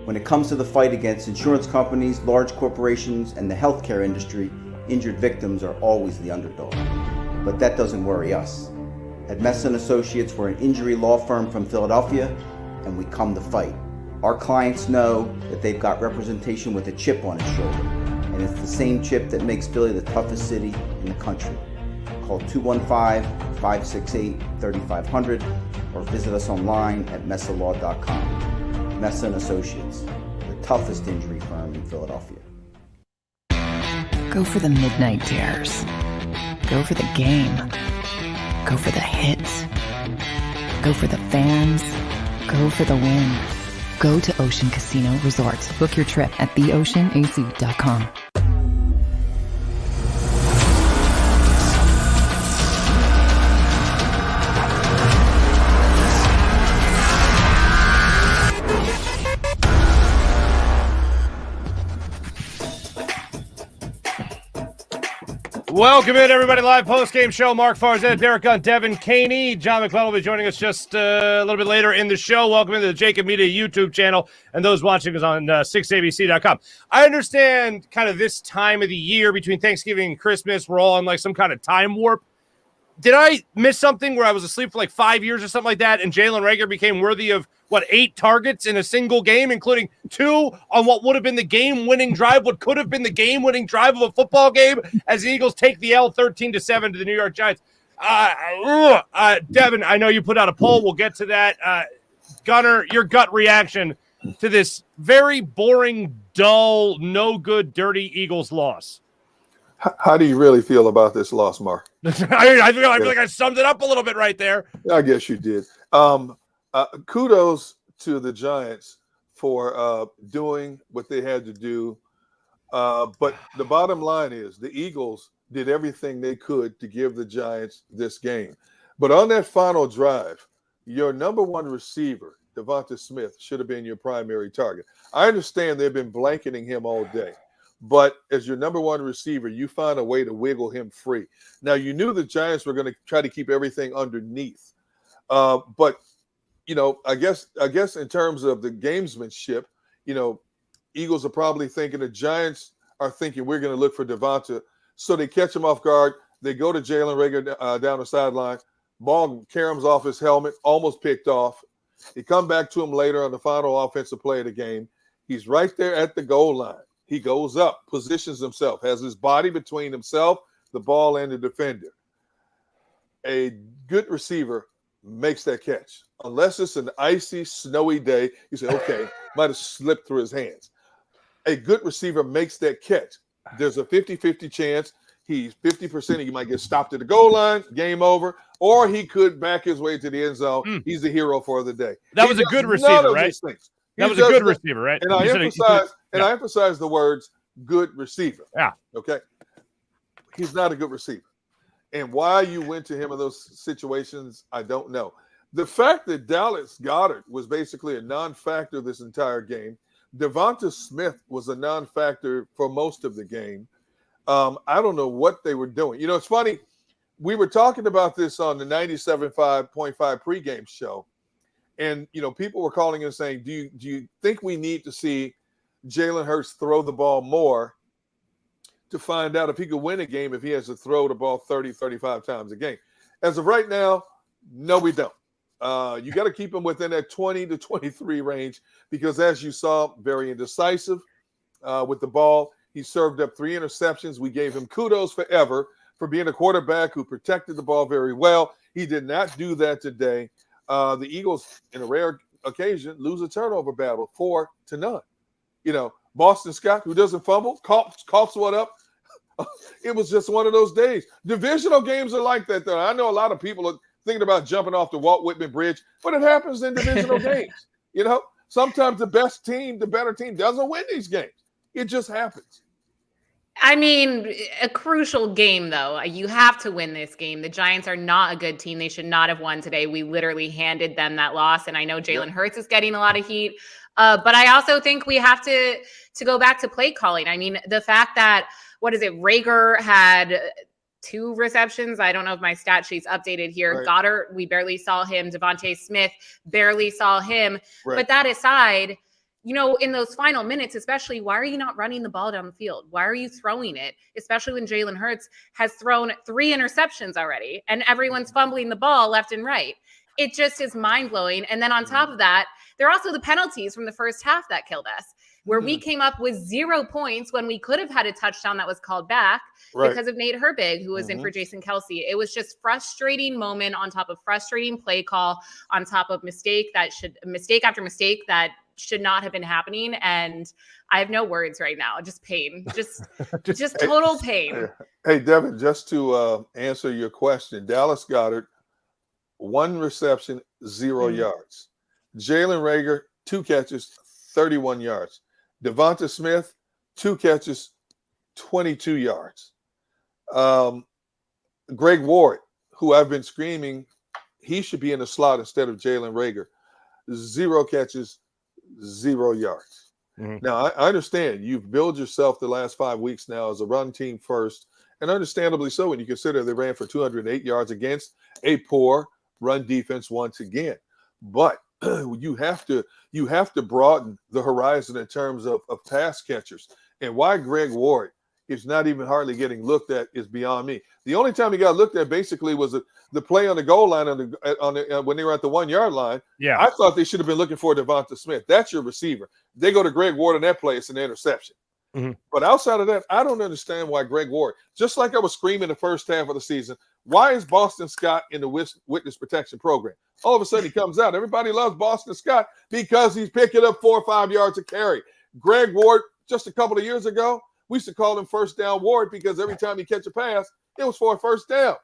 When it comes to the fight against insurance companies, large corporations, and the healthcare industry, injured victims are always the underdog. But that doesn't worry us. At Messa & Associates, we're an injury law firm from Philadelphia, and we come to fight. Our clients know that they've got representation with a chip on its shoulder, and it's the same chip that makes Philly the toughest city in the country. Call 215-568-3500 or visit us online at messalaw.com. Messa & Associates, the toughest injury firm in Philadelphia. Go for the midnight dares. Go for the game. Go for the hits. Go for the fans. Go for the win. Go to Ocean Casino Resort. Book your trip at theoceanac.com. Welcome in, everybody. Live post-game show. Mark Farzad, Derek Gunn, Devin Caney. John McClellan will be joining us just a little bit later in the show. Welcome into the JAKIB Media YouTube channel and those watching us on 6abc.com. I understand kind of this time of the year between Thanksgiving and Christmas, we're all in like some kind of time warp. Did I miss something where I was asleep for like 5 years or something like that and Jalen Rhaegar became worthy of, 8 targets in a single game, including 2 on what would have been the game-winning drive, what could have been the game-winning drive of a football game as the Eagles take the L 13-7 to the New York Giants? Devin, I know you put out a poll. We'll get to that. Gunner, your gut reaction to this very boring, dull, no-good, dirty Eagles loss. How do you really feel about this loss, Mark? I feel like I summed it up a little bit right there. I guess you did. Kudos to the Giants for doing what they had to do. But the bottom line is the Eagles did everything they could to give the Giants this game. But on that final drive, your number one receiver, Devonta Smith, should have been your primary target. I understand they've been blanketing him all day. But as your number one receiver, you find a way to wiggle him free. Now, you knew the Giants were going to try to keep everything underneath. But, I guess in terms of the gamesmanship, Eagles are probably thinking the Giants are thinking we're going to look for Devonta. So they catch him off guard. They go to Jalen Rhaegar down the sideline. Ball caroms off his helmet, almost picked off. They come back to him later on the final offensive play of the game. He's right there at the goal line. He goes up, positions himself, has his body between himself, the ball, and the defender. A good receiver makes that catch. Unless it's an icy, snowy day, you say, okay, might have slipped through his hands. A good receiver makes that catch. There's a 50-50 chance. He's 50%. He might get stopped at the goal line, game over, or he could back his way to the end zone. He's the hero for the day. That was a good receiver, right? That was a good receiver, right? And I emphasize the words good receiver. Yeah. Okay. He's not a good receiver. And why you went to him in those situations, I don't know. The fact that Dallas Goedert was basically a non-factor this entire game. Devonta Smith was a non-factor for most of the game. I don't know what they were doing. It's funny. We were talking about this on the 97.5 pregame show. And, people were calling and saying, do you think we need to see Jalen Hurts throw the ball more to find out if he could win a game if he has to throw the ball 30, 35 times a game? As of right now, no, we don't. You got to keep him within that 20 to 23 range because, as you saw, very indecisive with the ball. He served up 3 interceptions. We gave him kudos forever for being a quarterback who protected the ball very well. He did not do that today. The Eagles, in a rare occasion, lose a turnover battle 4-0. Boston Scott, who doesn't fumble, coughs one up. It was just one of those days. Divisional games are like that, though. I know a lot of people are thinking about jumping off the Walt Whitman Bridge, but it happens in divisional games. Sometimes the best team, the better team, doesn't win these games. It just happens. I mean, a crucial game, though. You have to win this game. The Giants are not a good team. They should not have won today. We literally handed them that loss. And I know Jalen Hurts is getting a lot of heat. But I also think we have to go back to play calling. I mean, the fact that, Rhaegar had 2 receptions. I don't know if my stat sheet's updated here. Right. Goddard, we barely saw him. Devonta Smith, barely saw him. Right. But that aside, in those final minutes, especially, why are you not running the ball down the field? Why are you throwing it? Especially when Jalen Hurts has thrown 3 interceptions already and everyone's fumbling the ball left and right. It just is mind blowing. And then on top of that, there are also the penalties from the first half that killed us, where we came up with 0 points when we could have had a touchdown that was called back because of Nate Herbig, who was in for Jason Kelsey. It was just frustrating moment on top of frustrating play call on top of mistake after mistake that should not have been happening. And I have no words right now. Just pain, just total pain. Hey, Devin, just to answer your question, Dallas Goedert, 1 reception, 0 yards. Jalen Rhaegar, 2 catches, 31 yards. Devonta Smith, 2 catches, 22 yards. Greg Ward, who I've been screaming, he should be in the slot instead of Jalen Rhaegar. 0 catches, 0 yards. Now, I understand you've built yourself the last 5 weeks now as a run team first, and understandably so when you consider they ran for 208 yards against a poor run defense once again. But you have to broaden the horizon in terms of pass catchers. And why Greg Ward is not even hardly getting looked at is beyond me. The only time he got looked at basically was the play on the goal line when they were at the 1 yard line. Yeah, I thought they should have been looking for Devonta Smith. That's your receiver. They go to Greg Ward in that play, it's an interception. But outside of that, I don't understand why Greg Ward, just like I was screaming the first half of the season, why is Boston Scott in the witness protection program? All of a sudden he comes out. Everybody loves Boston Scott because he's picking up 4 or 5 yards a carry. Greg Ward, just a couple of years ago, we used to call him first down Ward because every time he catch a pass, it was for a first down.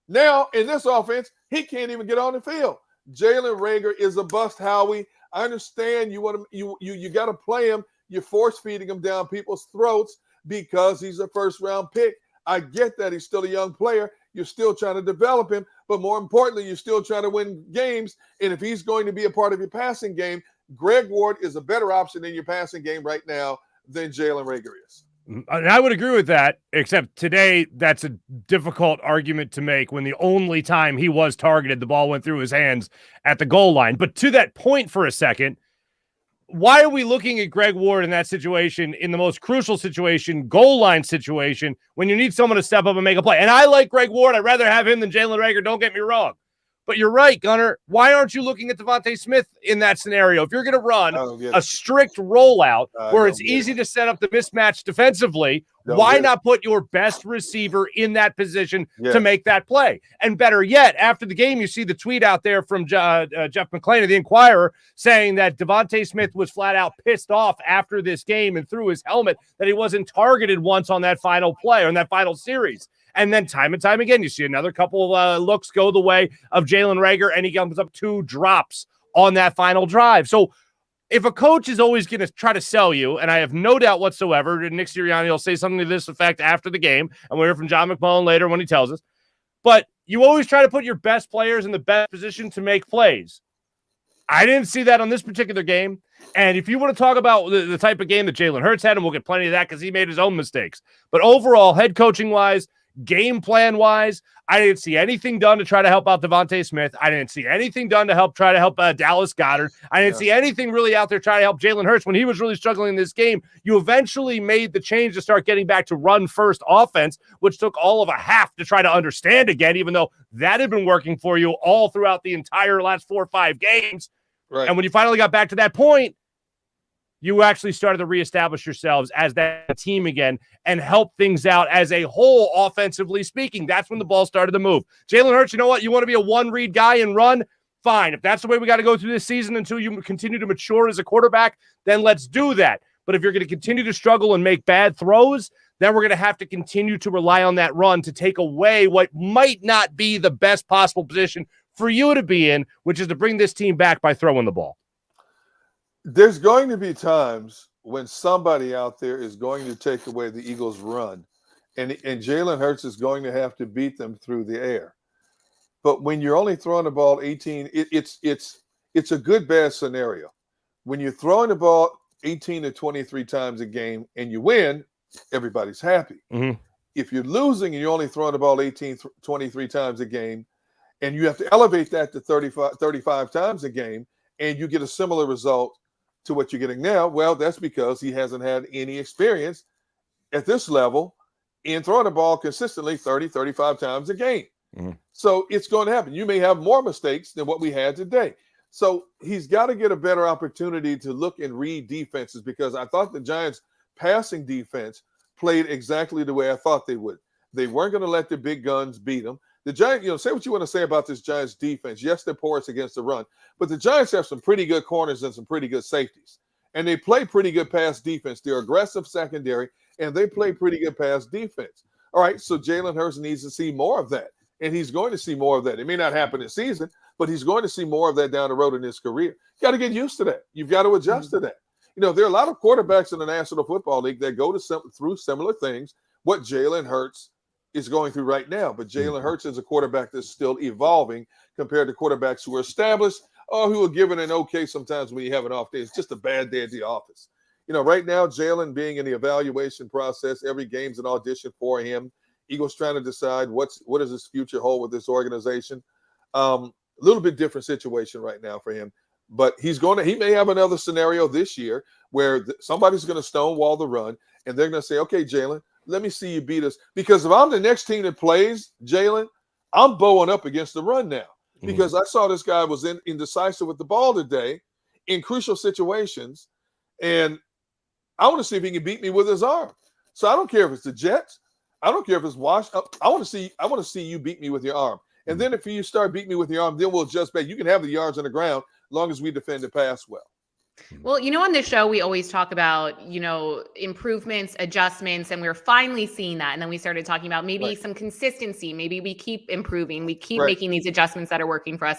Now, in this offense, he can't even get on the field. Jalen Rhaegar is a bust, Howie. I understand you got to play him. You're force feeding him down people's throats because he's a first round pick. I get that he's still a young player. You're still trying to develop him, but more importantly, you're still trying to win games. And if he's going to be a part of your passing game, Greg Ward is a better option in your passing game right now than Jalen Rhaegar is. And I would agree with that, except today that's a difficult argument to make when the only time he was targeted, the ball went through his hands at the goal line. But to that point for a second, why are we looking at Greg Ward in that situation, in the most crucial situation, goal line situation, when you need someone to step up and make a play? And I like Greg Ward. I'd rather have him than Jalen Rhaegar. Don't get me wrong. But you're right, Gunnar. Why aren't you looking at Devonta Smith in that scenario? If you're going to run a strict rollout where it's easy to set up the mismatch defensively, why not put your best receiver in that position to make that play? And better yet, after the game, you see the tweet out there from Jeff McClain of the Inquirer saying that Devonta Smith was flat out pissed off after this game and threw his helmet that he wasn't targeted once on that final play or in that final series. And then time and time again, you see another couple of looks go the way of Jalen Rhaegar, and he comes up 2 drops on that final drive. So if a coach is always going to try to sell you, and I have no doubt whatsoever, Nick Sirianni will say something to this effect after the game, and we'll hear from John McMullen later when he tells us, but you always try to put your best players in the best position to make plays. I didn't see that on this particular game. And if you want to talk about the type of game that Jalen Hurts had, and we'll get plenty of that because he made his own mistakes. But overall, head coaching-wise, game plan-wise, I didn't see anything done to try to help out Devonta Smith. I didn't see anything done to try to help Dallas Goedert. I didn't see anything really out there trying to help Jalen Hurts when he was really struggling in this game. You eventually made the change to start getting back to run-first offense, which took all of a half to try to understand again, even though that had been working for you all throughout the entire last 4 or 5 games. Right. And when you finally got back to that point, you actually started to reestablish yourselves as that team again and help things out as a whole, offensively speaking. That's when the ball started to move. Jalen Hurts, you know what? You want to be a one-read guy and run? Fine. If that's the way we got to go through this season until you continue to mature as a quarterback, then let's do that. But if you're going to continue to struggle and make bad throws, then we're going to have to continue to rely on that run to take away what might not be the best possible position for you to be in, which is to bring this team back by throwing the ball. There's going to be times when somebody out there is going to take away the Eagles' run, and Jalen Hurts is going to have to beat them through the air. But when you're only throwing the ball 18, it's a good bad scenario. When you're throwing the ball 18 to 23 times a game and you win, everybody's happy. Mm-hmm. If you're losing and you're only throwing the ball 18, 23 times a game, and you have to elevate that to 35 times a game, and you get a similar result, to what you're getting now? Well, that's because he hasn't had any experience at this level in throwing the ball consistently 30, 35 times a game. Mm-hmm. So it's going to happen. You may have more mistakes than what we had today. So he's got to get a better opportunity to look and read defenses, because I thought the Giants' passing defense played exactly the way I thought they would. They weren't going to let the big guns beat them. The Giants, say what you want to say about this Giants defense. Yes, they're porous against the run, but the Giants have some pretty good corners and some pretty good safeties. And they play pretty good pass defense. They're aggressive secondary, and they play pretty good pass defense. All right, so Jalen Hurts needs to see more of that. And he's going to see more of that. It may not happen this season, but he's going to see more of that down the road in his career. You got to get used to that. You've got to adjust to that. There are a lot of quarterbacks in the National Football League that go through similar things, what Jalen Hurts is going through right now. But Jalen Hurts is a quarterback that's still evolving compared to quarterbacks who are established or who are given an okay sometimes when you have an off day. It's just a bad day at the office. Right now, Jalen being in the evaluation process, every game's an audition for him. Eagles trying to decide what does his future hold with this organization. A little bit different situation right now for him, but he may have another scenario this year where somebody's going to stonewall the run, and they're going to say, okay, Jalen, let me see you beat us. Because if I'm the next team that plays, Jalen, I'm bowing up against the run now, because I saw this guy was indecisive with the ball today in crucial situations, and I want to see if he can beat me with his arm. So I don't care if it's the Jets. I don't care if it's Washington. I want to see you beat me with your arm. And then if you start beating me with your arm, then we'll adjust back. You can have the yards on the ground as long as we defend the pass well. Well, on this show, we always talk about, improvements, adjustments, and we're finally seeing that. And then we started talking about maybe some consistency. Maybe we keep improving. We keep making these adjustments that are working for us.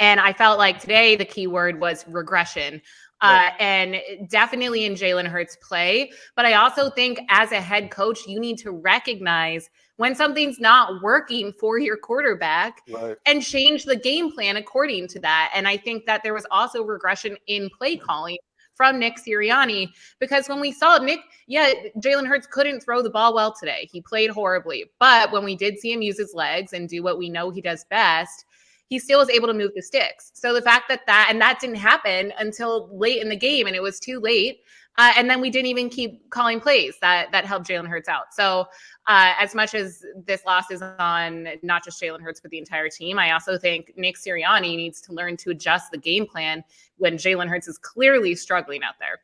And I felt like today the key word was regression. And definitely in Jalen Hurts' play. But I also think as a head coach, you need to recognize when something's not working for your quarterback and change the game plan according to that. And I think that there was also regression in play calling from Nick Sirianni, because when we saw Jalen Hurts couldn't throw the ball well today. He played horribly. But when we did see him use his legs and do what we know he does best, he still was able to move the sticks. So the fact that didn't happen until late in the game, and it was too late. And then we didn't even keep calling plays that helped Jalen Hurts out. So as much as this loss is on not just Jalen Hurts, but the entire team, I also think Nick Sirianni needs to learn to adjust the game plan when Jalen Hurts is clearly struggling out there.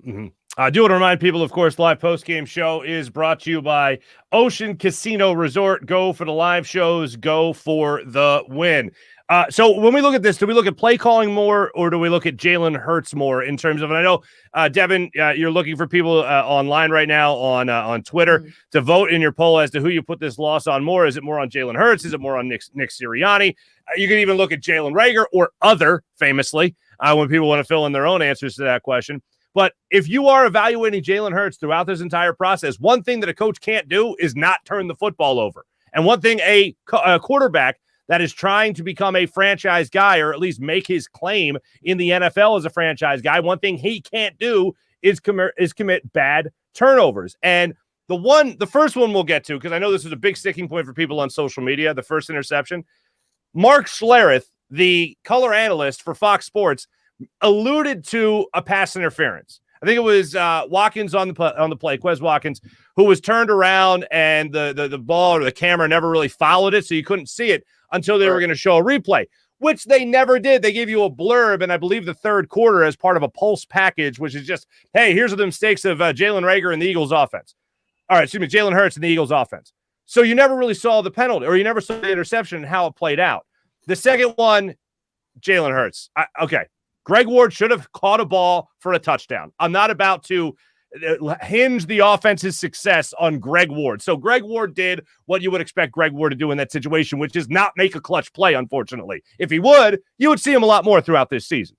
Mm-hmm. I do want to remind people, of course, live post-game show is brought to you by Ocean Casino Resort. Go for the live shows. Go for the win. So when we look at this, do we look at play calling more, or do we look at Jalen Hurts more in terms of, and I know, Devin, you're looking for people online right now on Twitter to vote in your poll as to who you put this loss on more. Is it more on Jalen Hurts? Is it more on Nick Sirianni? You can even look at Jalen Rhaegar or other, famously, when people want to fill in their own answers to that question. But if you are evaluating Jalen Hurts throughout this entire process, one thing that a coach can't do is not turn the football over. And one thing a quarterback that is trying to become a franchise guy, or at least make his claim in the NFL as a franchise guy, one thing he can't do is commit bad turnovers. And the first one we'll get to, because I know this is a big sticking point for people on social media, the first interception. Mark Schlereth, the color analyst for Fox Sports, alluded to a pass interference. I think it was Watkins on the play, Quez Watkins, who was turned around, and the ball or the camera never really followed it, so you couldn't see it until they were going to show a replay, which they never did. They gave you a blurb, and I believe the third quarter as part of a pulse package, which is just, hey, here's the mistakes of Jalen Rhaegar and the Eagles offense. All right, excuse me, Jalen Hurts and the Eagles offense. So you never really saw the penalty, or you never saw the interception and how it played out. The second one, Jalen Hurts. Okay. Greg Ward should have caught a ball for a touchdown. I'm not about to hinge the offense's success on Greg Ward. So Greg Ward did what you would expect Greg Ward to do in that situation, which is not make a clutch play, unfortunately. If he would, you would see him a lot more throughout this season.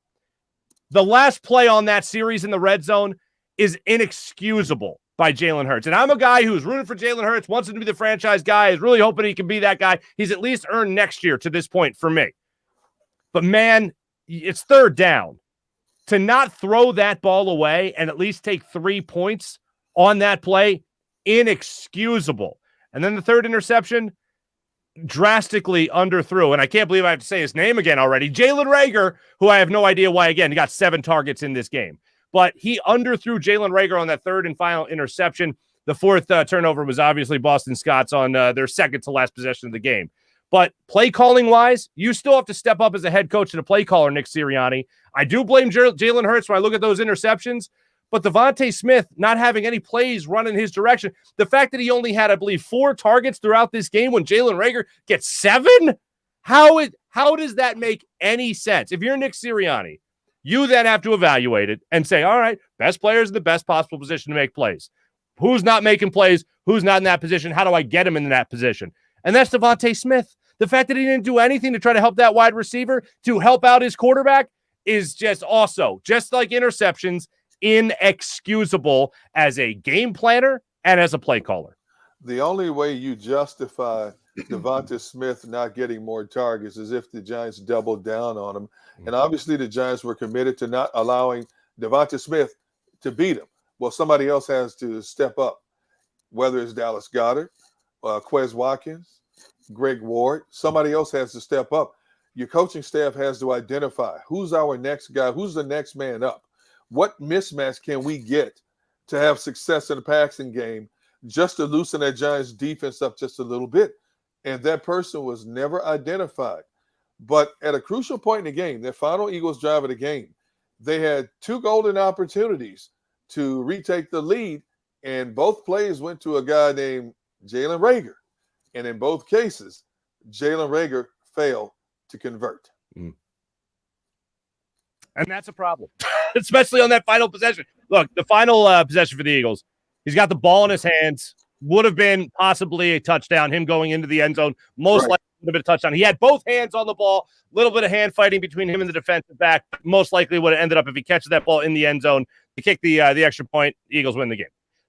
The last play on that series in the red zone is inexcusable by Jalen Hurts. And I'm a guy who's rooting for Jalen Hurts, wants him to be the franchise guy, is really hoping he can be that guy. He's at least earned next year to this point for me. But man, it's third down. To not throw that ball away and at least take 3 points on that play, inexcusable. And then the third interception, drastically underthrew, and I can't believe I have to say his name again already, Jalen Rhaegar, who I have no idea why, again, he got 7 targets in this game. But he underthrew Jalen Rhaegar on that third and final interception. The fourth turnover was obviously Boston Scott's on their second to last possession of the game. But play calling wise, you still have to step up as a head coach and a play caller, Nick Sirianni. I do blame Jalen Hurts when I look at those interceptions, but Devontae Smith not having any plays run in his direction, the fact that he only had, I believe, 4 targets throughout this game when Jalen Rhaegar gets 7, how does that make any sense? If you're Nick Sirianni, you then have to evaluate it and say, all right, best players in the best possible position to make plays. Who's not making plays? Who's not in that position? How do I get him in that position? And that's Devontae Smith. The fact that he didn't do anything to try to help that wide receiver, to help out his quarterback, is just also, just like interceptions, inexcusable as a game planner and as a play caller. The only way you justify Devontae Smith not getting more targets is if the Giants doubled down on him. And obviously the Giants were committed to not allowing Devontae Smith to beat him. Well, somebody else has to step up, whether it's Dallas Goedert, Quez Watkins, Greg Ward. Somebody else has to step up. Your coaching staff has to identify who's our next guy, who's the next man up. What mismatch can we get to have success in the passing game just to loosen that Giants defense up just a little bit? And that person was never identified. But at a crucial point in the game, their final Eagles drive of the game, they had 2 golden opportunities to retake the lead, and both plays went to a guy named Jalen Rhaegar. And in both cases, Jalen Rhaegar failed to convert. And that's a problem, especially on that final possession. Look, the final possession for the Eagles, he's got the ball in his hands. Would have been possibly a touchdown, him going into the end zone. Most likely would have been a touchdown. He had both hands on the ball, a little bit of hand fighting between him and the defensive back. Most likely would have ended up, if he catches that ball in the end zone, to kick the extra point, Eagles win the game.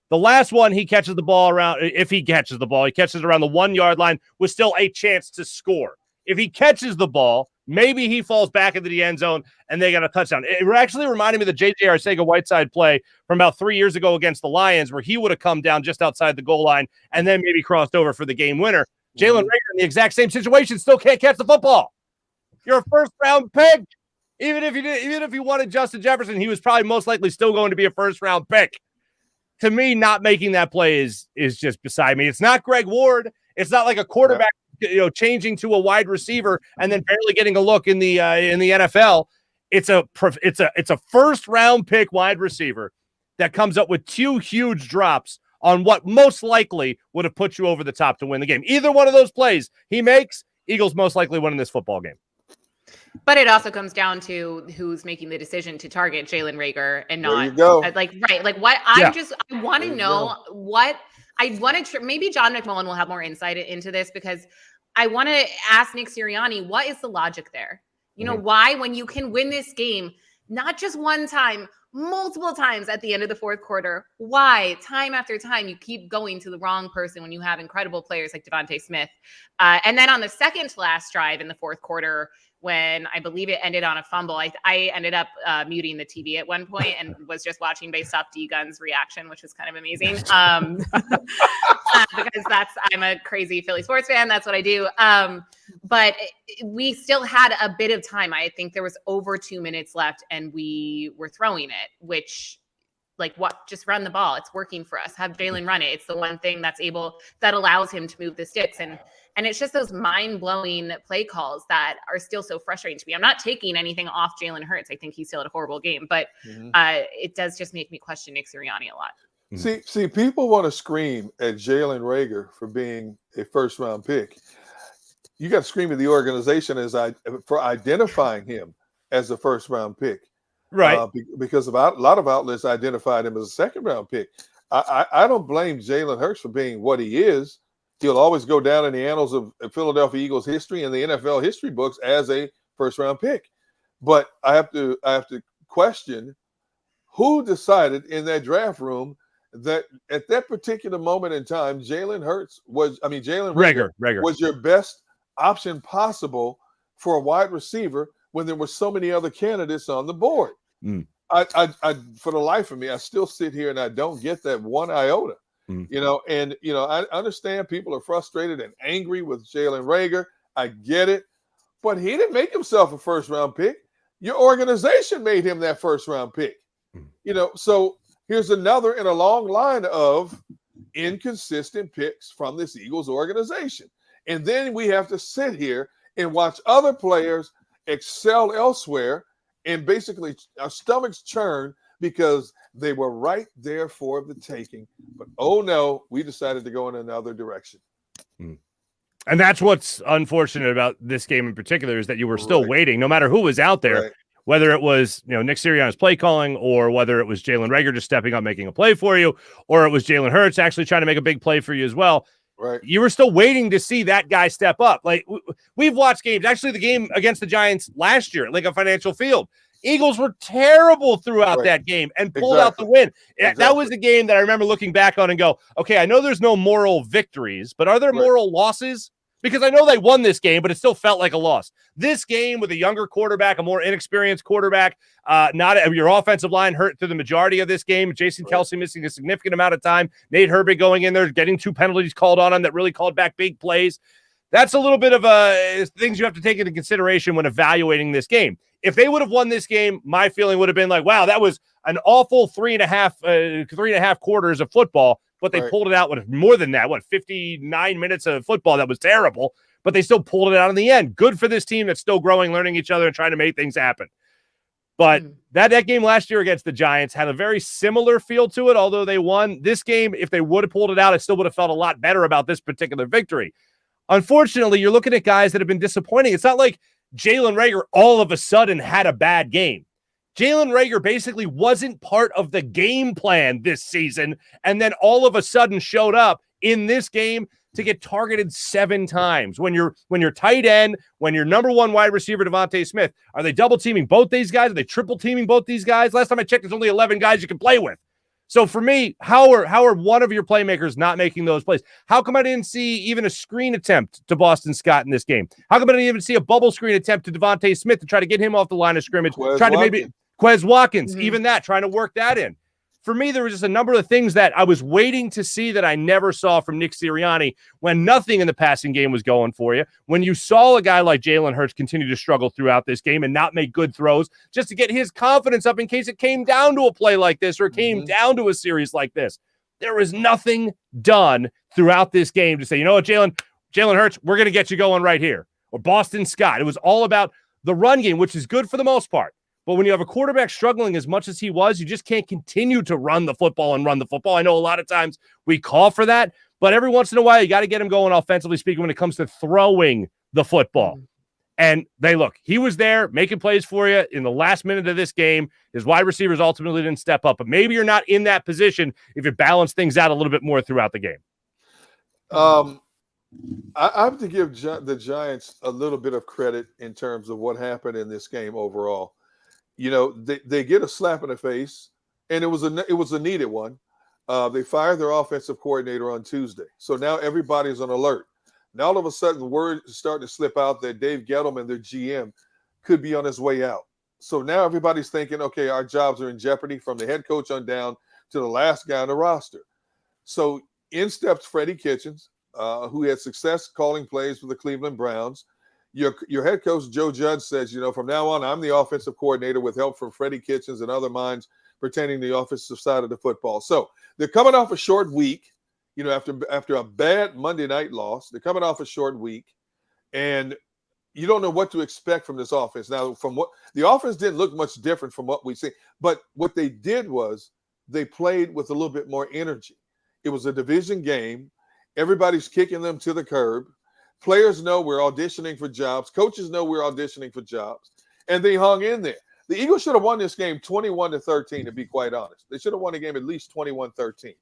The last one, he catches the ball around, if he catches the ball, he catches it around the 1 yard line with still a chance to score. If he catches the ball, maybe he falls back into the end zone and they got a touchdown. It actually reminded me of the J.J. Arcega-Whiteside play from about 3 years ago against the Lions, where he would have come down just outside the goal line and then maybe crossed over for the game winner. Jalen Rhaegar in the exact same situation still can't catch the football. You're a first-round pick. Even if you wanted Justin Jefferson, he was probably most likely still going to be a first-round pick. To me, not making that play is just beside me. It's not Greg Ward. It's not like a quarterback, changing to a wide receiver and then barely getting a look in the NFL. It's a first-round pick wide receiver that comes up with 2 huge drops on what most likely would have put you over the top to win the game. Either one of those plays he makes, Eagles most likely winning this football game. But it also comes down to who's making the decision to target Jalen Rhaegar and not I want to know what I want to. Maybe John McMullen will have more insight into this, because I want to ask Nick Sirianni, what is the logic there? Why, when you can win this game, not just one time, multiple times at the end of the fourth quarter, why time after time you keep going to the wrong person when you have incredible players like Devontae Smith? And then on the second to last drive in the fourth quarter, when I believe it ended on a fumble, I ended up muting the TV at one point and was just watching based off D-Gun's reaction, which was kind of amazing. Because I'm a crazy Philly sports fan. That's what I do. But we still had a bit of time. I think there was over 2 minutes left and we were throwing it, which just run the ball. It's working for us. Have Jalen run it. It's the one thing that allows him to move the sticks. And it's just those mind-blowing play calls that are still so frustrating to me. I'm not taking anything off Jalen Hurts. I think he still had a horrible game, but it does just make me question Nick Sirianni a lot. See, people want to scream at Jalen Rhaegar for being a first-round pick. You got to scream at the organization for identifying him as a first-round pick. Right. Because a lot of outlets identified him as a second-round pick. I don't blame Jalen Hurts for being what he is. He'll always go down in the annals of Philadelphia Eagles history and the NFL history books as a first-round pick. But I have to question who decided in that draft room that at that particular moment in time, Jalen Rhaegar was your best option possible for a wide receiver when there were so many other candidates on the board. I for the life of me, I still sit here and I don't get that one iota. And I understand people are frustrated and angry with Jalen Rhaegar. I get it, but he didn't make himself a first-round pick. Your organization made him that first-round pick. So here's another in a long line of inconsistent picks from this Eagles organization. And then we have to sit here and watch other players excel elsewhere, and basically our stomachs churn because they were right there for the taking. But, oh, no, we decided to go in another direction. And that's what's unfortunate about this game in particular, is that you were still waiting, no matter who was out there, whether it was Nick Sirianni's play calling, or whether it was Jalen Rhaegar just stepping up, making a play for you, or it was Jalen Hurts actually trying to make a big play for you as well. You were still waiting to see that guy step up. Like, we've watched games, actually the game against the Giants last year, like a Financial Field. Eagles were terrible throughout that game and pulled out the win. That was the game that I remember looking back on and go, okay, I know there's no moral victories, but are there moral losses? Because I know they won this game, but it still felt like a loss. This game with a younger quarterback, a more inexperienced quarterback, your offensive line hurt through the majority of this game. Jason Kelsey missing a significant amount of time. Nate Herbig going in there, getting 2 penalties called on him that really called back big plays. That's a little bit of things you have to take into consideration when evaluating this game. If they would have won this game, my feeling would have been like, wow, that was an awful three and a half quarters of football, but they pulled it out with more than that. 59 minutes of football that was terrible, but they still pulled it out in the end. Good for this team that's still growing, learning each other, and trying to make things happen. But that game last year against the Giants had a very similar feel to it, although they won. This game, if they would have pulled it out, I still would have felt a lot better about this particular victory. Unfortunately, you're looking at guys that have been disappointing. It's not like Jalen Rhaegar all of a sudden had a bad game. Jalen Rhaegar basically wasn't part of the game plan this season, and then all of a sudden showed up in this game to get targeted 7 times. When you're tight end, when your number 1 wide receiver, Devontae Smith, are they double teaming both these guys? Are they triple teaming both these guys? Last time I checked, there's only 11 guys you can play with. So for me, how are one of your playmakers not making those plays? How come I didn't see even a screen attempt to Boston Scott in this game? How come I didn't even see a bubble screen attempt to Devontae Smith to try to get him off the line of scrimmage? Quez Watkins, even that, trying to work that in. For me, there was just a number of things that I was waiting to see that I never saw from Nick Sirianni when nothing in the passing game was going for you. When you saw a guy like Jalen Hurts continue to struggle throughout this game and not make good throws just to get his confidence up in case it came down to a play like this or it came down to a series like this. There was nothing done throughout this game to say, you know what, Jalen Hurts, we're going to get you going right here. Or Boston Scott. It was all about the run game, which is good for the most part. But when you have a quarterback struggling as much as he was, you just can't continue to run the football. I know a lot of times we call for that, but every once in a while, you got to get him going offensively speaking when it comes to throwing the football. And he was there making plays for you in the last minute of this game. His wide receivers ultimately didn't step up, but maybe you're not in that position if you balance things out a little bit more throughout the game. I have to give the Giants a little bit of credit in terms of what happened in this game overall. They get a slap in the face, and it was a needed one. They fired their offensive coordinator on Tuesday. So now everybody's on alert. Now all of a sudden, word is starting to slip out that Dave Gettleman, their GM, could be on his way out. So now everybody's thinking, okay, our jobs are in jeopardy from the head coach on down to the last guy on the roster. So in steps Freddie Kitchens, who had success calling plays for the Cleveland Browns. Your head coach, Joe Judge, says, from now on, I'm the offensive coordinator with help from Freddie Kitchens and other minds pertaining to the offensive side of the football. So they're coming off a short week, after a bad Monday night loss. They're coming off a short week, and you don't know what to expect from this offense. Now, the offense didn't look much different from what we see, but what they did was they played with a little bit more energy. It was a division game. Everybody's kicking them to the curb. Players know we're auditioning for jobs. Coaches know we're auditioning for jobs. And they hung in there. The Eagles should have won this game 21-13, to be quite honest. They should have won the game at least 21-13.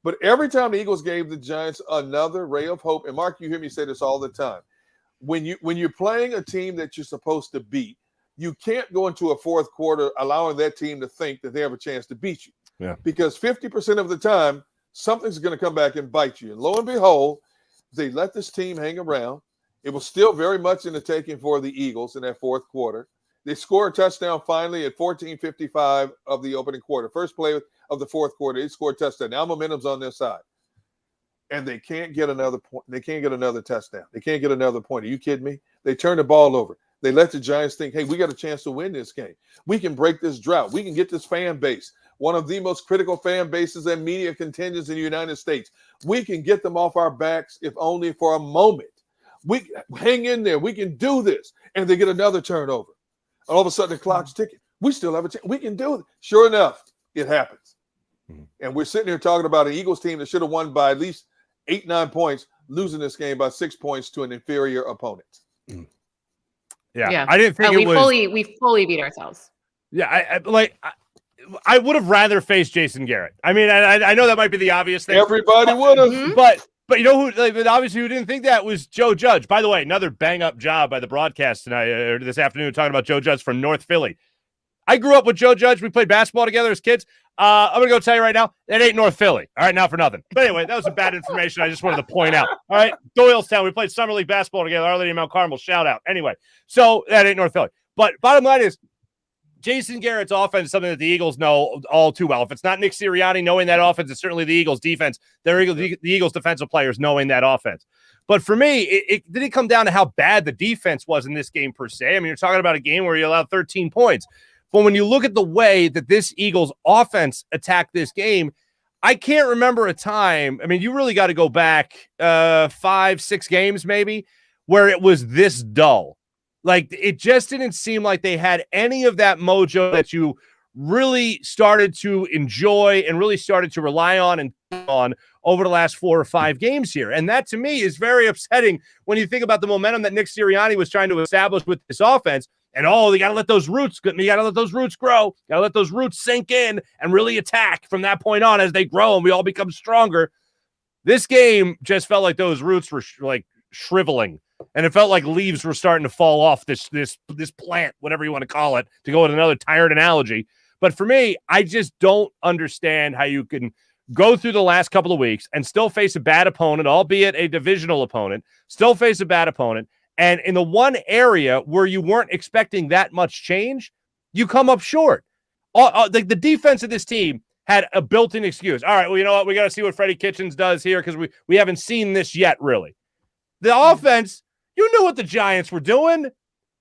But every time the Eagles gave the Giants another ray of hope, and Mark, you hear me say this all the time, when you're playing a team that you're supposed to beat, you can't go into a fourth quarter allowing that team to think that they have a chance to beat you. Yeah. Because 50% of the time, something's going to come back and bite you. And lo and behold, they let this team hang around. It was still very much in the taking for the Eagles in that fourth quarter. They scored a touchdown finally at 14:55 of the opening quarter. First play of the fourth quarter, they scored a touchdown. Now momentum's on their side. and they can't get another point. They can't get another touchdown. They can't get another point. Are you kidding me? They turn the ball over. They let the Giants think, hey, we got a chance to win this game. We can break this drought. We can get this fan base, one of the most critical fan bases and media contingents in the United States. We can get them off our backs, if only for a moment. We hang in there. We can do this. And they get another turnover. And all of a sudden, the clock's ticking. We still have a chance. We can do it. Sure enough, it happens. And we're sitting here talking about an Eagles team that should have won by at least 8-9 points, losing this game by 6 points to an inferior opponent. Yeah. I didn't think we fully beat ourselves. Yeah, I would have rather faced Jason Garrett. I mean, I know that might be the obvious thing. Everybody would have. But you know who, obviously who didn't think that was Joe Judge. By the way, another bang-up job by the broadcast tonight, or this afternoon, talking about Joe Judge from North Philly. I grew up with Joe Judge. We played basketball together as kids. I'm going to go tell you right now, that ain't North Philly. All right, not for nothing. But anyway, that was some bad information I just wanted to point out. All right, Doylestown, we played Summer League basketball together. Our Lady of Mount Carmel, shout out. Anyway, so that ain't North Philly. But bottom line is, Jason Garrett's offense is something that the Eagles know all too well. If it's not Nick Sirianni knowing that offense, it's certainly the Eagles' defense. The Eagles' defensive players knowing that offense. But for me, it didn't come down to how bad the defense was in this game per se. I mean, you're talking about a game where you allowed 13 points. But when you look at the way that this Eagles offense attacked this game, I can't remember a time. I mean, you really got to go back 5-6 games maybe where it was this dull. Like, it just didn't seem like they had any of that mojo that you really started to enjoy and really started to rely on and on over the last 4 or 5 games here. And that, to me, is very upsetting when you think about the momentum that Nick Sirianni was trying to establish with this offense. And, you got to let those roots grow. Got to let those roots sink in and really attack from that point on as they grow and we all become stronger. This game just felt like those roots were shriveling. And it felt like leaves were starting to fall off this plant, whatever you want to call it, to go with another tired analogy. But for me, I just don't understand how you can go through the last couple of weeks and still face a bad opponent, albeit a divisional opponent, still face a bad opponent. And in the one area where you weren't expecting that much change, you come up short. The defense of this team had a built-in excuse. All right, well, you know what? We got to see what Freddie Kitchens does here because we haven't seen this yet, really. The offense, you knew what the Giants were doing.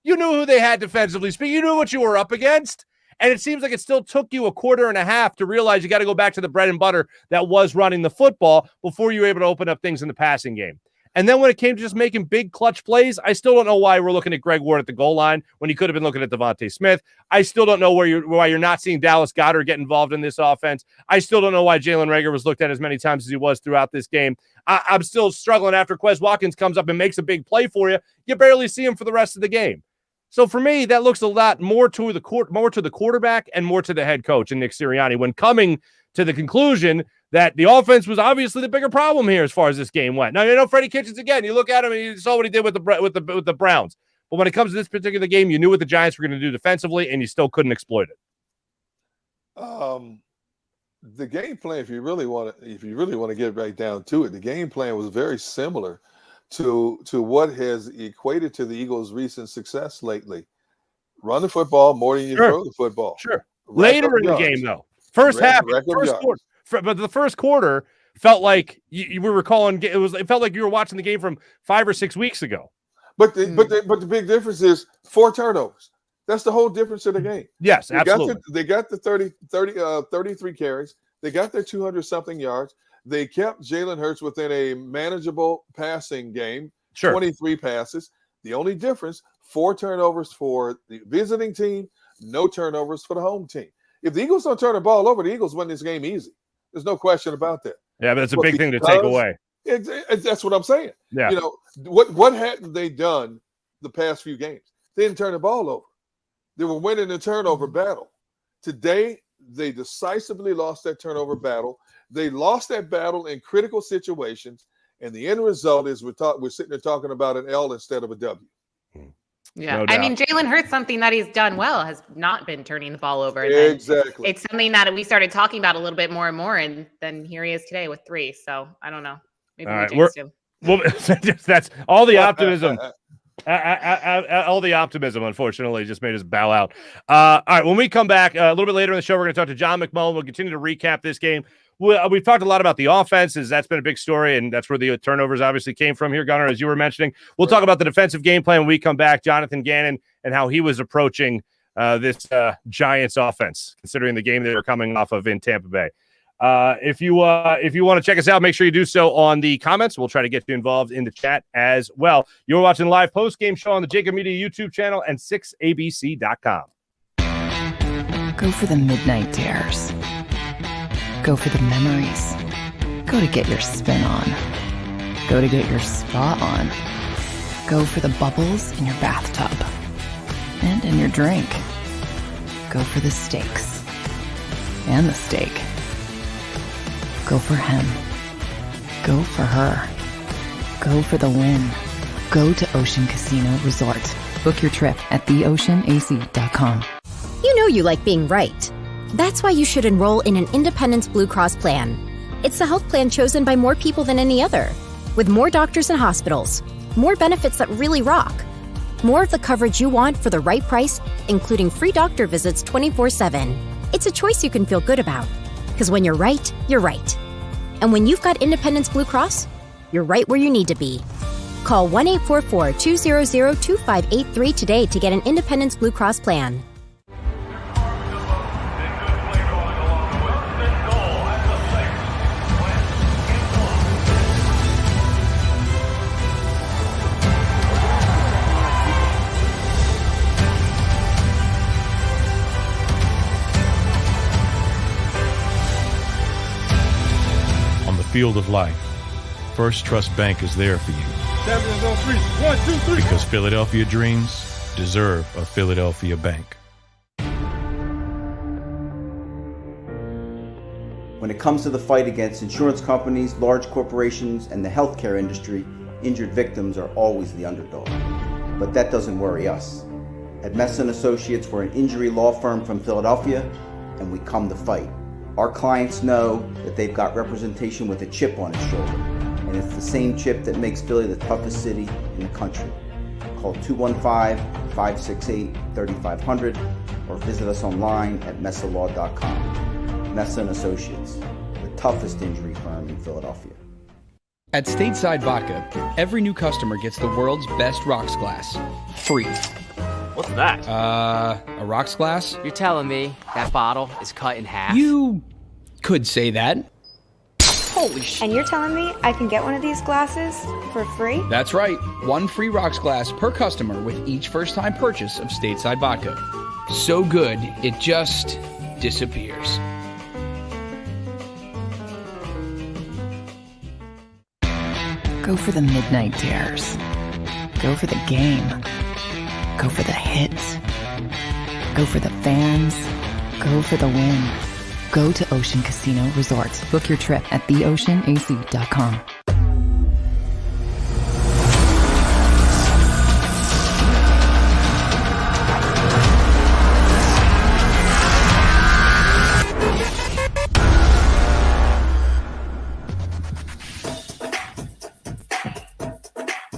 You knew who they had defensively speaking. You knew what you were up against. And it seems like it still took you a quarter and a half to realize you got to go back to the bread and butter that was running the football before you were able to open up things in the passing game. And then when it came to just making big clutch plays, I still don't know why we're looking at Greg Ward at the goal line when he could have been looking at Devontae Smith. I still don't know why you're not seeing Dallas Goedert get involved in this offense. I still don't know why Jalen Rhaegar was looked at as many times as he was throughout this game. I'm still struggling after Quez Watkins comes up and makes a big play for you. You barely see him for the rest of the game. So for me, that looks a lot more to the quarterback and more to the head coach and Nick Sirianni when coming to the conclusion that the offense was obviously the bigger problem here as far as this game went. Now, Freddie Kitchens, again, you look at him and you saw what he did with the Browns. But when it comes to this particular game, you knew what the Giants were going to do defensively, and you still couldn't exploit it. The game plan, if you really want to get right down to it, the game plan was very similar to what has equated to the Eagles' recent success lately. Run the football more than you throw the football. Sure. Later in the game, though. First quarter. But the first quarter felt like you were recalling. It felt like you were watching the game from 5 or 6 weeks ago. But the big difference is 4 turnovers. That's the whole difference of the game. Yes, absolutely. They got the 33 carries. They got their 200-something yards. They kept Jalen Hurts within a manageable passing game. Sure. 23 passes. The only difference, 4 turnovers for the visiting team, no turnovers for the home team. If the Eagles don't turn the ball over, the Eagles win this game easy. There's no question about that. Yeah, but it's a big thing to take away. That's what I'm saying. Yeah. What hadn't they done the past few games? They didn't turn the ball over. They were winning the turnover battle. Today, they decisively lost that turnover battle. They lost that battle in critical situations, and the end result is we're sitting there talking about an L instead of a W. Yeah, I mean, Jalen Hurts, something that he's done well, has not been turning the ball over. Exactly. It's something that we started talking about a little bit more and more, and then here he is today with 3. So I don't know. Maybe we jinxed him. Well, that's all the optimism. All the optimism, unfortunately, just made us bow out. All right, when we come back a little bit later in the show, we're going to talk to John McMullen. We'll continue to recap this game. we've talked a lot about the offenses. That's been a big story, and that's where the turnovers obviously came from here, Gunnar, as you were mentioning. We'll talk about the defensive game plan when we come back. Jonathan Gannon and how he was approaching this Giants offense, considering the game they were coming off of in Tampa Bay. If you want to check us out, make sure you do so on the comments. We'll try to get you involved in the chat as well. You're watching live post-game show on the JAKIB Media YouTube channel and 6abc.com. Go for the midnight dares. Go for the memories. Go to get your spin on. Go to get your spa on. Go for the bubbles in your bathtub and in your drink. Go for the stakes and the steak. Go for him. Go for her. Go for the win. Go to Ocean Casino Resort. Book your trip at theoceanac.com. You know you like being right. That's why you should enroll in an Independence Blue Cross plan. It's the health plan chosen by more people than any other, with more doctors and hospitals, more benefits that really rock, more of the coverage you want for the right price, including free doctor visits 24/7. It's a choice you can feel good about, because when you're right, you're right. And when you've got Independence Blue Cross, you're right where you need to be. Call 1-844-200-2583 today to get an Independence Blue Cross plan. Field of life, First Trust Bank is there for you. 7 on 3. 1, 2, 3. Because Philadelphia dreams deserve a Philadelphia bank. When it comes to the fight against insurance companies, large corporations, and the healthcare industry, injured victims are always the underdog. But that doesn't worry us. At Messa & Associates, we're an injury law firm from Philadelphia, and we come to fight. Our clients know that they've got representation with a chip on its shoulder, and it's the same chip that makes Philly the toughest city in the country. Call 215-568-3500 or visit us online at messalaw.com. Messa & Associates, the toughest injury firm in Philadelphia. At Stateside Vodka, every new customer gets the world's best rocks glass, free. What's that? A rocks glass? You're telling me that bottle is cut in half? You could say that. Holy shit. And you're telling me I can get one of these glasses for free? That's right. One free rocks glass per customer with each first-time purchase of Stateside Vodka. So good, it just disappears. Go for the midnight dares. Go for the game. Go for the hits. Go for the fans. Go for the win. Go to Ocean Casino Resort. Book your trip at theoceanac.com.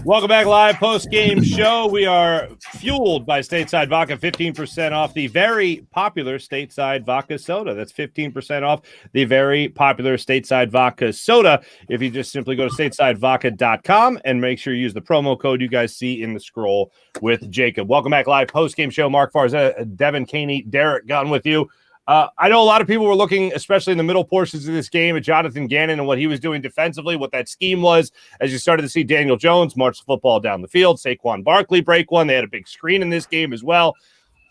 Welcome back, live post-game show. We are fueled by Stateside Vodka, 15% off the very popular Stateside Vodka Soda. That's 15% off the very popular Stateside Vodka Soda. If you just simply go to statesidevodka.com and make sure you use the promo code you guys see in the scroll with JAKIB. Welcome back, live post-game show. Mark Farzetta, Devin Caney, Derek Gunn with you. I know a lot of people were looking, especially in the middle portions of this game, at Jonathan Gannon and what he was doing defensively, what that scheme was, as you started to see Daniel Jones march the football down the field, Saquon Barkley break one. They had a big screen in this game as well.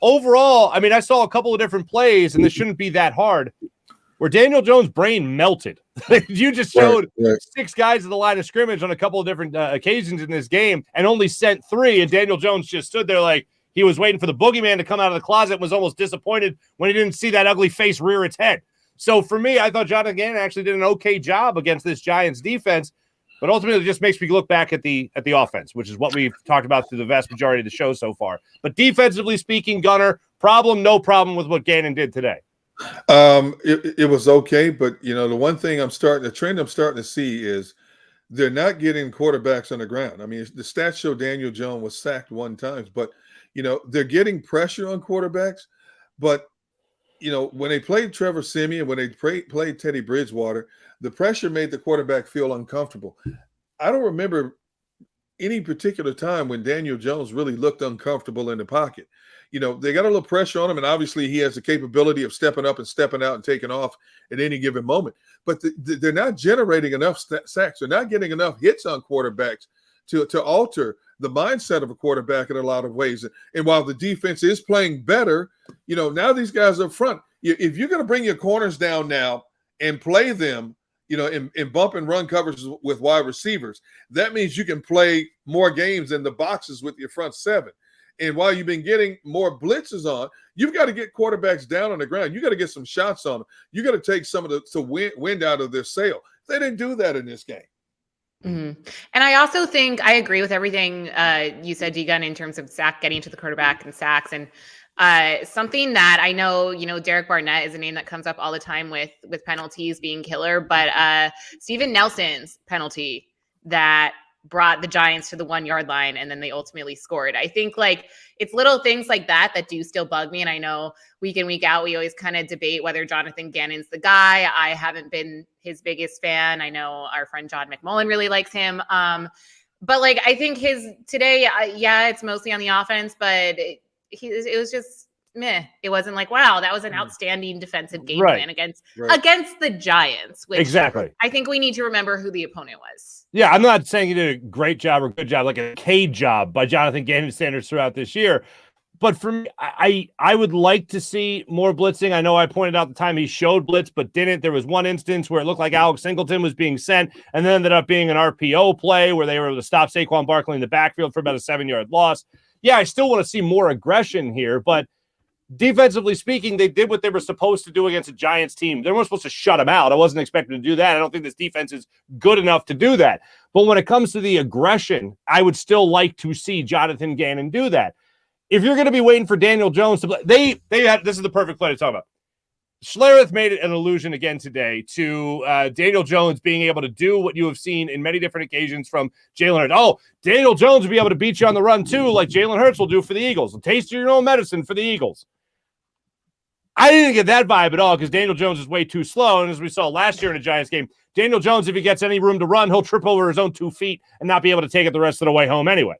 Overall, I mean, I saw a couple of different plays, and this shouldn't be that hard, where Daniel Jones' brain melted. You just showed six guys at the line of scrimmage on a couple of different occasions in this game and only sent three, and Daniel Jones just stood there like, he was waiting for the boogeyman to come out of the closet and was almost disappointed when he didn't see that ugly face rear its head. So for me, I thought Jonathan Gannon actually did an okay job against this Giants defense, but ultimately it just makes me look back at the offense, which is what we've talked about through the vast majority of the show so far. But defensively speaking, Gunner, no problem with what Gannon did today. It was okay, but you know, the trend I'm starting to see is they're not getting quarterbacks on the ground. I mean, the stats show Daniel Jones was sacked one time, but you know, they're getting pressure on quarterbacks, but when they played Trevor Siemian, when they played Teddy Bridgewater, the pressure made the quarterback feel uncomfortable. I don't remember any particular time when Daniel Jones really looked uncomfortable in the pocket. They got a little pressure on him, and obviously he has the capability of stepping up and stepping out and taking off at any given moment. But they're not generating enough sacks. They're not getting enough hits on quarterbacks to alter the mindset of a quarterback in a lot of ways. And while the defense is playing better, now these guys up front, if you're going to bring your corners down now and play them, in bump and run covers with wide receivers, that means you can play more games in the boxes with your front seven. And while you've been getting more blitzes on, you've got to get quarterbacks down on the ground. You got to get some shots on them. You got to take some of the wind out of their sail. They didn't do that in this game. Mm-hmm. And I also think I agree with everything you said, Deegan, in terms of getting to the quarterback and sacks. And something that I know, Derek Barnett is a name that comes up all the time with penalties being killer, but Steven Nelson's penalty that brought the Giants to the 1 yard line and then they ultimately scored. I think it's little things like that do still bug me. And I know week in, week out, we always kind of debate whether Jonathan Gannon's the guy. I haven't been his biggest fan. I know our friend John McMullen really likes him. But I think today, it's mostly on the offense, but it was just meh. It wasn't wow, that was an outstanding defensive game plan against the Giants, which exactly. I think we need to remember who the opponent was. Yeah, I'm not saying he did a great job or good job, like a K job by Jonathan Gannon standards throughout this year. But for me, I would like to see more blitzing. I know I pointed out the time he showed blitz, but didn't. There was one instance where it looked like Alex Singleton was being sent and then ended up being an RPO play where they were able to stop Saquon Barkley in the backfield for about a 7-yard loss. Yeah, I still want to see more aggression here, but defensively speaking, they did what they were supposed to do against a Giants team. They weren't supposed to shut them out. I wasn't expecting to do that. I don't think this defense is good enough to do that. But when it comes to the aggression, I would still like to see Jonathan Gannon do that. If you're going to be waiting for Daniel Jones to play, they had, this is the perfect play to talk about. Schlereth made an allusion again today to Daniel Jones being able to do what you have seen in many different occasions from Jalen Hurts. Oh, Daniel Jones will be able to beat you on the run too, like Jalen Hurts will do for the Eagles. Taste your own medicine for the Eagles. I didn't get that vibe at all because Daniel Jones is way too slow. And as we saw last year in a Giants game, Daniel Jones, if he gets any room to run, he'll trip over his own 2 feet and not be able to take it the rest of the way home anyway.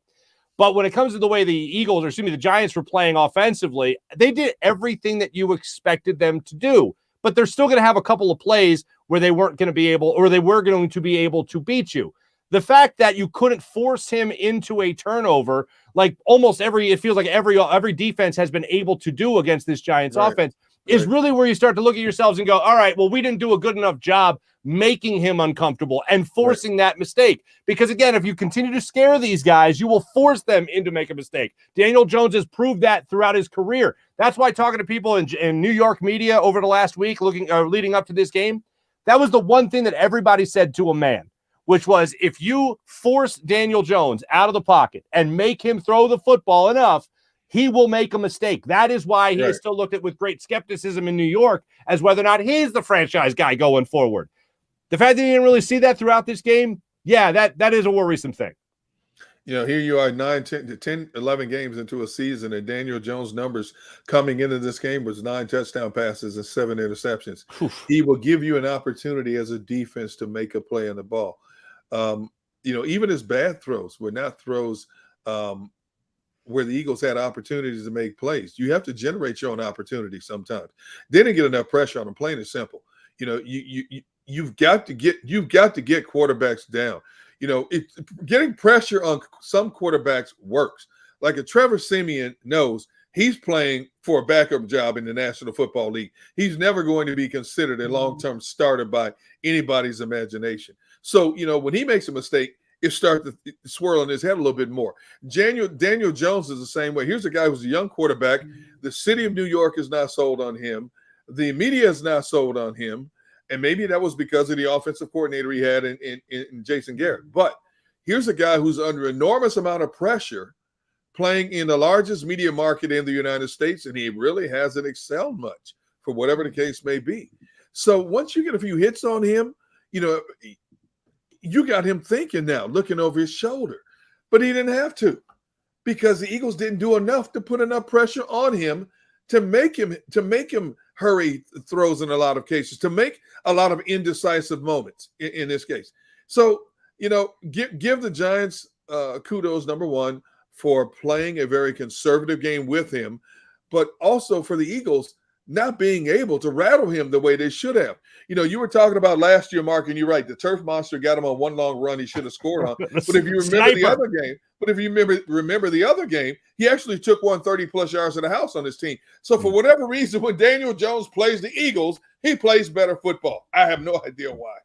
But when it comes to the way the Giants were playing offensively, they did everything that you expected them to do. But they're still going to have a couple of plays where they weren't going to be able, or they were going to be able to beat you. The fact that you couldn't force him into a turnover, like it feels like every defense has been able to do against this Giants offense, is really where you start to look at yourselves and go, all right, well, we didn't do a good enough job making him uncomfortable and forcing that mistake. Because again, if you continue to scare these guys, you will force them into make a mistake. Daniel Jones has proved that throughout his career. That's why talking to people in New York media over the last week, leading up to this game, that was the one thing that everybody said to a man, which was if you force Daniel Jones out of the pocket and make him throw the football enough, he will make a mistake. That is why he is still looked at with great skepticism in New York as whether or not he's the franchise guy going forward. The fact that you didn't really see that throughout this game, that is a worrisome thing. Here you are 10, 11 games into a season, and Daniel Jones' numbers coming into this game was 9 touchdown passes and 7 interceptions. Oof. He will give you an opportunity as a defense to make a play on the ball. Even his bad throws were not throws where the Eagles had opportunities to make plays. You have to generate your own opportunities sometimes. They didn't get enough pressure on them, plain and simple. You've got to get quarterbacks down. Getting pressure on some quarterbacks works. Like a Trevor Siemian knows he's playing for a backup job in the National Football League. He's never going to be considered a long-term starter by anybody's imagination. So, when he makes a mistake, it starts to swirl in his head a little bit more. Daniel Jones is the same way. Here's a guy who's a young quarterback. The city of New York is not sold on him. The media is not sold on him. And maybe that was because of the offensive coordinator he had in Jason Garrett. But here's a guy who's under enormous amount of pressure playing in the largest media market in the United States, and he really hasn't excelled much for whatever the case may be. So once you get a few hits on him, you got him thinking now, looking over his shoulder. But he didn't have to because the Eagles didn't do enough to put enough pressure on him to make him hurry throws in a lot of cases, to make a lot of indecisive moments in this case. So, give the Giants kudos, number one, for playing a very conservative game with him, but also for the Eagles not being able to rattle him the way they should have. You were talking about last year, Mark, and you're right. The turf monster got him on one long run he should have scored on. But if you remember the other game, remember the other game, he actually took 130-plus yards in the house on his team. So for whatever reason, when Daniel Jones plays the Eagles, he plays better football. I have no idea why.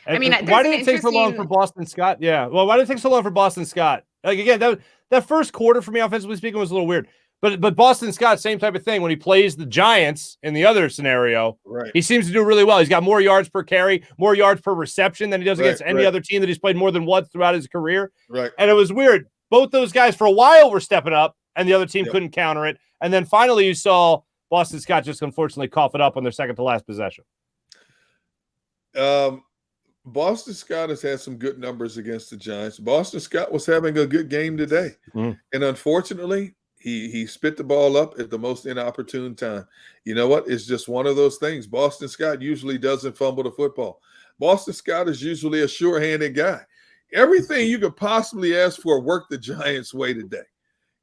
I mean, why did it take so long for Boston Scott? Yeah. Well, why did it take so long for Boston Scott? Like, again, that first quarter for me, offensively speaking, was a little weird. But Boston Scott, same type of thing. When he plays the Giants in the other scenario, right, he seems to do really well. He's got more yards per carry, more yards per reception than he does against any other team that he's played more than once throughout his career. Right. And it was weird. Both those guys for a while were stepping up, and the other team couldn't counter it. And then finally you saw Boston Scott just unfortunately cough it up on their second to last possession. Boston Scott has had some good numbers against the Giants. Boston Scott was having a good game today. And unfortunately, he spit the ball up at the most inopportune time. You know what? It's just one of those things. Boston Scott usually doesn't fumble the football. Boston Scott is usually a sure-handed guy. Everything you could possibly ask for worked the Giants' way today.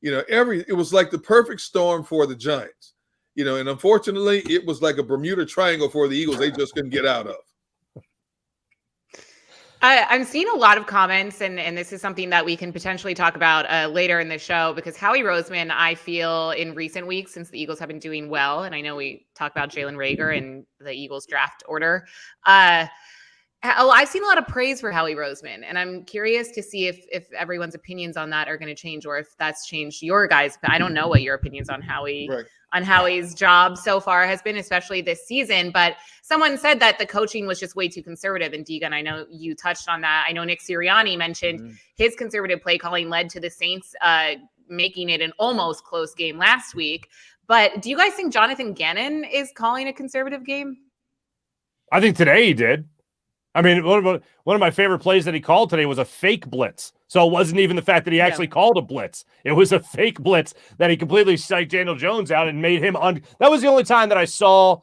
It was like the perfect storm for the Giants. And unfortunately, it was like a Bermuda Triangle for the Eagles they just couldn't get out of. I'm seeing a lot of comments, and this is something that we can potentially talk about later in the show, because Howie Roseman, I feel in recent weeks, since the Eagles have been doing well, and I know we talked about Jalen Rhaegar and the Eagles draft order, I've seen a lot of praise for Howie Roseman, and I'm curious to see if everyone's opinions on that are going to change, or if that's changed your guys. I don't know what your opinions on Howie on Howie's job so far has been, especially this season. But someone said that the coaching was just way too conservative. And Deegan, I know you touched on that. I know Nick Sirianni mentioned his conservative play calling led to the Saints making it an almost close game last week. But do you guys think Jonathan Gannon is calling a conservative game? I think today he did. I mean, one of my favorite plays that he called today was a fake blitz. So it wasn't even the fact that he actually called a blitz. It was a fake blitz that he completely psyched Daniel Jones out and made him that was the only time that I saw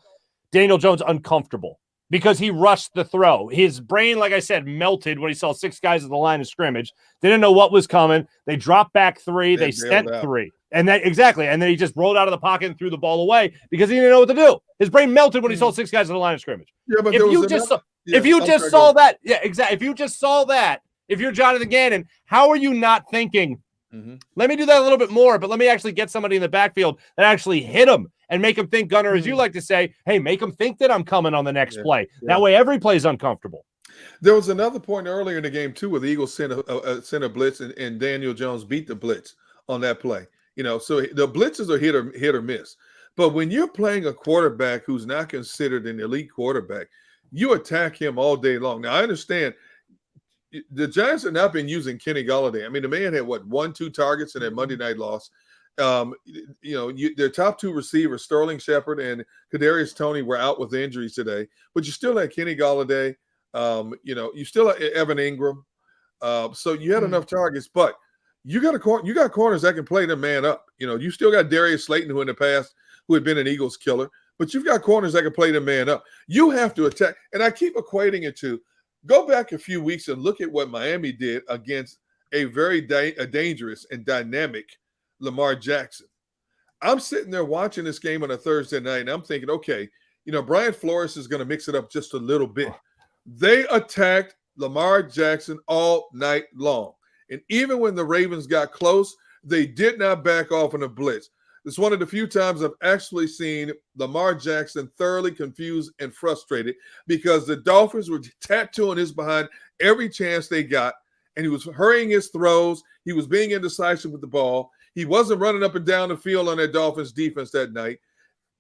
Daniel Jones uncomfortable, because he rushed the throw. His brain, like I said, melted when he saw 6 guys at the line of scrimmage. They didn't know what was coming. They dropped back 3. They sent 3. And then he just rolled out of the pocket and threw the ball away because he didn't know what to do. His brain melted when he saw 6 guys at the line of scrimmage. Yeah, but if you just saw that, exactly. If you just saw that, if you're Jonathan Gannon, how are you not thinking, let me do that a little bit more, but let me actually get somebody in the backfield that actually hit him and make him think, Gunner, as you like to say, hey, make him think that I'm coming on the next play. That way every play is uncomfortable. There was another point earlier in the game, too, where the Eagles sent a blitz, and Daniel Jones beat the blitz on that play. So the blitzes are hit or miss. But when you're playing a quarterback who's not considered an elite quarterback, you attack him all day long. Now, I understand the Giants have not been using Kenny Golladay. I mean, the man had, 1-2 targets in that Monday night loss. Their top 2 receivers, Sterling Shepard and Kadarius Toney, were out with injuries today. But you still had Kenny Golladay. You still had Evan Ingram. So you had enough targets. But you got corners that can play the man up. You still got Darius Slayton, who in the past who had been an Eagles killer. But you've got corners that can play the man up. You have to attack. And I keep equating it to go back a few weeks and look at what Miami did against a very dangerous and dynamic Lamar Jackson. I'm sitting there watching this game on a Thursday night, and I'm thinking, okay, Brian Flores is going to mix it up just a little bit. They attacked Lamar Jackson all night long. And even when the Ravens got close, they did not back off in a blitz. It's one of the few times I've actually seen Lamar Jackson thoroughly confused and frustrated because the Dolphins were tattooing his behind every chance they got, and he was hurrying his throws. He was being indecisive with the ball. He wasn't running up and down the field on that Dolphins defense that night.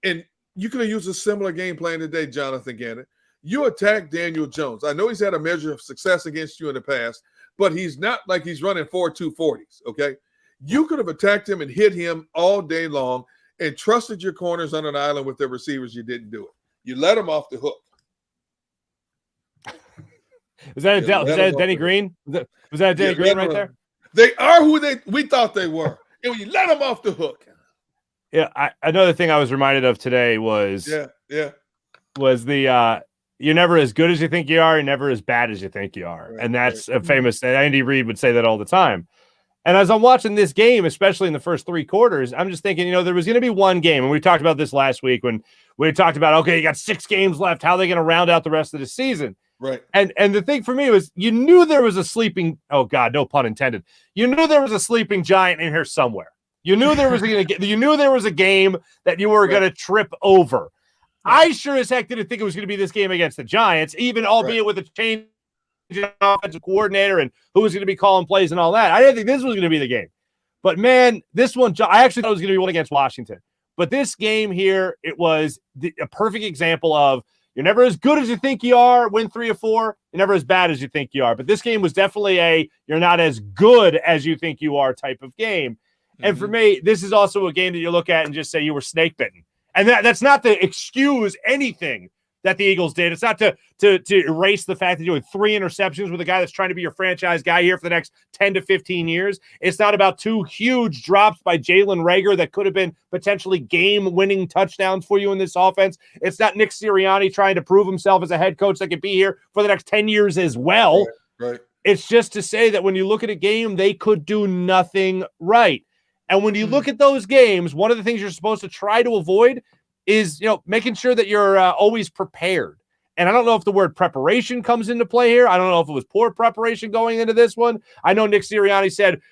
And you could have used a similar game plan today, Jonathan Gannon. You attack Daniel Jones. I know he's had a measure of success against you in the past, but he's not like he's running 4.240s, okay? You could have attacked him and hit him all day long and trusted your corners on an island with their receivers. You didn't do it. You let them off the hook. Was that a Denny Green? Was that a Denny Green right there? They are who we thought they were. And you let them off the hook. Yeah, another thing I was reminded of today was the you're never as good as you think you are, you're never as bad as you think you are. Right, and that's a famous Andy Reid would say that all the time. And as I'm watching this game, especially in the first 3 quarters, I'm just thinking, there was going to be one game, and we talked about this last week when we talked about, okay, you got 6 games left. How are they going to round out the rest of the season? Right. And the thing for me was, you knew there was a sleeping, oh God, no pun intended. You knew there was a sleeping giant in here somewhere. You knew there was a game that you were going to trip over. I sure as heck didn't think it was going to be this game against the Giants, even albeit with a change offensive coordinator and who was going to be calling plays and all that. I didn't think this was going to be the game. But, man, this one, I actually thought it was going to be one against Washington. But this game here, it was a perfect example of you're never as good as you think you are, win 3 or 4. You're never as bad as you think you are. But this game was definitely you're not as good as you think you are type of game. And for me, this is also a game that you look at and just say you were snake bitten. And that's not to excuse anything that the Eagles did. It's not to erase the fact that you're doing 3 interceptions with a guy that's trying to be your franchise guy here for the next 10 to 15 years. It's not about 2 huge drops by Jalen Rhaegar that could have been potentially game-winning touchdowns for you in this offense. It's not Nick Sirianni trying to prove himself as a head coach that could be here for the next 10 years as well. Right. It's just to say that when you look at a game, they could do nothing right. And when you look at those games, one of the things you're supposed to try to avoid is, making sure that you're always prepared. And I don't know if the word preparation comes into play here. I don't know if it was poor preparation going into this one. I know Nick Sirianni said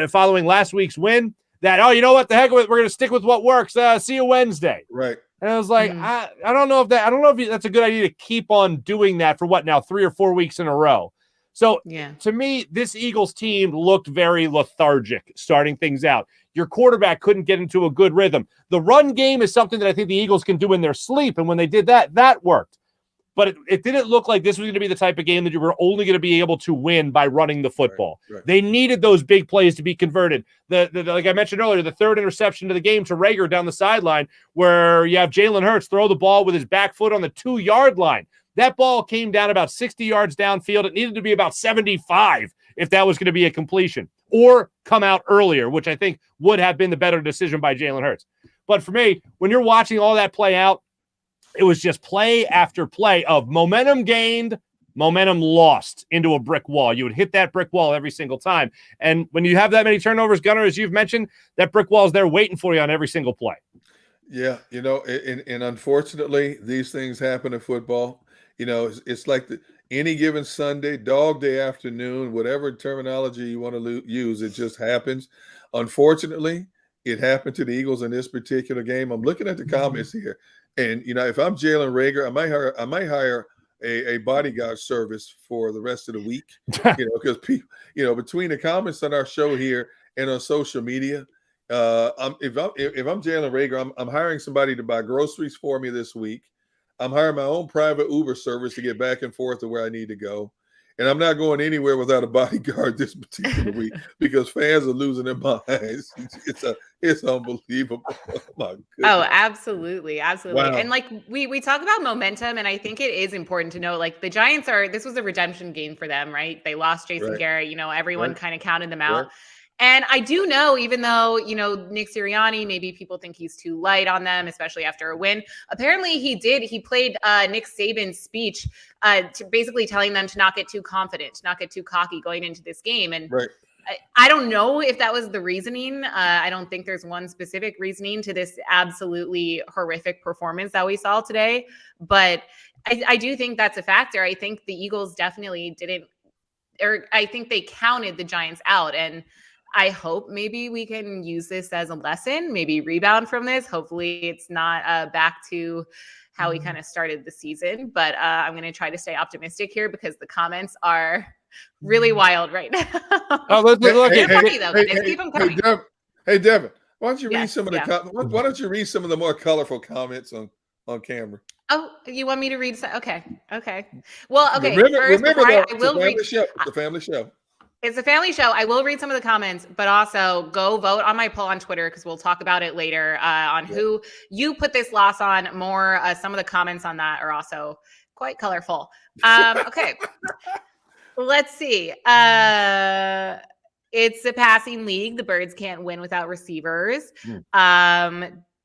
following last week's win that, oh, you know what, the heck with it, we're going to stick with what works. See you Wednesday. Right. And I was like, I don't know if that's a good idea to keep on doing that for 3 or 4 weeks in a row. So to me, this Eagles team looked very lethargic starting things out. Your quarterback couldn't get into a good rhythm. The run game is something that I think the Eagles can do in their sleep. And when they did that, that worked. But it didn't look like this was going to be the type of game that you were only going to be able to win by running the football. Right. They needed those big plays to be converted. Like I mentioned earlier, the 3rd interception of the game to Rhaegar down the sideline, where you have Jalen Hurts throw the ball with his back foot on the 2-yard line. That ball came down about 60 yards downfield. It needed to be about 75 if that was going to be a completion, or come out earlier, which I think would have been the better decision by Jalen Hurts. But for me, when you're watching all that play out, it was just play after play of momentum gained, momentum lost into a brick wall. You would hit that brick wall every single time. And when you have that many turnovers, Gunnar, as you've mentioned, that brick wall is there waiting for you on every single play. Yeah, and unfortunately, these things happen in football. It's like any given Sunday, dog day afternoon, whatever terminology you want to use, it just happens. Unfortunately, it happened to the Eagles in this particular game. I'm looking at the comments here, and if I'm Jalen Rhaegar, I might hire a bodyguard service for the rest of the week. Because people, between the comments on our show here and on social media, if I'm Jalen Rhaegar, I'm hiring somebody to buy groceries for me this week. I'm hiring my own private Uber service to get back and forth to where I need to go. And I'm not going anywhere without a bodyguard this particular week because fans are losing their minds. It's unbelievable. Oh, my goodness. Oh, absolutely. Absolutely. Wow. And we talk about momentum, and I think it is important to know, the Giants this was a redemption game for them, right? They lost Jason Garrett. Everyone kind of counted them out. And I do know, even though, Nick Sirianni, maybe people think he's too light on them, especially after a win. Apparently he played Nick Saban's speech to basically telling them to not get too confident, to not get too cocky going into this game. And I don't know if that was the reasoning. I don't think there's one specific reasoning to this absolutely horrific performance that we saw today. But I do think that's a factor. I think the Eagles definitely didn't, or I think they counted the Giants out. And I hope maybe we can use this as a lesson, maybe rebound from this. Hopefully it's not back to how we kind of started the season. But I'm going to try to stay optimistic here because the comments are really wild right now. Let's look at funny, though. Keep them coming. Hey, Devin, why don't you read some of the why don't you read some of the more colorful comments on camera? Oh, you want me to read? Okay. Well, okay. Remember I will read the family show. It's a family show. I will read some of the comments, but also go vote on my poll on Twitter because we'll talk about it later on who you put this loss on more. Some of the comments on that are also quite colorful. Okay. Let's see. It's a passing league. The Birds can't win without receivers.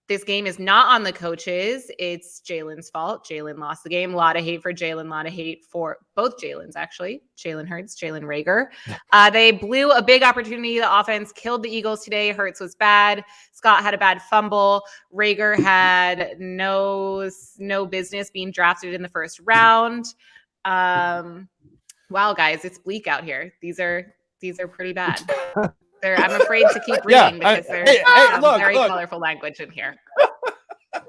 This game is not on the coaches. It's Jalen's fault. Jalen lost the game. A lot of hate for Jalen. A lot of hate for both Jalen's, actually. Jalen Hurts, Jalen Rhaegar. They blew a big opportunity. The offense killed the Eagles today. Hurts was bad. Scott had a bad fumble. Rhaegar had no business being drafted in the first round. Wow, guys, it's bleak out here. These are pretty bad. I'm afraid to keep reading because there's very colorful language in here.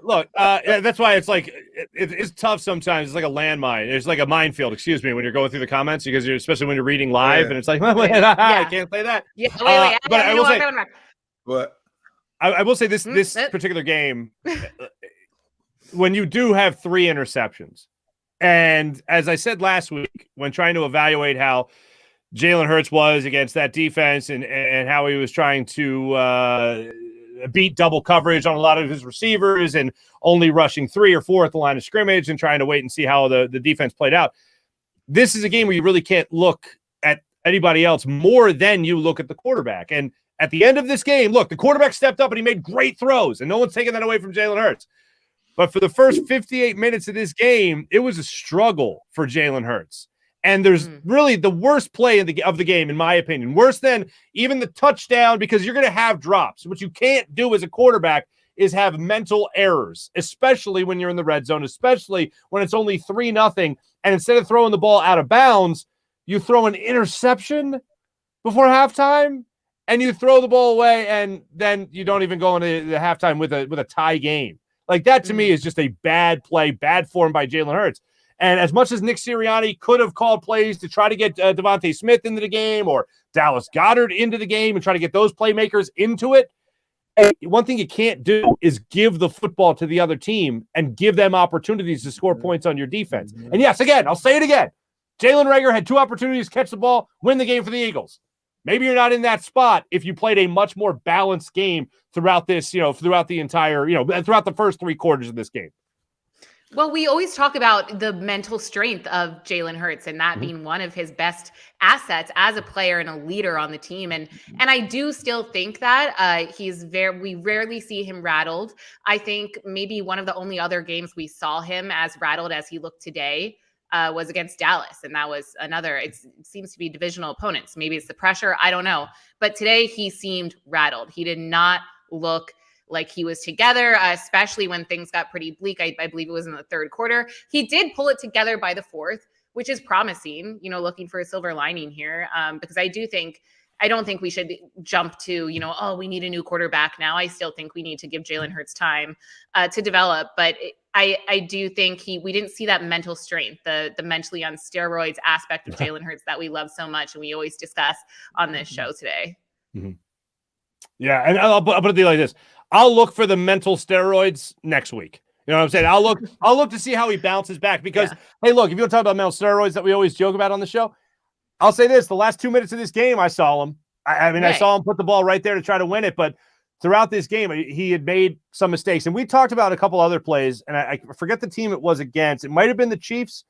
Look, that's why it's like it's tough sometimes. It's like a landmine. It's like a minefield. Excuse me, when you're going through the comments, because especially when you're reading live, and it's like, I can't say that. Yeah, wait. But I will say, What? I will say this particular game, when you do have 3 interceptions, and as I said last week, when trying to evaluate how Jalen Hurts was against that defense and how he was trying to beat double coverage on a lot of his receivers and only rushing 3 or 4 at the line of scrimmage and trying to wait and see how the defense played out. This is a game where you really can't look at anybody else more than you look at the quarterback. And at the end of this game, look, the quarterback stepped up and he made great throws, and no one's taking that away from Jalen Hurts. But for the first 58 minutes of this game, it was a struggle for Jalen Hurts. And there's really the worst play of the game, in my opinion, worse than even the touchdown, because you're going to have drops. What you can't do as a quarterback is have mental errors, especially when you're in the red zone, especially when it's only 3-0. And instead of throwing the ball out of bounds, you throw an interception before halftime and you throw the ball away, and then you don't even go into the halftime with a tie game. Like that to me is just a bad play, bad form by Jalen Hurts. And as much as Nick Sirianni could have called plays to try to get Devontae Smith into the game or Dallas Goedert into the game and try to get those playmakers into it, one thing you can't do is give the football to the other team and give them opportunities to score points on your defense. And yes, again, I'll say it again. Jalen Rhaegar had 2 opportunities to catch the ball, win the game for the Eagles. Maybe you're not in that spot if you played a much more balanced game throughout this, throughout the entire, throughout the first 3 quarters of this game. Well, we always talk about the mental strength of Jalen Hurts and that being one of his best assets as a player and a leader on the team. And I do still think that we rarely see him rattled. I think maybe one of the only other games we saw him as rattled as he looked today was against Dallas. And that was it seems to be divisional opponents. Maybe it's the pressure. I don't know. But today he seemed rattled. He did not look like he was together, especially when things got pretty bleak. I believe it was in the 3rd quarter. He did pull it together by the 4th, which is promising, looking for a silver lining here. Because I don't think we should jump to, we need a new quarterback now. I still think we need to give Jalen Hurts time to develop. But I do think we didn't see that mental strength, the mentally on steroids aspect of Jalen Hurts that we love so much and we always discuss on this show today. Mm-hmm. Yeah, and I'll put it like this. I'll look for the mental steroids next week. You know what I'm saying? I'll look to see how he bounces back because, hey, look, if you want to talk about mental steroids that we always joke about on the show, I'll say this. The last 2 minutes of this game, I saw him. I saw him put the ball right there to try to win it. But throughout this game, he had made some mistakes. And we talked about a couple other plays, and I forget the team it was against. It might have been the Chiefs,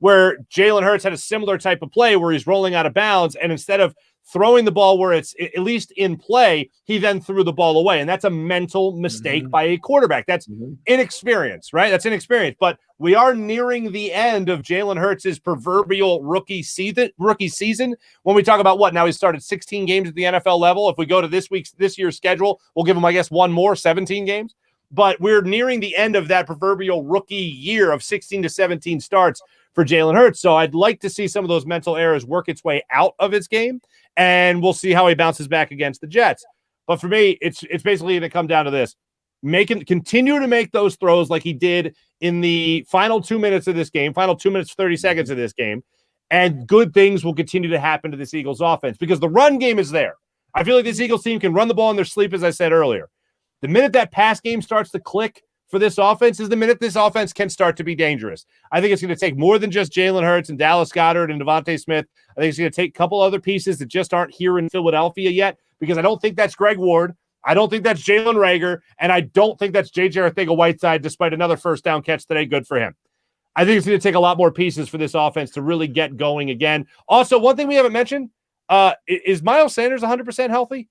where Jalen Hurts had a similar type of play where he's rolling out of bounds, and instead of throwing the ball where it's at least in play, he then threw the ball away. And that's a mental mistake by a quarterback. That's inexperience, right? That's inexperience. But we are nearing the end of Jalen Hurts' proverbial rookie season. When we talk about now he's started 16 games at the NFL level. If we go to this year's schedule, we'll give him, I guess, one more, 17 games. But we're nearing the end of that proverbial rookie year of 16 to 17 starts for Jalen Hurts. So I'd like to see some of those mental errors work its way out of his game, and we'll see how he bounces back against the Jets. But for me, it's basically going to come down to this. Continue to make those throws like he did in the final 2 minutes of this game, final 2 minutes, 30 seconds of this game, and good things will continue to happen to this Eagles offense because the run game is there. I feel like this Eagles team can run the ball in their sleep, as I said earlier. The minute that pass game starts to click for this offense is the minute this offense can start to be dangerous. I think it's going to take more than just Jalen Hurts and Dallas Goedert and Devontae Smith. I think it's going to take a couple other pieces that just aren't here in Philadelphia yet, because I don't think that's Greg Ward. I don't think that's Jalen Rhaegar, and I don't think that's J.J. Arcega-Whiteside, despite another first down catch today. Good for him. I think it's going to take a lot more pieces for this offense to really get going again. Also, one thing we haven't mentioned, Is Miles Sanders 100% healthy?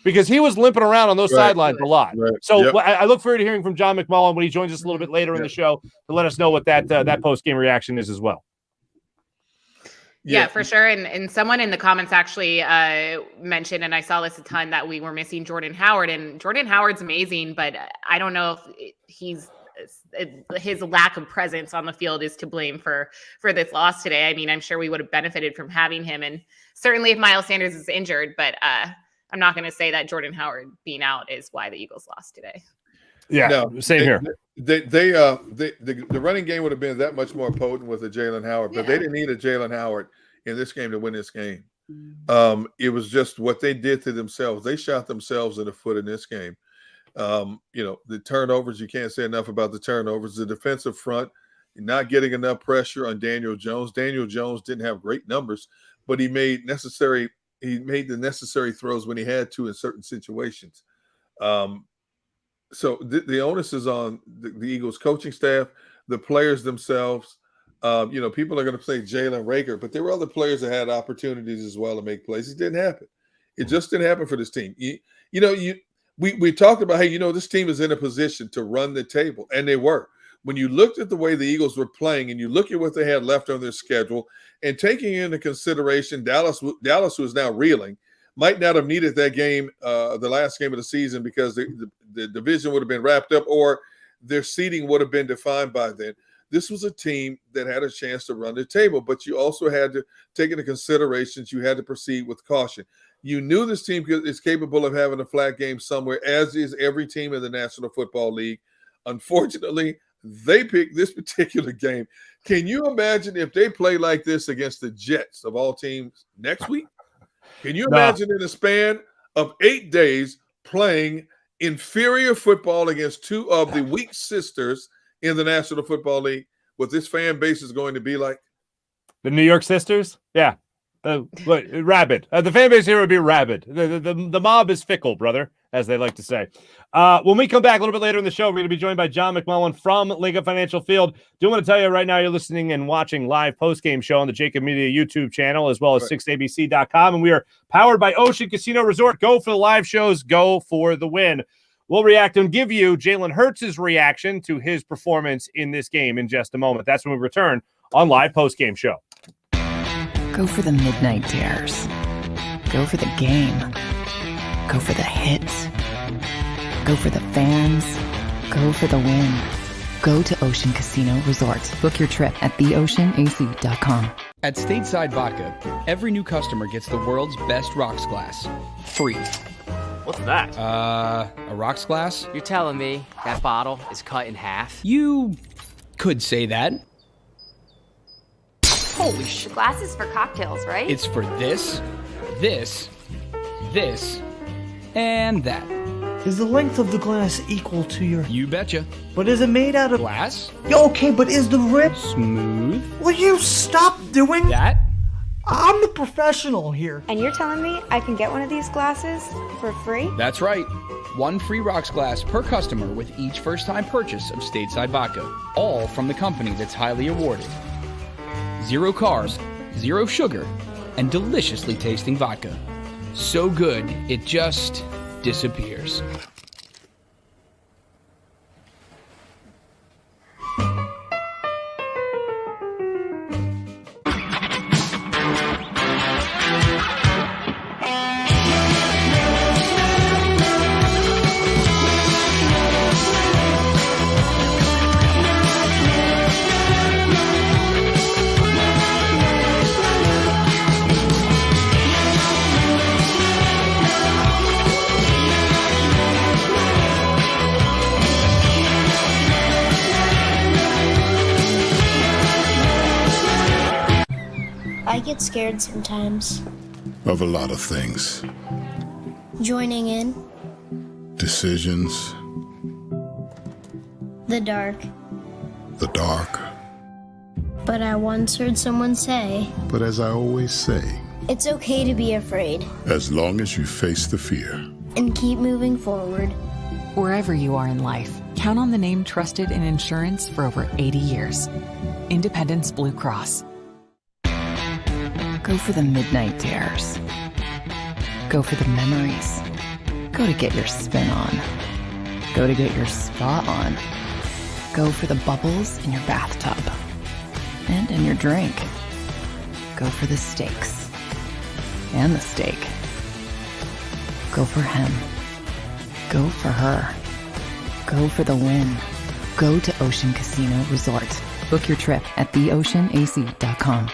Because he was limping around on those sidelines a lot. Right. So Yep. I look forward to hearing from John McMullen when he joins us a little bit later in the show to let us know what that post-game reaction is as well. Yeah, for sure. And someone in the comments actually mentioned, and I saw this a ton, that we were missing Jordan Howard. And Jordan Howard's amazing, but I don't know if his lack of presence on the field is to blame for this loss today. I mean, I'm sure we would have benefited from having him. And certainly if Miles Sanders is injured, but I'm not going to say that Jordan Howard being out is why the Eagles lost today. Yeah, no, same here. The running game would have been that much more potent with a Jalen Howard, but they didn't need a Jalen Howard in this game to win this game. It was just what they did to themselves. They shot themselves in the foot in this game. The turnovers, you can't say enough about the turnovers. The defensive front not getting enough pressure on Daniel Jones. Daniel Jones didn't have great numbers, but he made the necessary throws when he had to in certain situations. So the onus is on the Eagles coaching staff, the players themselves. People are going to say Jalen Rhaegar, but there were other players that had opportunities as well to make plays. It didn't happen. It just didn't happen for this team. We talked about, hey, this team is in a position to run the table, and they were. When you looked at the way the Eagles were playing and you look at what they had left on their schedule and taking into consideration Dallas, who is now reeling, might not have needed that game, the last game of the season, because the division would have been wrapped up or their seeding would have been defined by then. This was a team that had a chance to run the table, but you also had to take into considerations. You had to proceed with caution. You knew this team is capable of having a flat game somewhere, as is every team in the National Football League. Unfortunately, they picked this particular game. Can you imagine if they play like this against the Jets of all teams next week? Can you imagine in a span of 8 days playing inferior football against two of the weak sisters in the National Football League, what this fan base is going to be like? The New York Sisters? Yeah. Rabid. The fan base here would be rabid. The mob is fickle, brother, as they like to say. When we come back a little bit later in the show, we're going to be joined by John McMullen from Lincoln Financial Field. Do want to tell you right now, you're listening and watching live post-game show on the JAKIB Media YouTube channel, as well as 6abc.com. And we are powered by Ocean Casino Resort. Go for the live shows. Go for the win. We'll react and give you Jalen Hurts' reaction to his performance in this game in just a moment. That's when we return on live post-game show. Go for the midnight dares. Go for the game. Go for the hits. Go for the fans. Go for the win. Go to Ocean Casino Resort. Book your trip at theoceanac.com. At Stateside Vodka, every new customer gets the world's best rocks glass. Free. What's that? A rocks glass? You're telling me that bottle is cut in half? You could say that. Holy shit. The glass is for cocktails, right? It's for this, and that. Is the length of the glass equal to your... You betcha. But is it made out of... Glass? Okay, but is the rip... Smooth? Will you stop doing... That? I'm the professional here. And you're telling me I can get one of these glasses for free? That's right. One free rocks glass per customer with each first-time purchase of Stateside Vodka. All from the company that's highly awarded. 0 carbs, 0 sugar, and deliciously tasting vodka. So good, it just disappears. I get scared sometimes. Of a lot of things. Joining in. Decisions. The dark. The dark. But I once heard someone say, But as I always say, it's okay to be afraid. as long as you face the fear. And keep moving forward. Wherever you are in life, count on the name trusted in insurance for over 80 years. Independence Blue Cross. Go for the midnight dares. Go for the memories. Go to get your spin on. Go to get your spa on. Go for the bubbles in your bathtub. And in your drink. Go for the stakes. And the steak. Go for him. Go for her. Go for the win. Go to Ocean Casino Resort. Book your trip at theoceanac.com.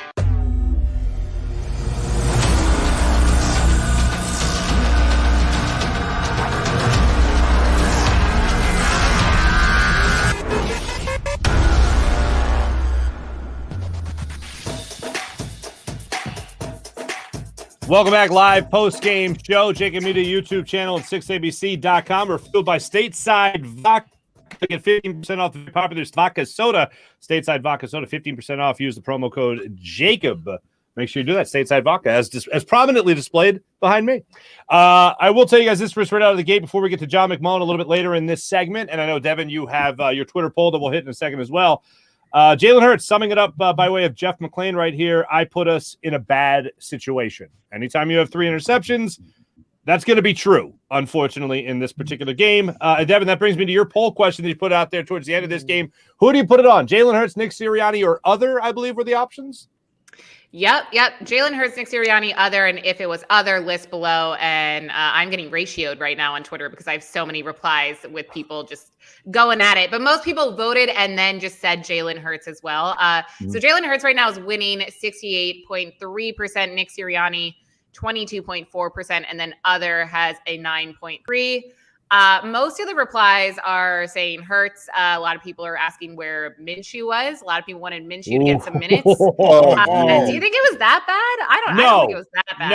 Welcome back, live post-game show. JAKIB Media YouTube channel at 6abc.com. We're fueled by Stateside Vodka. Get 15% off the popular vodka soda. Stateside Vodka Soda, 15% off. Use the promo code JAKIB. Make sure you do that. Stateside Vodka, as prominently displayed behind me. I will tell you guys this first right out of the gate before we get to John McMullen a little bit later in this segment. And I know, Devin, you have your Twitter poll that we'll hit in a second as well. Jalen Hurts, summing it up by way of Jeff McClain right here. I put us in a bad situation. Anytime you have 3 interceptions, that's going to be true, unfortunately, in this particular game. Devin, that brings me to your poll question that you put out there towards the end of this game. Who do you put it on? Jalen Hurts, Nick Sirianni, or other, I believe, were the options? Yep. Jalen Hurts, Nick Sirianni, other, and if it was other, list below. And I'm getting ratioed right now on Twitter because I have so many replies with people just going at it. But most people voted and then just said Jalen Hurts as well. So Jalen Hurts right now is winning 68.3%. Nick Sirianni, 22.4%, and then other has a 9.3%. Most of the replies are saying Hurts. A lot of people are asking where Minshew was. A lot of people wanted Minshew to get some minutes. Do you think it was that bad? I don't think it was that bad.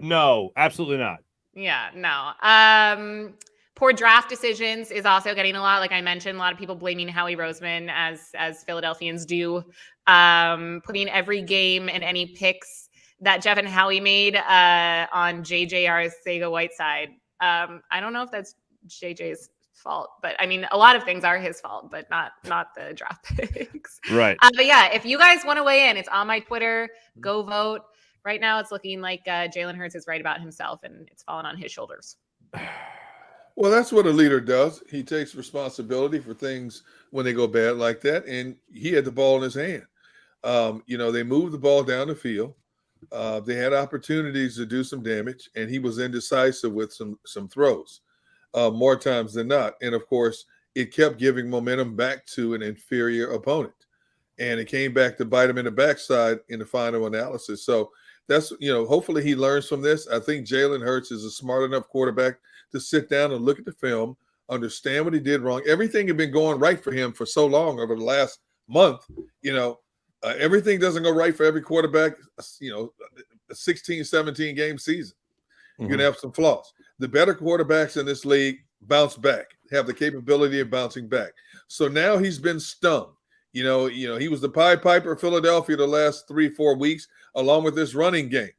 No, absolutely not. Yeah, no. Poor draft decisions is also getting a lot. Like I mentioned, a lot of people blaming Howie Roseman, as Philadelphians do, putting every game and any picks that Jeff and Howie made on JJ Arcega-Whiteside. I don't know if that's JJ's fault, but I mean, a lot of things are his fault, but not the draft picks. Right. But yeah, if you guys want to weigh in, it's on my Twitter. Go vote. Right now, it's looking like Jalen Hurts is right about himself, and it's falling on his shoulders. Well, that's what a leader does. He takes responsibility for things when they go bad like that, and he had the ball in his hand. They moved the ball down the field. They had opportunities to do some damage, and he was indecisive with some throws more times than not. And, of course, it kept giving momentum back to an inferior opponent. And it came back to bite him in the backside in the final analysis. So that's, hopefully he learns from this. I think Jalen Hurts is a smart enough quarterback to sit down and look at the film, understand what he did wrong. Everything had been going right for him for so long over the last month, everything doesn't go right for every quarterback, a 16, 17 game season. You're going to have some flaws. The better quarterbacks in this league bounce back, have the capability of bouncing back. So now he's been stung. He was the Pied Piper of Philadelphia the last 3-4 weeks, along with this running game.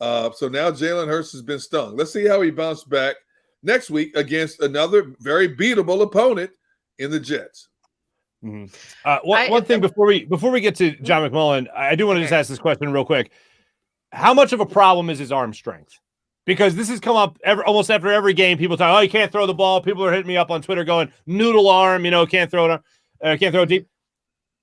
So now Jalen Hurts has been stung. Let's see how he bounced back next week against another very beatable opponent in the Jets. One thing before we get to John McMullen, I do want to just ask this question real quick. How much of a problem is his arm strength? Because this has come up almost after every game. People talk, you can't throw the ball. People are hitting me up on Twitter going, noodle arm, can't throw it deep.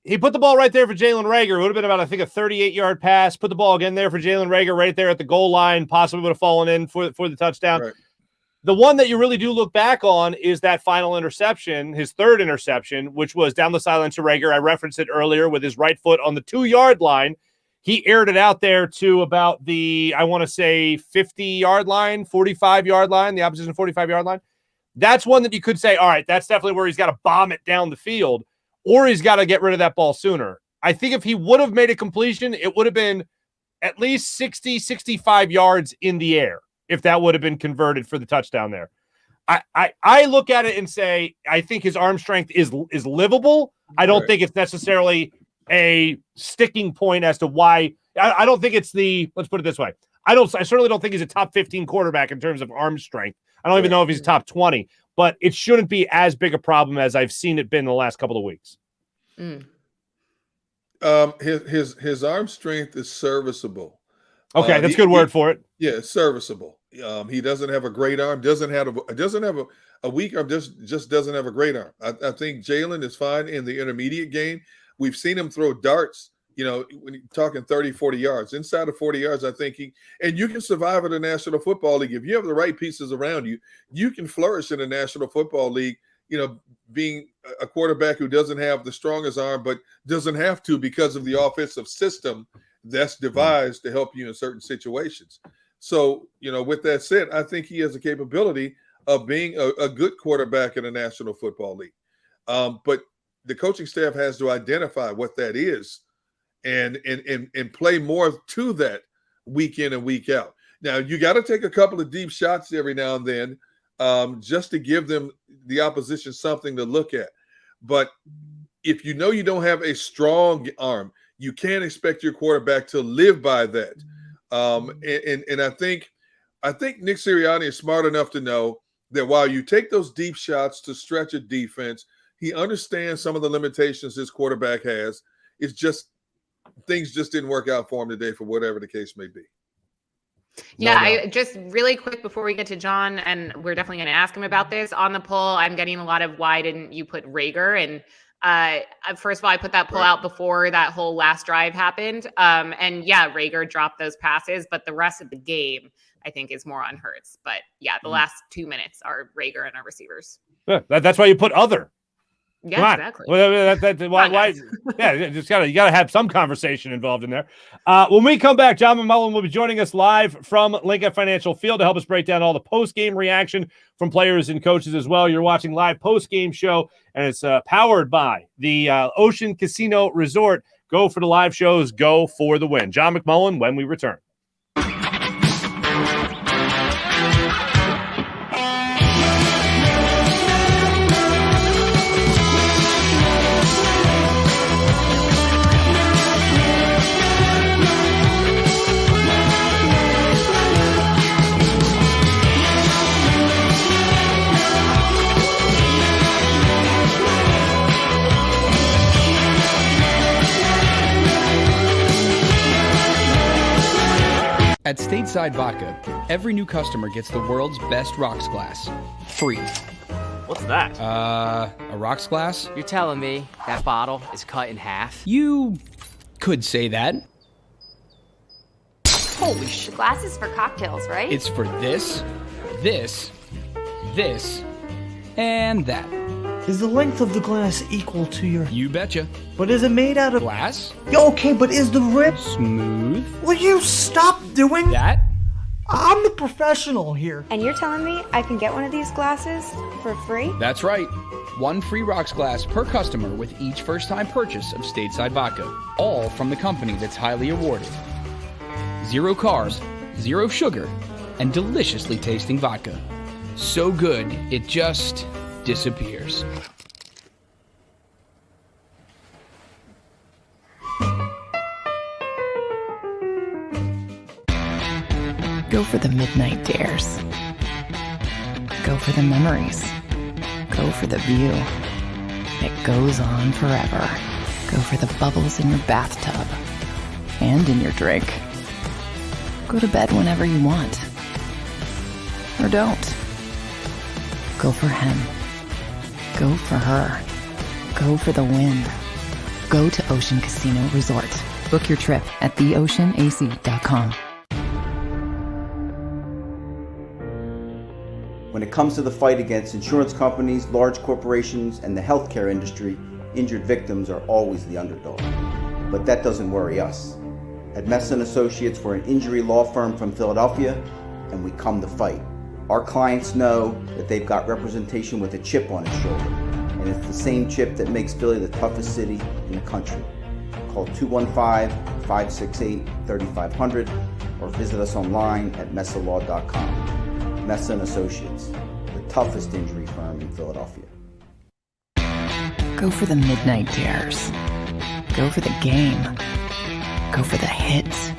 He put the ball right there for Jalen Rhaegar. It would have been about, I think, a 38-yard pass. Put the ball again there for Jalen Rhaegar right there at the goal line. Possibly would have fallen in for the touchdown. Right. The one that you really do look back on is that final interception, his third interception, which was down the sideline to Rhaegar. I referenced it earlier with his right foot on the 2-yard line. He aired it out there to about the, I want to say, 50-yard line, 45-yard line, the opposition 45-yard line. That's one that you could say, all right, that's definitely where he's got to bomb it down the field, or he's got to get rid of that ball sooner. I think if he would have made a completion, it would have been at least 60, 65 yards in the air if that would have been converted for the touchdown there. I look at it and say, I think his arm strength is livable. I don't think it's necessarily a sticking point as to why. I don't think it's let's put it this way. I certainly don't think he's a top 15 quarterback in terms of arm strength. I don't even know if he's a top 20, but it shouldn't be as big a problem as I've seen it been the last couple of weeks. His arm strength is serviceable. Okay, that's a good word for it. Yeah, serviceable. He doesn't have a great arm. Doesn't have a weak arm. Just doesn't have a great arm. I think Jalen is fine in the intermediate game. We've seen him throw darts. You know, when you're talking 30, 40 yards, inside of 40 yards, I think and you can survive in the National Football League. If you have the right pieces around you, you can flourish in the National Football League, you know, being a quarterback who doesn't have the strongest arm, but doesn't have to because of the offensive system that's devised to help you in certain situations. So, you know, with that said, I think he has the capability of being a good quarterback in the National Football League. But the coaching staff has to identify what that is and play more to that week in and week out. Now, you got to take a couple of deep shots every now and then just to give them the opposition something to look at. But if you know you don't have a strong arm, you can't expect your quarterback to live by that. And I think Nick Sirianni is smart enough to know that while you take those deep shots to stretch a defense, he understands some of the limitations his quarterback has. It's just things just didn't work out for him today for whatever the case may be. Yeah, I just really quick before we get to John, and we're definitely going to ask him about this on the poll. I'm getting a lot of why didn't you put Rhaegar? And first of all, I put that poll out before that whole last drive happened. And yeah, Rhaegar dropped those passes, but the rest of the game, I think, is more on Hurts. But yeah, the last 2 minutes are Rhaegar and our receivers. Yeah, that's why you put other. Yeah, exactly. Why? Yeah, you gotta have some conversation involved in there. When we come back, John McMullen will be joining us live from Lincoln Financial Field to help us break down all the post-game reaction from players and coaches as well. You're watching live post-game show, and it's powered by the Ocean Casino Resort. Go for the live shows. Go for the win. John McMullen when we return. At Stateside Vodka, every new customer gets the world's best rocks glass, free. What's that? A rocks glass? You're telling me that bottle is cut in half? You could say that. Holy shit. Glasses for cocktails, right? It's for this, this, and that. Is the length of the glass equal to your... You betcha. But is it made out of... Glass? Okay, but is the rip... Smooth? Will you stop doing... That? I'm the professional here. And you're telling me I can get one of these glasses for free? That's right. One free rocks glass per customer with each first-time purchase of Stateside Vodka. All from the company that's highly awarded. 0 carbs, 0 sugar, and deliciously tasting vodka. So good, it just... disappears. Go for the midnight dares. Go for the memories. Go for the view that goes on forever. Go for the bubbles in your bathtub and in your drink. Go to bed whenever you want. Or don't. Go for him. Go for her. Go for the win. Go to Ocean Casino Resort. Book your trip at theoceanac.com. When it comes to the fight against insurance companies, large corporations, and the healthcare industry, injured victims are always the underdog. But that doesn't worry us. At Messon Associates, we're an injury law firm from Philadelphia, and we come to fight. Our clients know that they've got representation with a chip on its shoulder, and it's the same chip that makes Philly the toughest city in the country. Call 215-568-3500 or visit us online at messalaw.com. Messon Associates, the toughest injury firm in Philadelphia. Go for the midnight dares. Go for the game. Go for the hits.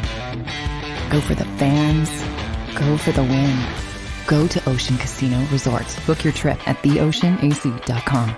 Go for the fans. Go for the win. Go to Ocean Casino Resort. Book your trip at theoceanac.com.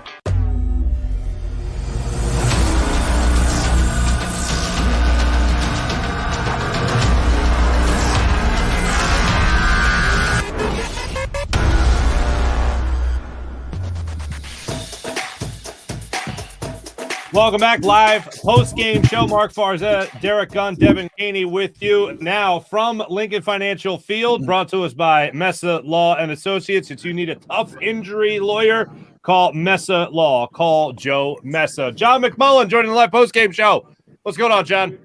Welcome back. Live post-game show. Mark Farzetta, Derek Gunn, Devin Caney with you now from Lincoln Financial Field, brought to us by Mesa Law and Associates. If you need a tough injury lawyer, call Mesa Law. Call Joe Mesa. John McMullen joining the live post-game show. What's going on, John?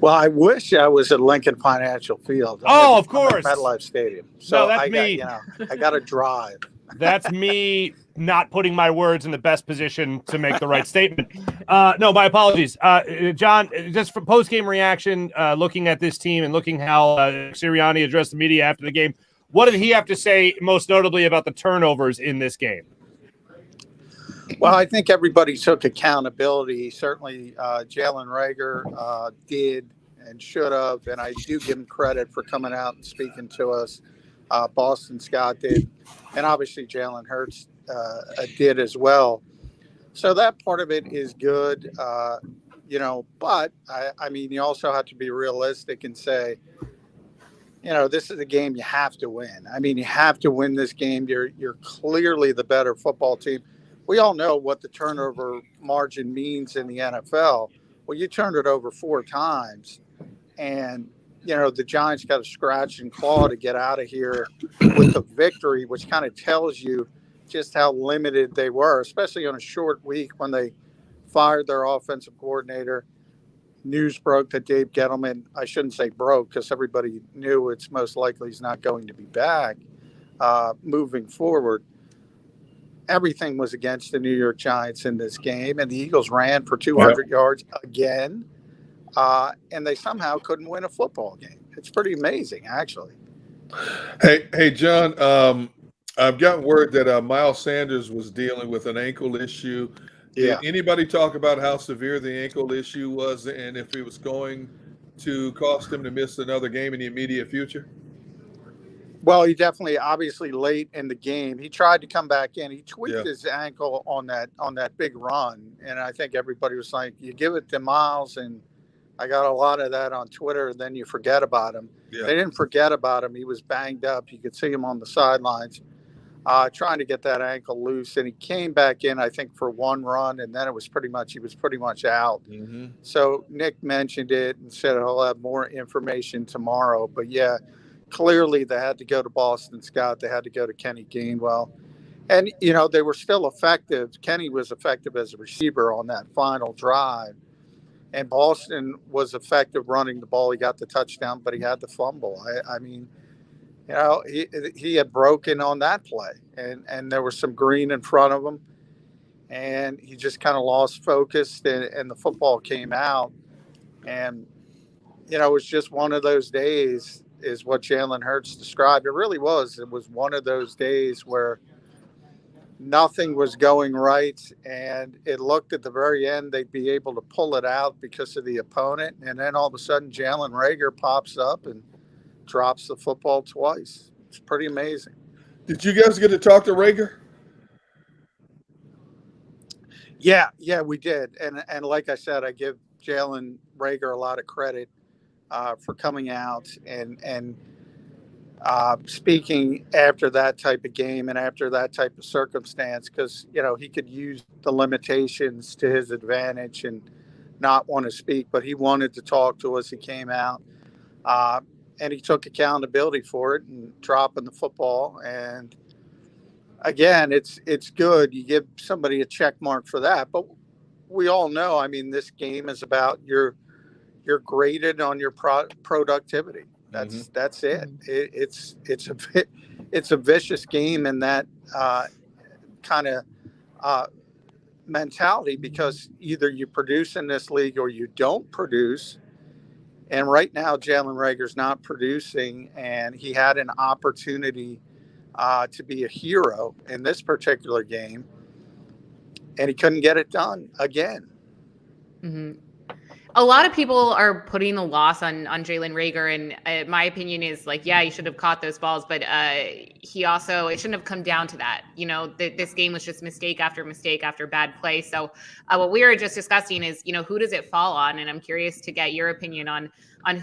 Well, I wish I was at Lincoln Financial Field. Of course. I'm at MetLife Stadium. So no, that's me. I got to drive. That's me not putting my words in the best position to make the right statement. No, my apologies. John, just for post-game reaction, looking at this team and looking how Sirianni addressed the media after the game, what did he have to say most notably about the turnovers in this game? Well, I think everybody took accountability. Certainly Jalen Rhaegar did and should have, and I do give him credit for coming out and speaking to us. Boston Scott did, and obviously Jalen Hurts did as well. So that part of it is good, but I mean, you also have to be realistic and say, this is a game you have to win. I mean, you have to win this game. You're clearly the better football team. We all know what the turnover margin means in the NFL. Well, you turned it over 4 times, and the Giants got to scratch and claw to get out of here with a victory, which kind of tells you just how limited they were, especially on a short week when they fired their offensive coordinator. News broke that Dave Gettleman, I shouldn't say broke because everybody knew it's most likely he's not going to be back moving forward. Everything was against the New York Giants in this game, and the Eagles ran for 200 yards again. And they somehow couldn't win a football game. It's pretty amazing, actually. Hey, John. I've gotten word that Miles Sanders was dealing with an ankle issue. Yeah. Did anybody talk about how severe the ankle issue was, and if it was going to cost him to miss another game in the immediate future? Well, he definitely, obviously, late in the game, he tried to come back in. He tweaked his ankle on that big run, and I think everybody was like, "You give it to Miles," and I got a lot of that on Twitter, and then you forget about him. Yeah. They didn't forget about him. He was banged up. You could see him on the sidelines trying to get that ankle loose. And he came back in, I think, for one run, and then he was pretty much out. Mm-hmm. So Nick mentioned it and said he'll have more information tomorrow. But, yeah, clearly they had to go to Boston Scott. They had to go to Kenny Gainwell. And, they were still effective. Kenny was effective as a receiver on that final drive. And Boston was effective running the ball. He got the touchdown, but he had the fumble. I mean, he had broken on that play. And there was some green in front of him. And he just kind of lost focus, and the football came out. And, it was just one of those days, is what Jalen Hurts described. It really was. It was one of those days where nothing was going right, and it looked at the very end they'd be able to pull it out because of the opponent, and then all of a sudden Jalen Rhaegar pops up and drops the football twice. It's pretty amazing. Did you guys get to talk to Rhaegar? Yeah, we did, and like I said, I give Jalen Rhaegar a lot of credit for coming out and speaking after that type of game and after that type of circumstance, because he could use the limitations to his advantage and not want to speak, but he wanted to talk to us. He came out and he took accountability for it and dropping the football. And again, it's good. You give somebody a check mark for that, but we all know, I mean, this game is about you're graded on your productivity. That's it. It's a vicious game in that kind of mentality, because either you produce in this league or you don't produce. And right now, Jalen Rhaegar's not producing, and he had an opportunity to be a hero in this particular game, and he couldn't get it done again. Mm-hmm. A lot of people are putting the loss on Jalen Rhaegar, and my opinion is like, yeah, he should have caught those balls, but it shouldn't have come down to that. This game was just mistake after mistake after bad play. So what we were just discussing is, who does it fall on? And I'm curious to get your opinion on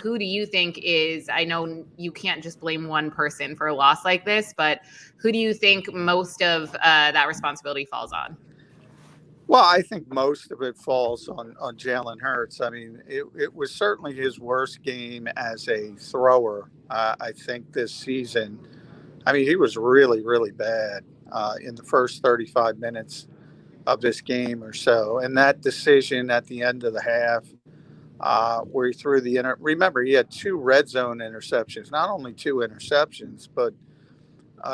who do you think is, I know you can't just blame one person for a loss like this, but who do you think most of that responsibility falls on? Well, I think most of it falls on Jalen Hurts. I mean, it was certainly his worst game as a thrower, I think, this season. I mean, he was really, really bad in the first 35 minutes of this game or so. And that decision at the end of the half where he threw remember, he had 2 red zone interceptions, not only 2 interceptions, but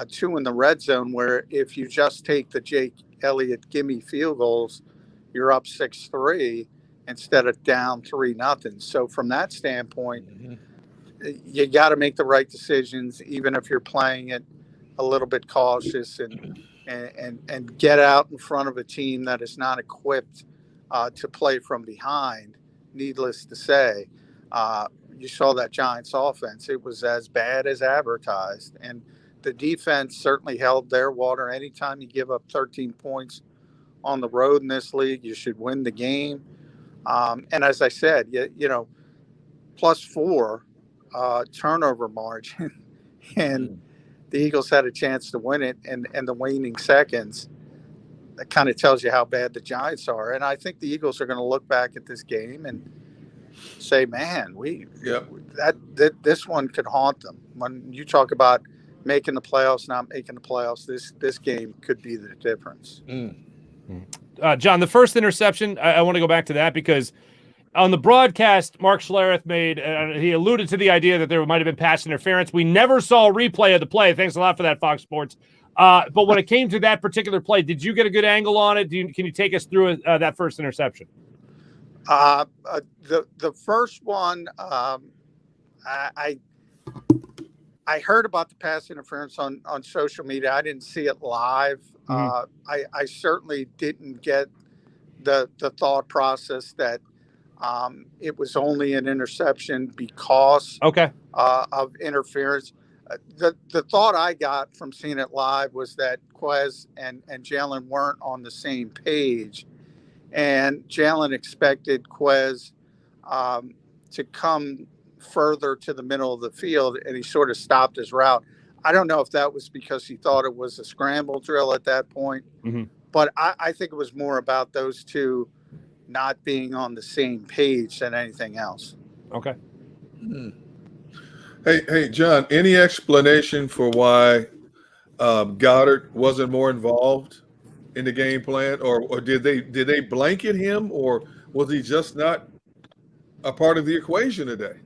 2 in the red zone where if you just take the Jake Elliott gimme field goals, you're up 6-3 instead of down 3-0. So from that standpoint, you got to make the right decisions, even if you're playing it a little bit cautious and get out in front of a team that is not equipped to play from behind. Needless to say, you saw that Giants offense. It was as bad as advertised. And the defense certainly held their water. Anytime you give up 13 points on the road in this league, you should win the game. And as I said, +4 turnover margin. And the Eagles had a chance to win it. And the waning seconds, that kind of tells you how bad the Giants are. And I think the Eagles are going to look back at this game and say, man, this one could haunt them. When you talk about making the playoffs, not making the playoffs, this game could be the difference. John, the first interception, I want to go back to that because on the broadcast, Mark Schlereth he alluded to the idea that there might have been pass interference. We never saw a replay of the play. Thanks a lot for that, Fox Sports. But when it came to that particular play, did you get a good angle on it? Can you take us through that first interception? The first one, I heard about the pass interference on social media. I didn't see it live. I certainly didn't get the thought process that it was only an interception because of interference. The thought I got from seeing it live was that Quez and Jalen weren't on the same page, and Jalen expected Quez to come further to the middle of the field, and he sort of stopped his route. I don't know if that was because he thought it was a scramble drill at that point, but I think it was more about those two not being on the same page than anything else. Okay. Hey, John, any explanation for why Goddard wasn't more involved in the game plan, or did they blanket him, or was he just not a part of the equation today?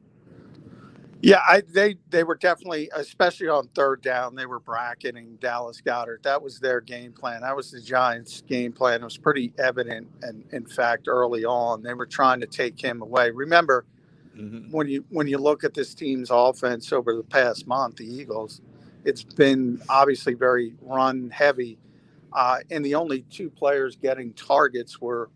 Yeah, they were definitely, especially on third down, they were bracketing Dallas Goedert. That was their game plan. That was the Giants' game plan. It was pretty evident, and in fact, early on, they were trying to take him away. Remember, when you look at this team's offense over the past month, the Eagles, it's been obviously very run heavy, and the only 2 players getting targets were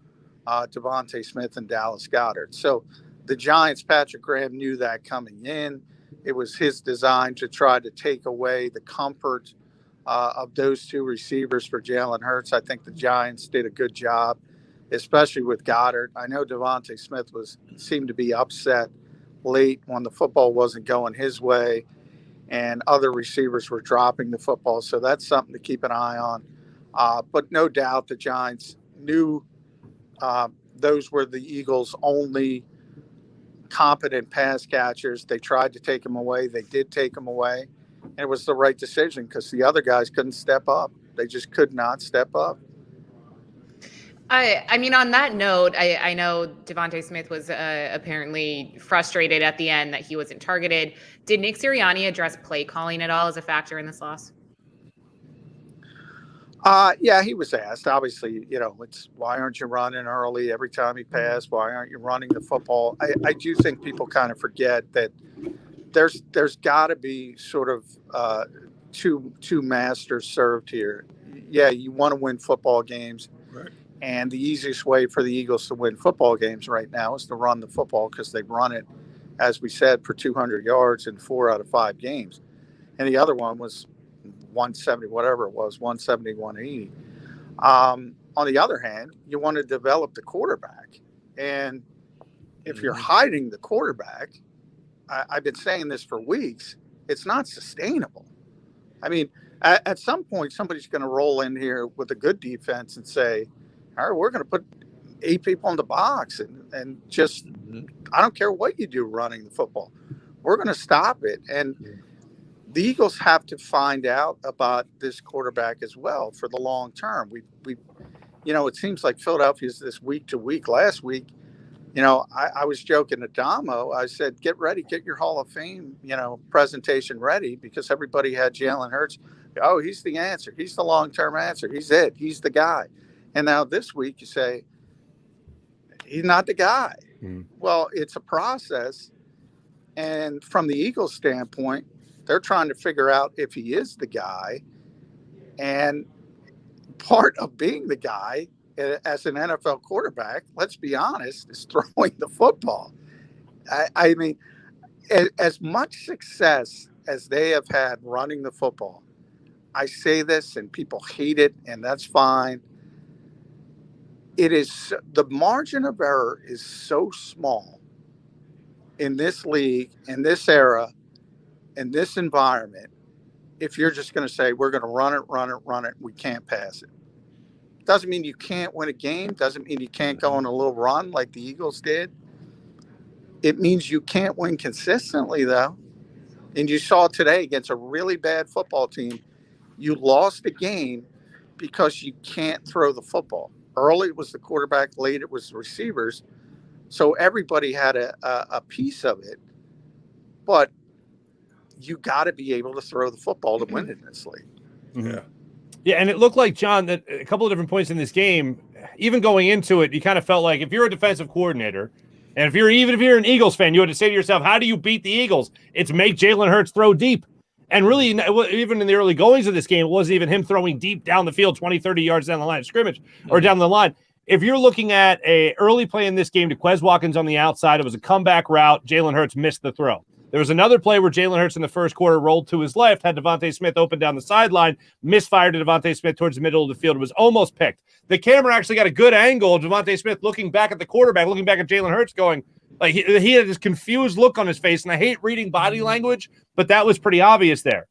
Devontae Smith and Dallas Goedert. So the Giants, Patrick Graham knew that coming in. It was his design to try to take away the comfort of those 2 receivers for Jalen Hurts. I think the Giants did a good job, especially with Goddard. I know Devontae Smith seemed to be upset late when the football wasn't going his way and other receivers were dropping the football. So that's something to keep an eye on. But no doubt the Giants knew those were the Eagles' only competent pass catchers. They tried to take him away. They did take him away. And it was the right decision because the other guys couldn't step up. They just could not step up. I mean, on that note, I know Devontae Smith was apparently frustrated at the end that he wasn't targeted. Did Nick Sirianni address play calling at all as a factor in this loss? Yeah, he was asked. Obviously, it's why aren't you running early every time he passed? Why aren't you running the football? I do think people kind of forget that there's got to be sort of two masters served here. Yeah, you want to win football games. Right. And the easiest way for the Eagles to win football games right now is to run the football because they've run it, as we said, for 200 yards in 4 out of 5 games. And the other one was 170, whatever it was, 170, 180. On the other hand, you want to develop the quarterback. And if you're hiding the quarterback, I've been saying this for weeks, it's not sustainable. I mean, at some point, somebody's going to roll in here with a good defense and say, all right, we're going to put 8 people in the box and just, I don't care what you do running the football. We're going to stop it. And the Eagles have to find out about this quarterback as well for the long term. We it seems like Philadelphia's this week to week. Last week, I was joking to Damo. I said, get ready, get your Hall of Fame, presentation ready, because everybody had Jalen Hurts. Oh, he's the answer. He's the long-term answer. He's it. He's the guy. And now this week you say, he's not the guy. Well, it's a process. And from the Eagles standpoint, they're trying to figure out if he is the guy. And part of being the guy as an NFL quarterback, let's be honest, is throwing the football. I mean, as much success as they have had running the football, I say this and people hate it, and that's fine. It is, the margin of error is so small in this league, in this era, in this environment. If you're just going to say, we're going to run it, we can't pass it. Doesn't mean you can't win a game. Doesn't mean you can't go on a little run like the Eagles did. It means you can't win consistently, though. And you saw today against a really bad football team, you lost the game because you can't throw the football. Early it was the quarterback, late it was the receivers. So everybody had a piece of it. But you got to be able to throw the football to win in this league. Yeah. Yeah, and it looked like, John, that a couple of different points in this game, even going into it, you kind of felt like if you're a defensive coordinator, and if you're an Eagles fan, you had to say to yourself, how do you beat the Eagles? It's make Jalen Hurts throw deep. And really, even in the early goings of this game, it wasn't even him throwing deep down the field, 20, 30 yards down the line of scrimmage or down the line. If you're looking at a early play in this game to Quez Watkins on the outside, it was a comeback route. Jalen Hurts missed the throw. There was another play where Jalen Hurts in the first quarter rolled to his left, had Devontae Smith open down the sideline, misfired to Devontae Smith towards the middle of the field. It was almost picked. The camera actually got a good angle of Devontae Smith looking back at the quarterback, looking back at Jalen Hurts going, like he had this confused look on his face, and I hate reading body language, but that was pretty obvious there.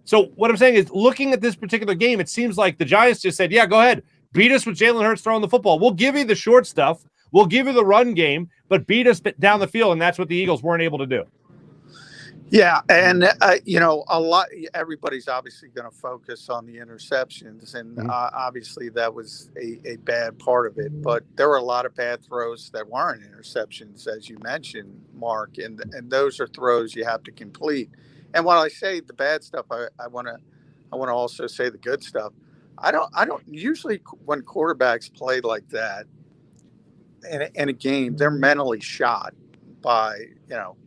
So what I'm saying is, looking at this particular game, it seems like the Giants just said, yeah, go ahead. Beat us with Jalen Hurts throwing the football. We'll give you the short stuff. We'll give you the run game, but beat us down the field, and that's what the Eagles weren't able to do. Yeah, and everybody's obviously going to focus on the interceptions, and obviously that was a bad part of it. But there were a lot of bad throws that weren't interceptions, as you mentioned, Mark, and those are throws you have to complete. And when I say the bad stuff, I want to also say the good stuff. I don't usually, when quarterbacks play like that in a game, they're mentally shot by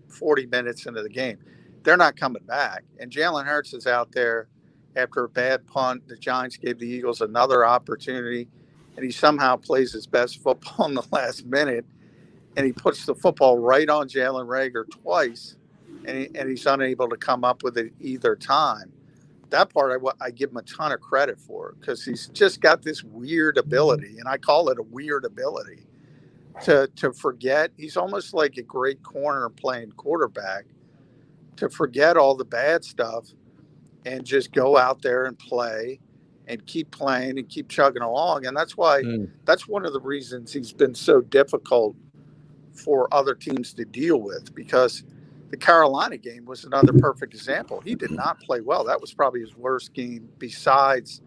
40 minutes into the game. They're not coming back. And Jalen Hurts is out there after a bad punt. The Giants gave the Eagles another opportunity, and he somehow plays his best football in the last minute, and he puts the football right on Jalen Rhaegar twice, and he's unable to come up with it either time. That part I give him a ton of credit for, because he's just got this weird ability, and I call it a weird ability, to forget. He's almost like a great corner playing quarterback, to forget all the bad stuff and just go out there and play and keep playing and keep chugging along. And that's why that's one of the reasons he's been so difficult for other teams to deal with, because the Carolina game was another perfect example. He did not play well. That was probably his worst game besides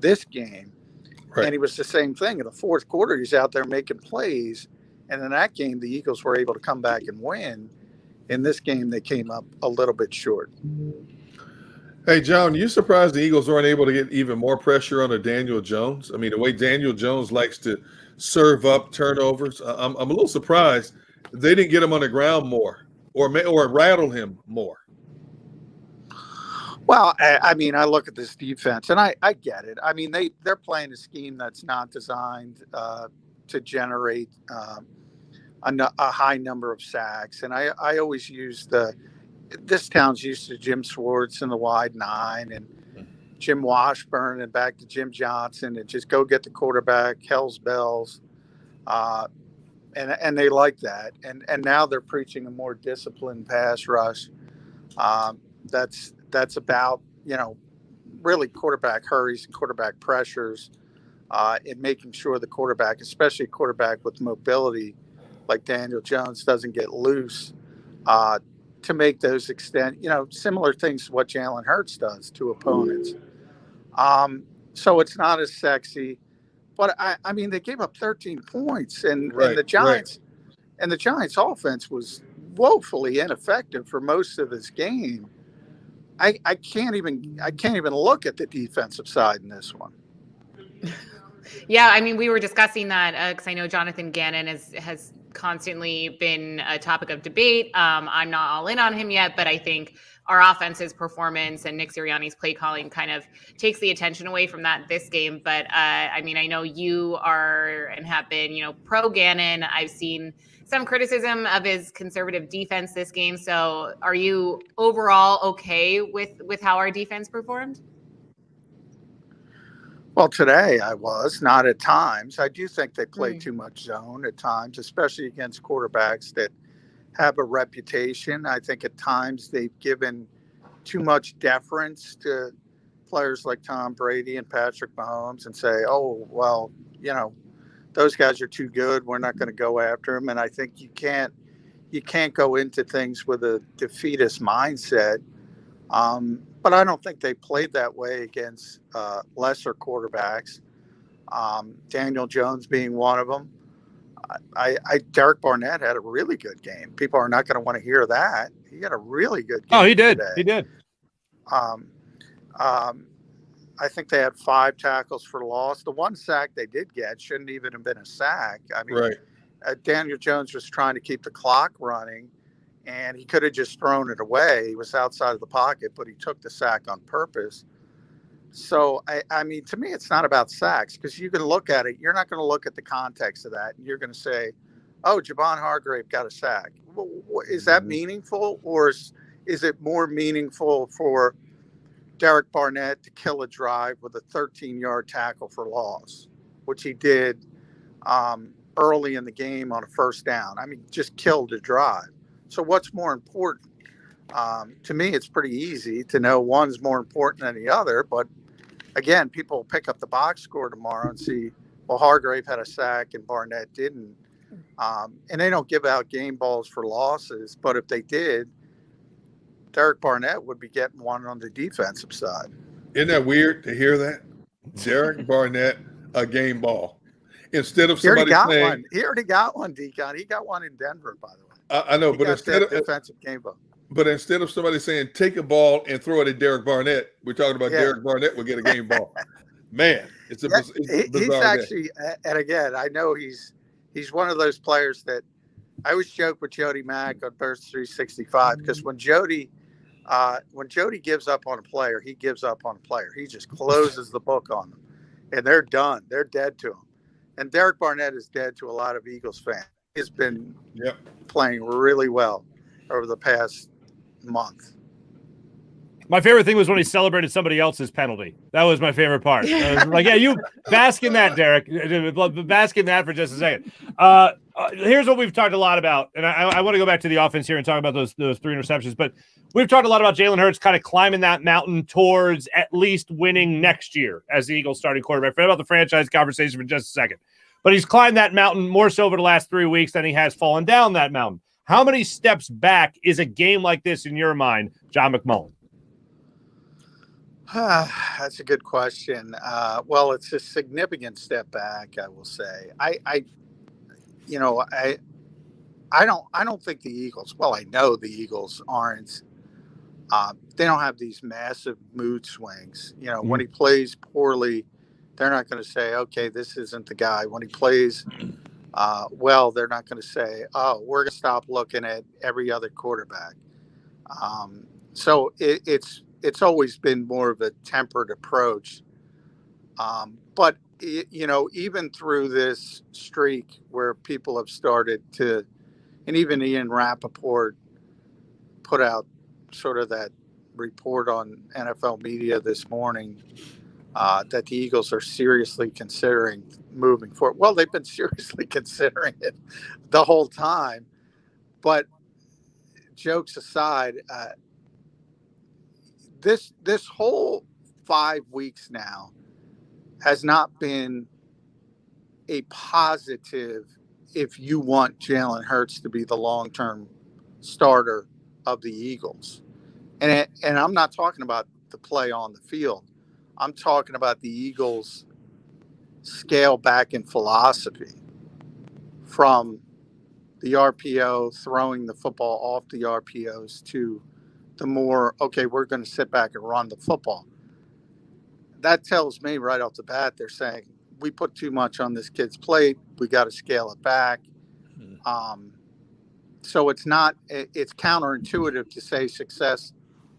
this game. Right. And he was the same thing. In the fourth quarter, he's out there making plays. And in that game, the Eagles were able to come back and win. In this game, they came up a little bit short. Hey, John, you surprised the Eagles weren't able to get even more pressure on a Daniel Jones? I mean, the way Daniel Jones likes to serve up turnovers, I'm a little surprised they didn't get him on the ground more or rattle him more. Well, I mean, I look at this defense, and I get it. I mean, they're playing a scheme that's not designed to generate a high number of sacks. And I always use this town's used to Jim Schwartz and the wide nine and Jim Washburn and back to Jim Johnson and just go get the quarterback, hell's bells. And they like that. And now they're preaching a more disciplined pass rush. That's about, really quarterback hurries and quarterback pressures. in making sure the quarterback, especially a quarterback with mobility like Daniel Jones, doesn't get loose to make those similar things to what Jalen Hurts does to opponents. So it's not as sexy. But I mean, they gave up 13 points, and the Giants and the Giants' offense was woefully ineffective for most of this game. I can't even look at the defensive side in this one. Yeah, I mean, we were discussing that because I know Jonathan Gannon has constantly been a topic of debate. I'm not all in on him yet, but I think our offense's performance and Nick Sirianni's play calling kind of takes the attention away from this game. But I mean, I know you are and have been, pro Gannon. I've seen some criticism of his conservative defense this game. So are you overall okay with how our defense performed? Well, today I was, not at times. I do think they play too much zone at times, especially against quarterbacks that have a reputation. I think at times they've given too much deference to players like Tom Brady and Patrick Mahomes and say, oh, well, those guys are too good. We're not going to go after them. And I think you can't go into things with a defeatist mindset. But I don't think they played that way against lesser quarterbacks. Daniel Jones being one of them. Derek Barnett had a really good game. People are not going to want to hear that. He had a really good game. Oh, he did. Today. He did. I think they had 5 tackles for loss. The one sack they did get shouldn't even have been a sack. I mean, Daniel Jones was trying to keep the clock running, and he could have just thrown it away. He was outside of the pocket, but he took the sack on purpose. So, I mean, to me, it's not about sacks, because you can look at it. You're not going to look at the context of that, and you're going to say, oh, Javon Hargrave got a sack. Well, is that meaningful, or is it more meaningful for Derek Barnett to kill a drive with a 13-yard tackle for loss, which he did early in the game on a first down? I mean, just killed a drive. So what's more important? To me, it's pretty easy to know one's more important than the other. But again, people will pick up the box score tomorrow and see, well, Hargrave had a sack and Barnett didn't. And they don't give out game balls for losses. But if they did, Derek Barnett would be getting one on the defensive side. Isn't that weird to hear that? Derek Barnett, a game ball. Instead of somebody saying, he already got one, Deacon. He got one in Denver, by the way. I know, but instead of defensive game ball. But instead of somebody saying, take a ball and throw it at Derek Barnett, we're talking about Derek Barnett will get a game ball. Man, it's a bizarre he's actually, and again, I know he's one of those players that I always joke with Jody Mack on Burst 365, because when Jody gives up on a player, he gives up on a player. He just closes the book on them, and they're done. They're dead to him. And Derek Barnett is dead to a lot of Eagles fans. He's been playing really well over the past month. My favorite thing was when he celebrated somebody else's penalty. That was my favorite part. Like, yeah, you bask in that, Derek. Bask in that for just a second. Here's what we've talked a lot about, and I want to go back to the offense here and talk about those 3 interceptions. But we've talked a lot about Jalen Hurts kind of climbing that mountain towards at least winning next year as the Eagles starting quarterback. Forget about the franchise conversation for just a second. But he's climbed that mountain more so over the last 3 weeks than he has fallen down that mountain. How many steps back is a game like this in your mind, John McMullen? That's a good question. Well, it's a significant step back, I will say. I don't think the Eagles. Well, I know the Eagles aren't. They don't have these massive mood swings. When he plays poorly, they're not going to say, "Okay, this isn't the guy." When he plays well, they're not going to say, "Oh, we're going to stop looking at every other quarterback." So it's always been more of a tempered approach. But, even through this streak where people have started to, and even Ian Rappaport put out sort of that report on NFL media this morning that the Eagles are seriously considering moving forward. Well, they've been seriously considering it the whole time. But jokes aside, this whole 5 weeks now has not been a positive if you want Jalen Hurts to be the long-term starter of the Eagles. And I'm not talking about the play on the field. I'm talking about the Eagles' scale back in philosophy from the RPO, throwing the football off the RPOs, to the more, okay, we're going to sit back and run the football. That tells me right off the bat, they're saying, we put too much on this kid's plate. We got to scale it back. So it's counterintuitive to say success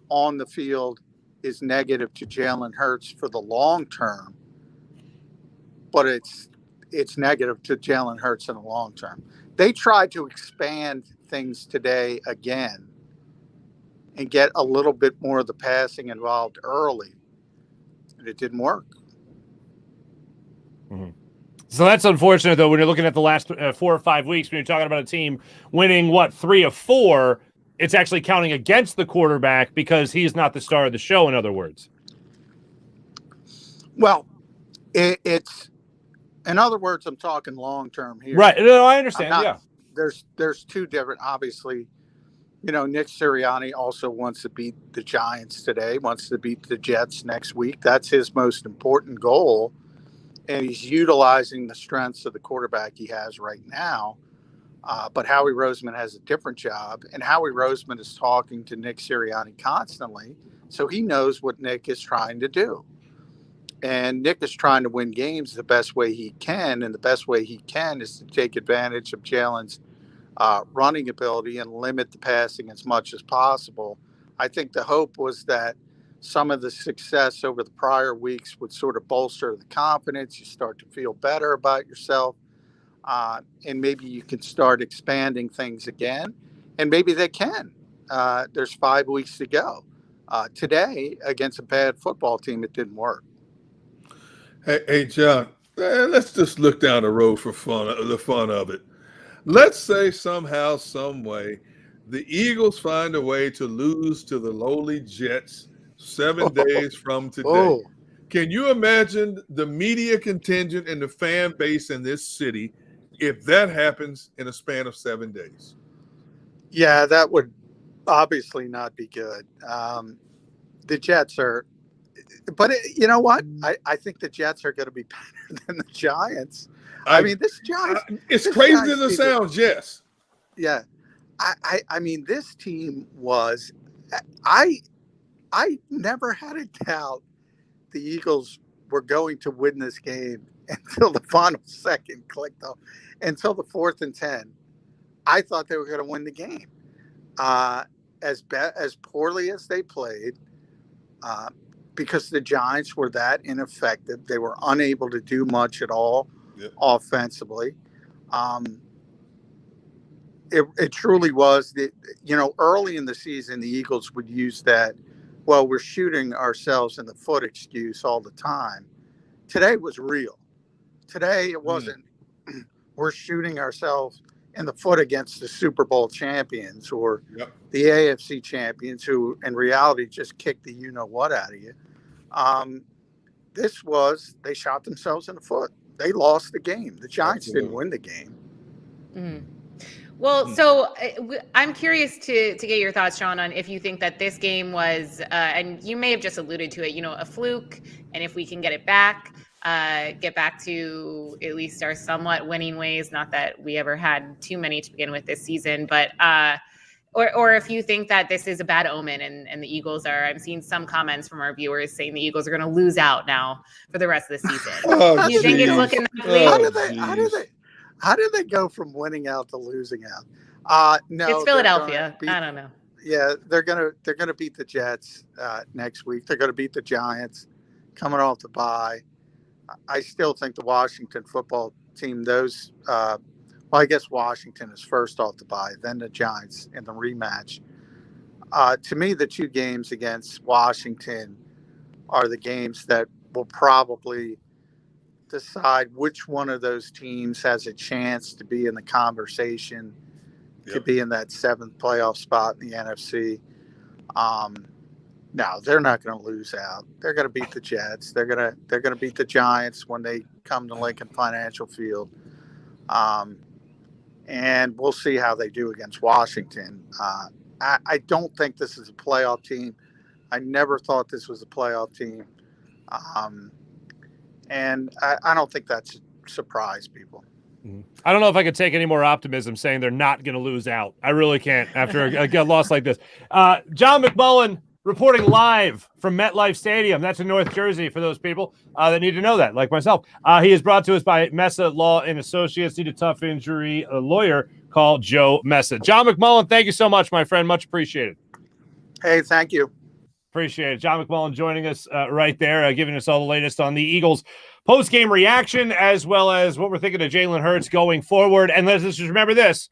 on the field is negative to Jalen Hurts for the long term, but it's negative to Jalen Hurts in the long term. They tried to expand things today again and get a little bit more of the passing involved early, and it didn't work. Mm-hmm. So that's unfortunate, though, when you're looking at the last 4 or 5 weeks, when you're talking about a team winning, 3 of 4, it's actually counting against the quarterback because he's not the star of the show, in other words. Well, it's, in other words, I'm talking long-term here. Right. No, I understand. Yeah. There's two different, obviously, Nick Sirianni also wants to beat the Giants today, wants to beat the Jets next week. That's his most important goal. And he's utilizing the strengths of the quarterback he has right now. But Howie Roseman has a different job. And Howie Roseman is talking to Nick Sirianni constantly. So he knows what Nick is trying to do. And Nick is trying to win games the best way he can. And the best way he can is to take advantage of Jalen's running ability and limit the passing as much as possible. I think the hope was that some of the success over the prior weeks would sort of bolster the confidence. You start to feel better about yourself. And maybe you can start expanding things again. And maybe they can. There's 5 weeks to go. Today, against a bad football team, it didn't work. Hey, John, let's just look down the road for the fun of it. Let's say somehow, some way, the Eagles find a way to lose to the lowly Jets 7 days from today. Can you imagine the media contingent and the fan base in this city if that happens in a span of 7 days? Yeah, that would obviously not be good. The Jets are, but you know what? I think the Jets are going to be better than the Giants. I mean, this Giants. It's crazy as it sounds, yes. Yeah. I mean, this team was. I never had a doubt the Eagles were going to win this game until the final second clicked off. Until the 4th and 10, I thought they were going to win the game. As poorly as they played, because the Giants were that ineffective, they were unable to do much at all offensively. It truly was. Early in the season, the Eagles would use that, well, we're shooting ourselves in the foot excuse all the time. Today was real. Today it wasn't, we're shooting ourselves in the foot against the Super Bowl champions or the AFC champions who in reality just kicked the you-know-what out of you. They shot themselves in the foot. They lost the game. The Giants didn't win the game. Mm. Well, so I'm curious to get your thoughts, Sean, on if you think that this game was, and you may have just alluded to it, a fluke, and if we can get back to at least our somewhat winning ways. Not that we ever had too many to begin with this season, but or if you think that this is a bad omen and the Eagles are. I'm seeing some comments from our viewers saying the Eagles are going to lose out now for the rest of the season. Do you think it's looking that way? How do they go from winning out to losing out? No, it's Philadelphia. I don't know. Yeah, they're gonna beat the Jets next week. They're gonna beat the Giants coming off the bye. I still think the Washington football team. I guess Washington is first off the bye, then the Giants in the rematch. To me, the 2 games against Washington are the games that will probably decide which one of those teams has a chance to be in the conversation, to be in that 7th playoff spot in the NFC. No, they're not going to lose out. They're going to beat the Jets. They're going to beat the Giants when they come to Lincoln Financial Field. And we'll see how they do against Washington. I don't think this is a playoff team. I never thought this was a playoff team. And I don't think that's surprised people. I don't know if I could take any more optimism saying they're not going to lose out. I really can't after a loss like this. John McMullen reporting live from MetLife Stadium. That's in North Jersey for those people that need to know that, like myself. He is brought to us by Mesa Law and Associates. Need a tough injury lawyer, call Joe Mesa. John McMullen, thank you so much, my friend. Much appreciated. Hey, thank you. Appreciate it. John McMullen joining us right there, giving us all the latest on the Eagles post-game reaction, as well as what we're thinking of Jalen Hurts going forward. And let's just remember this.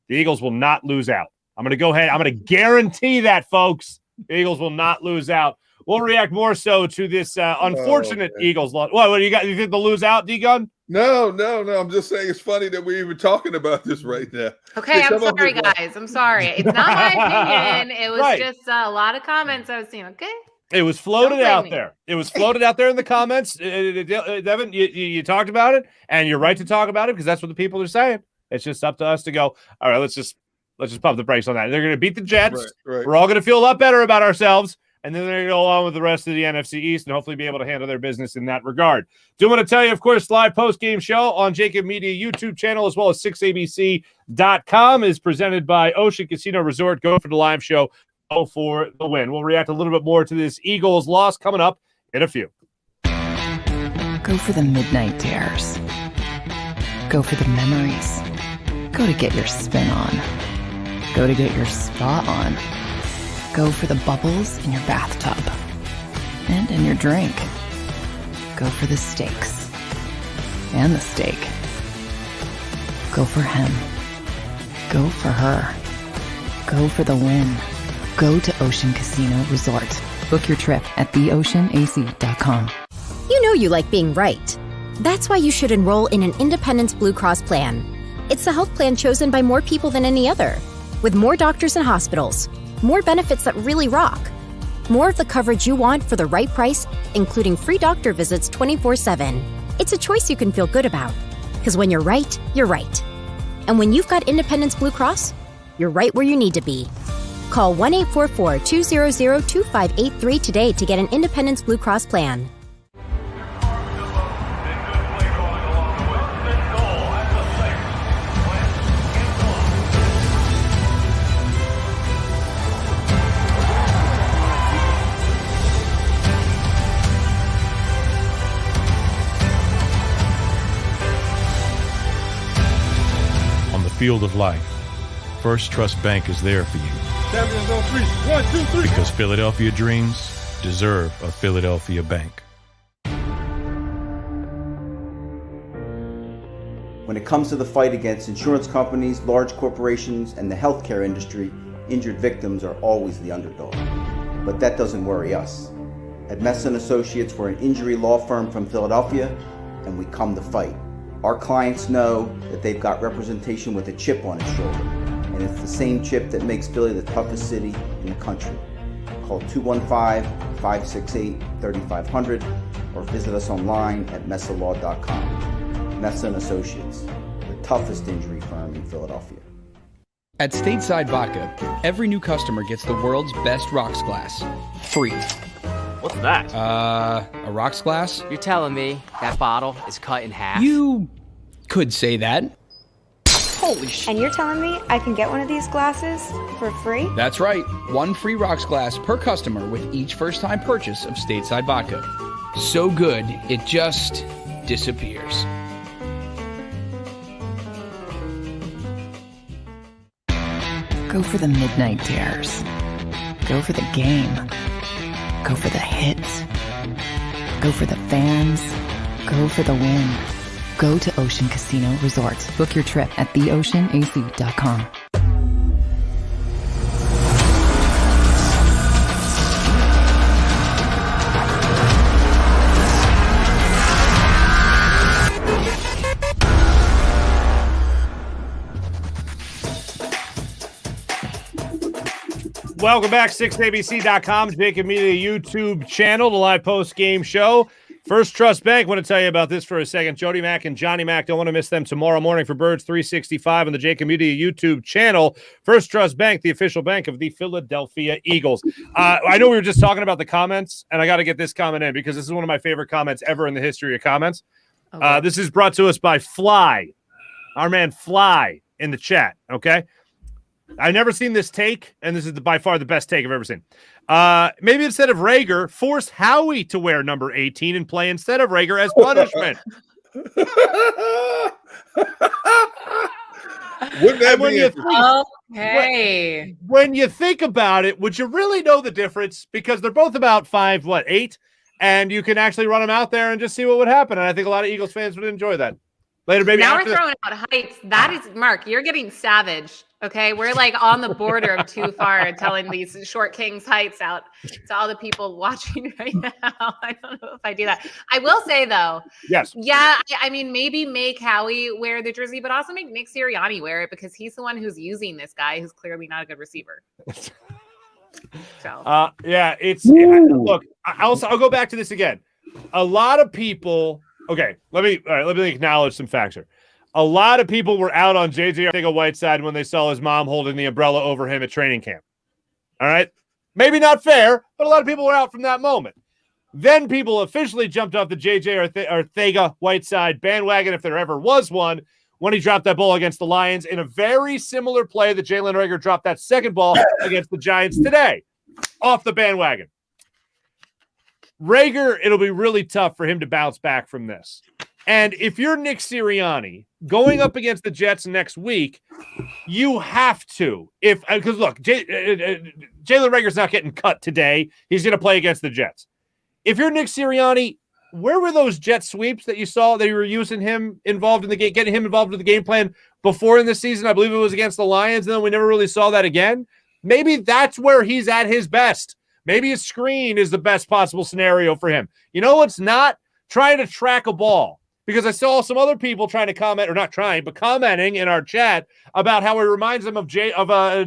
The Eagles will not lose out. I'm going to go ahead. I'm going to guarantee that, folks. The Eagles will not lose out. We'll react more so to this unfortunate Eagles loss. What do you got? You think they'll lose out, D-Gun? No. I'm just saying it's funny that we're even talking about this right now. Okay, I'm sorry, guys. I'm sorry. It's not my opinion. It was just a lot of comments I was seeing. Okay. It was floated out there. It was floated out there in the comments. Devin, you talked about it, and you're right to talk about it because that's what the people are saying. It's just up to us to go, all right, let's just pump the brakes on that. They're going to beat the Jets. Right. We're all going to feel a lot better about ourselves, and then they're going to go on with the rest of the NFC East and hopefully be able to handle their business in that regard. Do want to tell you, of course, live post-game show on JAKIB Media YouTube channel as well as 6abc.com is presented by Ocean Casino Resort. Go for the live show. Go for the win. We'll react a little bit more to this Eagles loss coming up in a few. Go for the midnight dares. Go for the memories. Go to get your spin on. Go to get your spa on. Go for the bubbles in your bathtub and in your drink. Go for the stakes and the steak. Go for him. Go for her. Go for the win. Go to Ocean Casino Resort. Book your trip at theoceanac.com. You know you like being right. That's why you should enroll in an Independence Blue Cross plan. It's the health plan chosen by more people than any other. With more doctors and hospitals, more benefits that really rock, more of the coverage you want for the right price, including free doctor visits 24/7. It's a choice you can feel good about. Because when you're right, you're right. And when you've got Independence Blue Cross, you're right where you need to be. Call 1-844-200-2583 today to get an Independence Blue Cross plan. On the field of life, First Trust Bank is there for you. Champions on 3. 1, 2, 3. Because Philadelphia dreams deserve a Philadelphia bank. When it comes to the fight against insurance companies, large corporations, and the healthcare industry, injured victims are always the underdog. But that doesn't worry us. At Mesa & Associates, we're an injury law firm from Philadelphia, and we come to fight. Our clients know that they've got representation with a chip on its shoulder, and it's the same chip that makes Philly the toughest city in the country. Call 215-568-3500 or visit us online at mesalaw.com. Mesa & Associates, the toughest injury firm in Philadelphia. At Stateside Vodka, every new customer gets the world's best rocks glass. Free. What's that? A rocks glass? You're telling me that bottle is cut in half? You could say that. Holy shit. And you're telling me I can get one of these glasses for free? That's right. One free rocks glass per customer with each first-time purchase of Stateside Vodka. So good, it just disappears. Go for the midnight dares. Go for the game. Go for the hits. Go for the fans. Go for the win. Go to Ocean Casino Resort. Book your trip at theoceanac.com. Welcome back, 6abc.com, JAKIB Media YouTube channel, the live post-game show. First Trust Bank, want to tell you about this for a second. Jody Mack and Johnny Mack, don't want to miss them tomorrow morning for Birds 365 on the JAKIB Media YouTube channel. First Trust Bank, the official bank of the Philadelphia Eagles. I know we were just talking about the comments, and I got to get this comment in because this is one of my favorite comments ever in the history of comments. Okay. This is brought to us by Fly, our man Fly in the chat, okay? I've never seen this take, and this is by far the best take I've ever seen. Maybe instead of Rhaegar, force Howie to wear number 18 and play instead of Rhaegar as punishment. Wouldn't that be okay? When you think about it, would you really know the difference? Because they're both about 5'8", and you can actually run them out there and just see what would happen. And I think a lot of Eagles fans would enjoy that. Later, maybe now we're throwing out heights. That is, Mark, you're getting savage. Okay, we're like on the border of too far, telling these short kings heights out to all the people watching right now. I don't know if I do that. I will say though, yes, yeah, I mean maybe make Howie wear the jersey, but also make Nick Sirianni wear it because he's the one who's using this guy who's clearly not a good receiver. So yeah, look. I'll go back to this again. A lot of people. Okay, let me acknowledge some facts here. A lot of people were out on J.J. Arcega-Whiteside when they saw his mom holding the umbrella over him at training camp. All right? Maybe not fair, but a lot of people were out from that moment. Then people officially jumped off the J.J. Arcega-Whiteside bandwagon, if there ever was one, when he dropped that ball against the Lions in a very similar play that Jalen Rhaegar dropped that second ball against the Giants today. Off the bandwagon. Rhaegar, it'll be really tough for him to bounce back from this. And if you're Nick Sirianni going up against the Jets next week, you have to. Because look, Jalen Rhaegar's not getting cut today. He's going to play against the Jets. If you're Nick Sirianni, where were those jet sweeps that you saw that you were using him involved in the game, getting him involved in the game plan before in this season? I believe it was against the Lions, and then we never really saw that again. Maybe that's where he's at his best. Maybe a screen is the best possible scenario for him. You know what's not? Trying to track a ball. Because I saw some other people trying to comment, or not trying, but commenting in our chat about how it reminds them of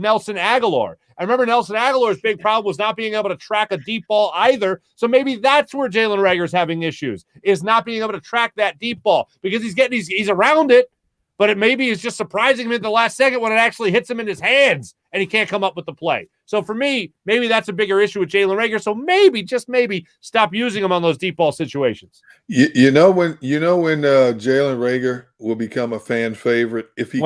Nelson Aguilar. I remember Nelson Aguilar's big problem was not being able to track a deep ball either. So maybe that's where Jalen Rhaegar's having issues, is not being able to track that deep ball because he's around it, but it maybe is just surprising him at the last second when it actually hits him in his hands and he can't come up with the play. So for me, maybe that's a bigger issue with Jalen Rhaegar. So maybe, just maybe, stop using him on those deep ball situations. You know when Jalen Rhaegar will become a fan favorite if he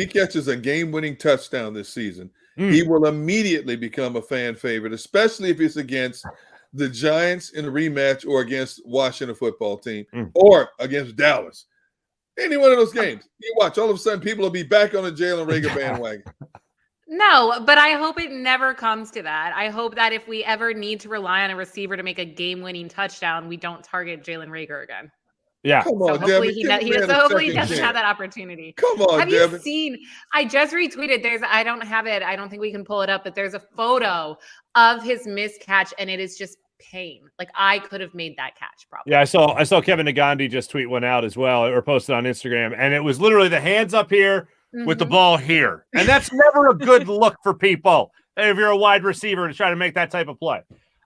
catches a game-winning touchdown this season. He will immediately become a fan favorite, especially if it's against the Giants in a rematch or against Washington football team or against Dallas. Any one of those games, you watch, all of a sudden people will be back on the Jalen Rhaegar bandwagon. No, but I hope it never comes to that. I hope that if we ever need to rely on a receiver to make a game-winning touchdown, we don't target Jalen Rhaegar again. Yeah. Come on, hopefully Devin. he doesn't have that opportunity. Come on, have Devin. you seen? I just retweeted. I don't have it. I don't think we can pull it up, but there's a photo of his missed catch, and it is just pain. Like I could have made that catch probably. Yeah, I saw Kevin Nagandi just tweet one out as well, or posted on Instagram, and it was literally the hands up here with the ball here. And that's never a good look for people if you're a wide receiver to try to make that type of play.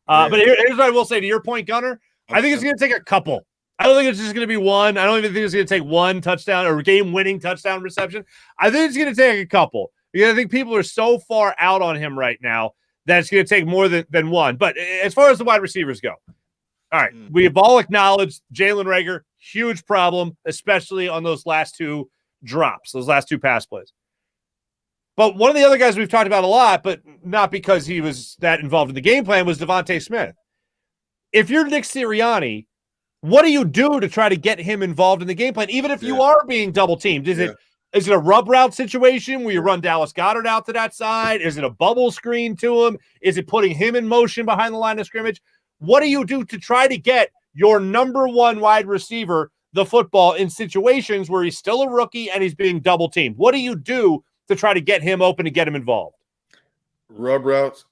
But here's what I will say to your point, Gunner. I think it's going to take a couple. I don't think it's just going to be one. I don't even think it's going to take one touchdown or game-winning touchdown reception. I think it's going to take a couple because I think people are so far out on him right now that it's going to take more than one. But as far as the wide receivers go, all right, we have all acknowledged Jalen Rhaegar, huge problem, especially on those last two drops, those last two pass plays. But one of the other guys we've talked about a lot, but not because he was that involved in the game plan, was Devontae Smith. If you're Nick Sirianni, what do you do to try to get him involved in the game plan, even if you are being double teamed? Is it a rub route situation where you run Dallas Goedert out to that side? Is it a bubble screen to him? Is it putting him in motion behind the line of scrimmage? What do you do to try to get your number one wide receiver the football in situations where he's still a rookie and he's being double teamed? What do you do to try to get him open and get him involved? Rub routes,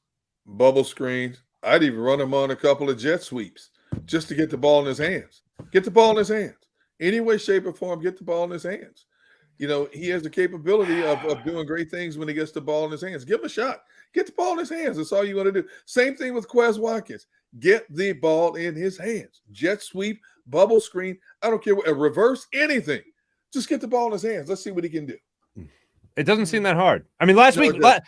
bubble screens. I'd even run him on a couple of jet sweeps just to get the ball in his hands. Get the ball in his hands. Any way, shape, or form, get the ball in his hands. You know, he has the capability of doing great things when he gets the ball in his hands. Give him a shot. Get the ball in his hands. That's all you want to do. Same thing with Quez Watkins. Get the ball in his hands. Jet sweep, bubble screen. I don't care what, a reverse, anything. Just get the ball in his hands. Let's see what he can do. It doesn't seem that hard. I mean, last week Yeah.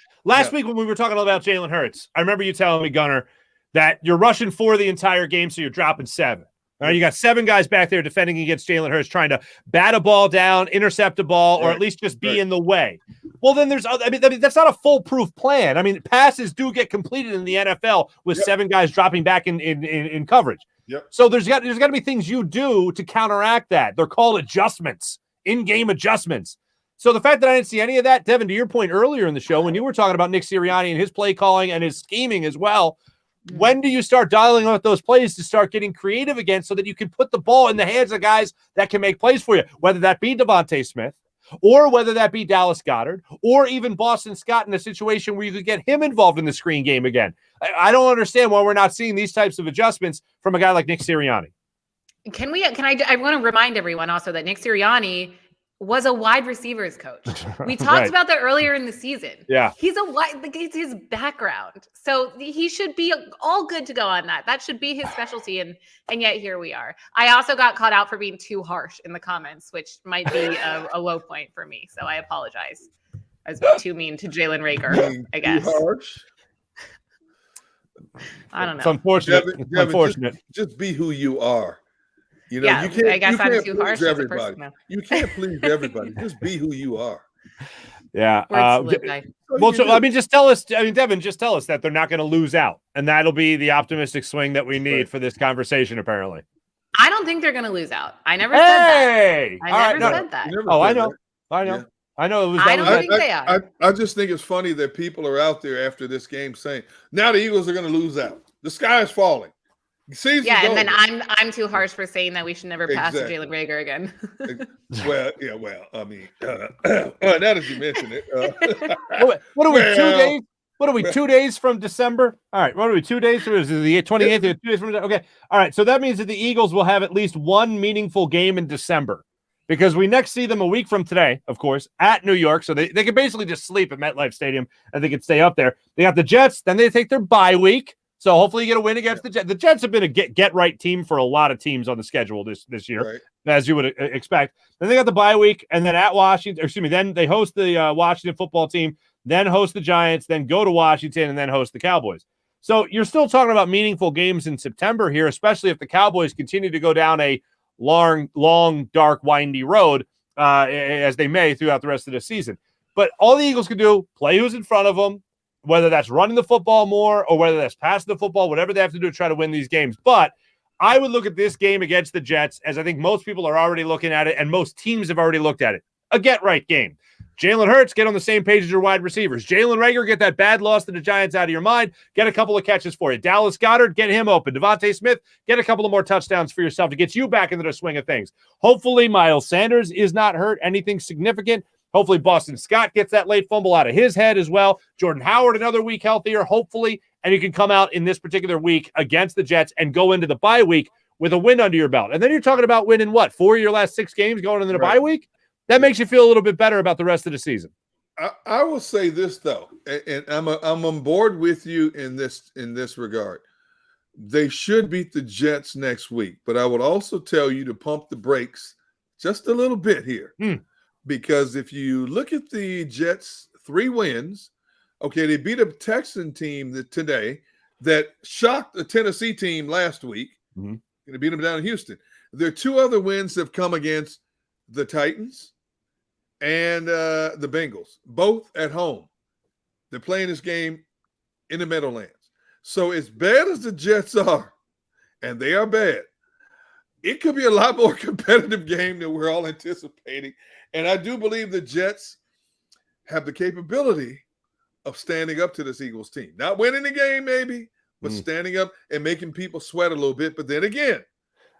week when we were talking about Jalen Hurts, I remember you telling me, Gunner, that you're rushing 4 the entire game, so you're dropping 7. All right, you got 7 guys back there defending against Jalen Hurts, trying to bat a ball down, intercept a ball, or at least just be in the way. Well, then there's I mean, that's not a foolproof plan. I mean, passes do get completed in the NFL with 7 guys dropping back in coverage. Yep. So there's got to be things you do to counteract that. They're called adjustments, in-game adjustments. So the fact that I didn't see any of that, Devin, to your point earlier in the show, when you were talking about Nick Sirianni and his play calling and his scheming as well, when do you start dialing up those plays to start getting creative again so that you can put the ball in the hands of guys that can make plays for you, whether that be Devontae Smith or whether that be Dallas Goedert or even Boston Scott in a situation where you could get him involved in the screen game again? I don't understand why we're not seeing these types of adjustments from a guy like Nick Sirianni. I want to remind everyone also that Nick Sirianni was a wide receivers coach. We talked Right. about that earlier in the season. Yeah. It's his background. So he should be all good to go on that. That should be his specialty. And yet here we are. I also got caught out for being too harsh in the comments, which might be a low point for me. So I apologize. I was too mean to Jalen Rhaegar, I guess. Too harsh? I don't know. It's unfortunate. Devin, Unfortunate. Just be who you are. You know, Yeah, you can't, I guess you I'm can't too please harsh as a everybody. person now. You can't please everybody. Just be who you are. Yeah. Words to live by. Well, so, I mean, just tell us. I mean, Devin, just tell us that they're not going to lose out, and that'll be the optimistic swing that we need for this conversation. Apparently, I don't think they're going to lose out. I never said that. I never said that. Oh, I know. I know. Yeah. I know. It was. I don't think they are. I just think it's funny that people are out there after this game saying, now the Eagles are going to lose out. The sky is falling. Season's Yeah, and over. then I'm too harsh for saying that we should never pass to Exactly. Jalen Rhaegar again. Well, I mean, now that you mention it. What are we, 2 Well, days? What are we, 2 days from December? All right, what are we, 2 days from? Is it the 28th? 2 days from? Okay, all right. So that means that the Eagles will have at least one meaningful game in December, because we next see them a week from today, of course, at New York. So they can basically just sleep at MetLife Stadium and they can stay up there. They got the Jets, then they take their bye week. So hopefully you get a win against the Jets. The Jets have been a get-right team for a lot of teams on the schedule this year, Right. as you would expect. Then they got the bye week, and then at Washington, then they host the Washington football team, then host the Giants, then go to Washington, and then host the Cowboys. So you're still talking about meaningful games in September here, especially if the Cowboys continue to go down a long, dark, windy road, as they may throughout the rest of the season. But all the Eagles can do, play who's in front of them, whether that's running the football more or whether that's passing the football, whatever they have to do to try to win these games. But I would look at this game against the Jets, as I think most people are already looking at it, and most teams have already looked at it. A get-right game. Jalen Hurts, get on the same page as your wide receivers. Jalen Rhaegar, get that bad loss to the Giants out of your mind. Get a couple of catches for you. Dallas Goedert, get him open. Devontae Smith, get a couple of more touchdowns for yourself to get you back into the swing of things. Hopefully, Miles Sanders is not hurt, anything significant. Hopefully, Boston Scott gets that late fumble out of his head as well. Jordan Howard, another week healthier, hopefully. And you can come out in this particular week against the Jets and go into the bye week with a win under your belt. And then you're talking about winning, 4 of your last 6 games going into the bye week? That makes you feel a little bit better about the rest of the season. I will say this, though, and I'm on board with you in this regard. They should beat the Jets next week, but I would also tell you to pump the brakes just a little bit here. Because if you look at the Jets' 3 wins, okay, they beat a Texan team today that shocked a Tennessee team last week. Going to beat them down in Houston. Their 2 other wins have come against the Titans and the Bengals, both at home. They're playing this game in the Meadowlands. So as bad as the Jets are, and they are bad, it could be a lot more competitive game than we're all anticipating. And I do believe the Jets have the capability of standing up to this Eagles team. Not winning the game, maybe, but standing up and making people sweat a little bit. But then again,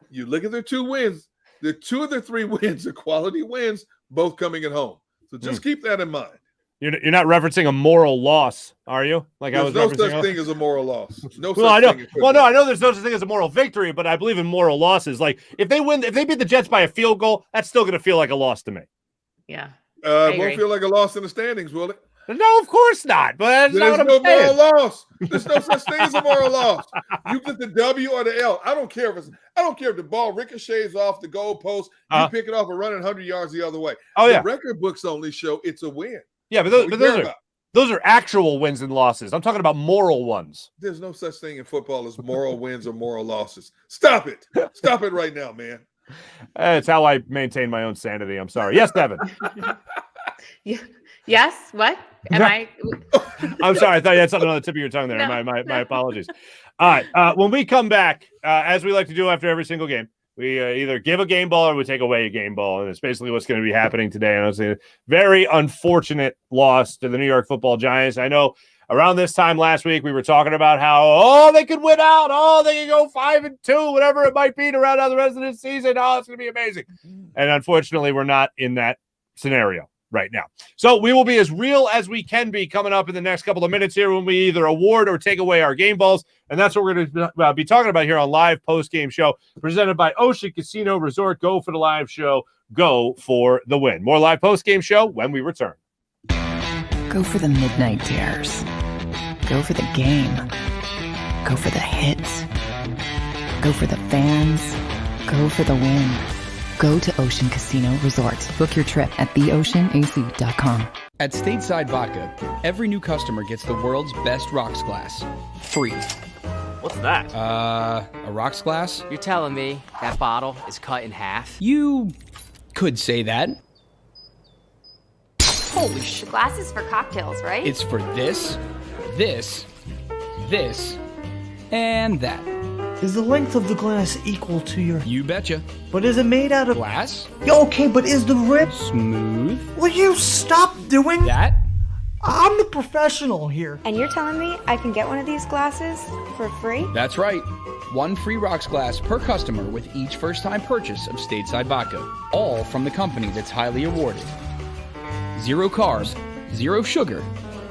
you look at their 2 wins. The 2 of their 3 wins are quality wins, both coming at home. So just keep that in mind. You're not referencing a moral loss, are you? Like There's I was no referencing such thing as a moral loss. No well, such I know. thing. Well, no, I know there's no such thing as a moral victory, but I believe in moral losses. Like if they beat the Jets by a field goal, that's still going to feel like a loss to me. Yeah. It won't feel like a loss in the standings, will it? No, of course not. But that's There's not no what I'm saying. moral loss. There's no such thing as a moral loss. You get the W or the L. I don't care if the ball ricochets off the goalpost. You pick it off and run it 100 yards the other way. Oh, yeah. The record books only show it's a win. Yeah, but those are actual wins and losses. I'm talking about moral ones. There's no such thing in football as moral wins or moral losses. Stop it. Stop it right now, man. It's how I maintain my own sanity. I'm sorry. Yes, Devin. Yes. What? I'm sorry. I thought you had something on the tip of your tongue there. No, My apologies. All right. When we come back, as we like to do after every single game, we either give a game ball or we take away a game ball. And it's basically what's going to be happening today. And I was saying, very unfortunate loss to the New York Football Giants. I know around this time last week, we were talking about how, they could win out. They could go 5-2, whatever it might be to round out the rest of the season. It's going to be amazing. And unfortunately, we're not in that scenario right now. So we will be as real as we can be coming up in the next couple of minutes here when we either award or take away our game balls. And that's what we're going to be talking about here on live post-game show presented by Ocean Casino Resort. Go for the live show. Go for the win. More live post-game show when we return. Go for the midnight dares. Go for the game. Go for the hits. Go for the fans. Go for the win. Go to Ocean Casino Resort. Book your trip at theoceanac.com. At Stateside Vodka, every new customer gets the world's best rocks glass. Free. What's that? A rocks glass? You're telling me that bottle is cut in half? You could say that. Holy shit. Glasses for cocktails, right? It's for this, this, and that. Is the length of the glass equal to your... You betcha. But is it made out of... Glass? Yeah, okay, but is the rip... Smooth? Will you stop doing... That? I'm the professional here. And you're telling me I can get one of these glasses for free? That's right. One free rocks glass per customer with each first-time purchase of Stateside Vodka. All from the company that's highly awarded. 0 carbs, 0 sugar,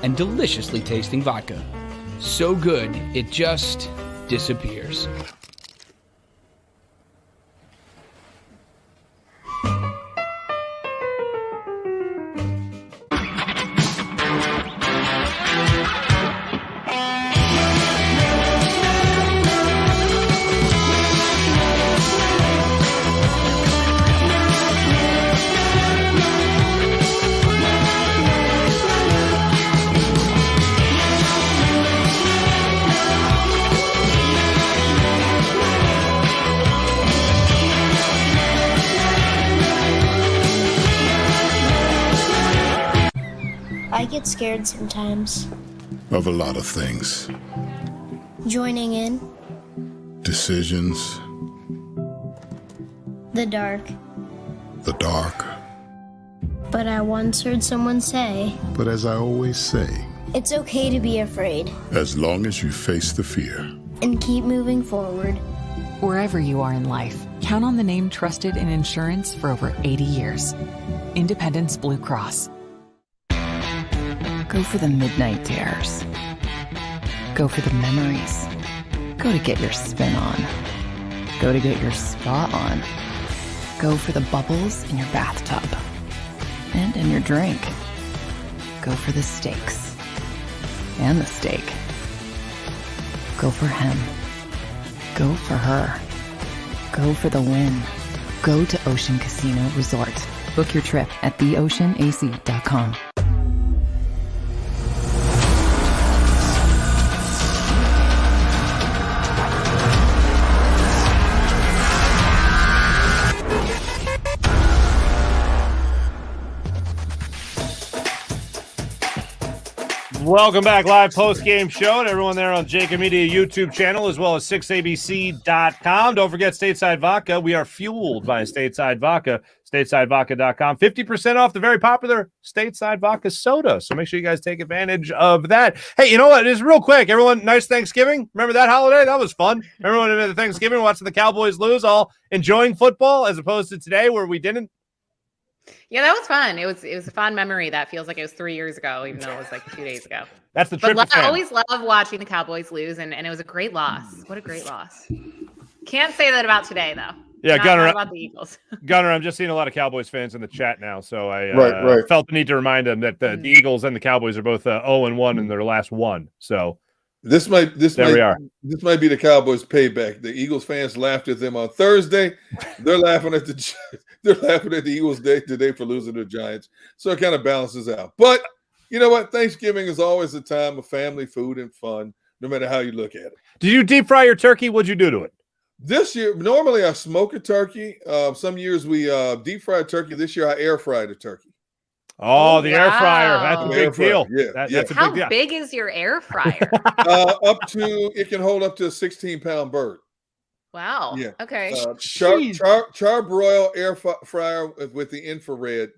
and deliciously tasting vodka. So good, it just disappears. I get scared sometimes. Of a lot of things. Joining in. Decisions. The dark. The dark. But I once heard someone say, But as I always say, it's okay to be afraid. as long as you face the fear. And keep moving forward. Wherever you are in life, count on the name trusted in insurance for over 80 years. Independence Blue Cross. Go for the midnight dares. Go for the memories. Go to get your spin on. Go to get your spa on. Go for the bubbles in your bathtub. And in your drink. Go for the stakes. And the steak. Go for him. Go for her. Go for the win. Go to Ocean Casino Resort. Book your trip at theoceanac.com. Welcome back, live post-game show, and everyone there on JAKIB Media YouTube channel, as well as 6abc.com. Don't forget Stateside Vodka. We are fueled by Stateside Vodka, statesidevodka.com. 50% off the very popular Stateside Vodka soda. So make sure you guys take advantage of that. Hey, you know what? Just real quick, everyone, nice Thanksgiving. Remember that holiday? That was fun. Everyone at Thanksgiving watching the Cowboys lose, all enjoying football, as opposed to today where we didn't. Yeah, that was fun. It was a fun memory. That feels like it was 3 years ago, even though it was like 2 days ago. That's the trip. But I always love watching the Cowboys lose, and it was a great loss. What a great loss. Can't say that about today, though. Yeah, not Gunner. about the Eagles. Gunner, I'm just seeing a lot of Cowboys fans in the chat now, so I Right. felt the need to remind them that the Eagles and the Cowboys are both 0-1 in their last one. So This might we are. This might be the Cowboys' payback. The Eagles fans laughed at them on Thursday. They're laughing at the Eagles today for losing to the Giants. So it kind of balances out. But you know what? Thanksgiving is always a time of family, food, and fun, no matter how you look at it. Did you deep fry your turkey? What'd you do to it? This year, normally I smoke a turkey. Some years we deep fry a turkey. This year I air fried a turkey. Oh, the air fryer. That's a The big air fryer, deal. yeah, That's a How big deal. big is your air fryer? It can hold up to a 16-pound bird. Wow. Yeah. Okay. Charbroil air fryer with the infrared.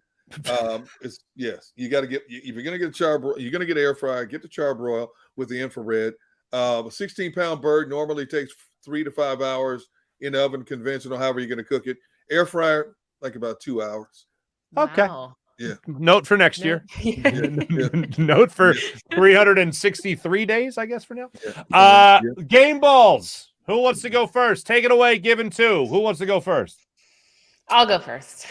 Yes, you got to get, if you're going to get a charbroil, you're going to get air fryer, get the charbroil with the infrared. A 16-pound bird normally takes 3 to 5 hours in the oven, conventional, however you're going to cook it. Air fryer, like about 2 hours. Okay. Wow. Yeah. Note for next year. Note for 363 days, I guess, for now. Game balls. Who wants to go first? Take it away, given two. Who wants to go first? I'll go first.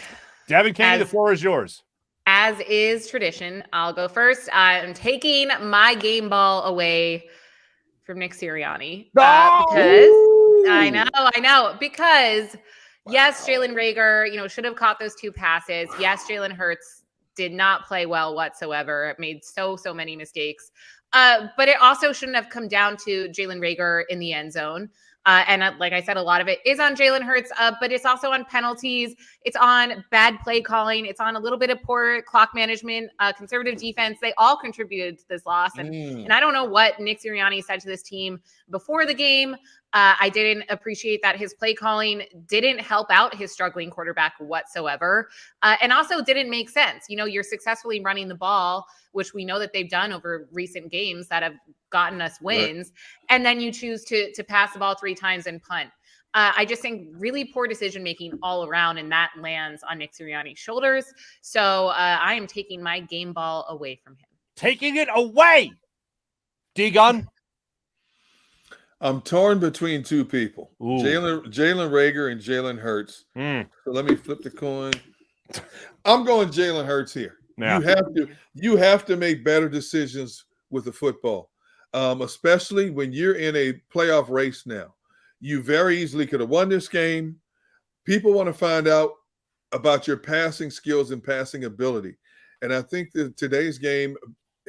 Devin Caney, the floor is yours. As is tradition, I'll go first. I'm taking my game ball away from Nick Sirianni because I know because yes, Jalen Rhaegar, should have caught those 2 passes. Yes, Jalen Hurts did not play well whatsoever. Made so many mistakes. But it also shouldn't have come down to Jalen Rhaegar in the end zone. And like I said, a lot of it is on Jalen Hurts, but it's also on penalties. It's on bad play calling. It's on a little bit of poor clock management, conservative defense. They all contributed to this loss. And I don't know what Nick Sirianni said to this team before the game. I didn't appreciate that his play calling didn't help out his struggling quarterback whatsoever, and also didn't make sense. You're successfully running the ball, which we know that they've done over recent games that have gotten us wins, and then you choose to pass the ball 3 times and punt. I just think really poor decision-making all around, and that lands on Nick Sirianni's shoulders. So I am taking my game ball away from him. Taking it away! D-Gun? I'm torn between 2 people, Jalen Rhaegar and Jalen Hurts. So let me flip the coin. I'm going Jalen Hurts here. Yeah. You have to make better decisions with the football, especially when you're in a playoff race now. You very easily could have won this game. People want to find out about your passing skills and passing ability. And I think that today's game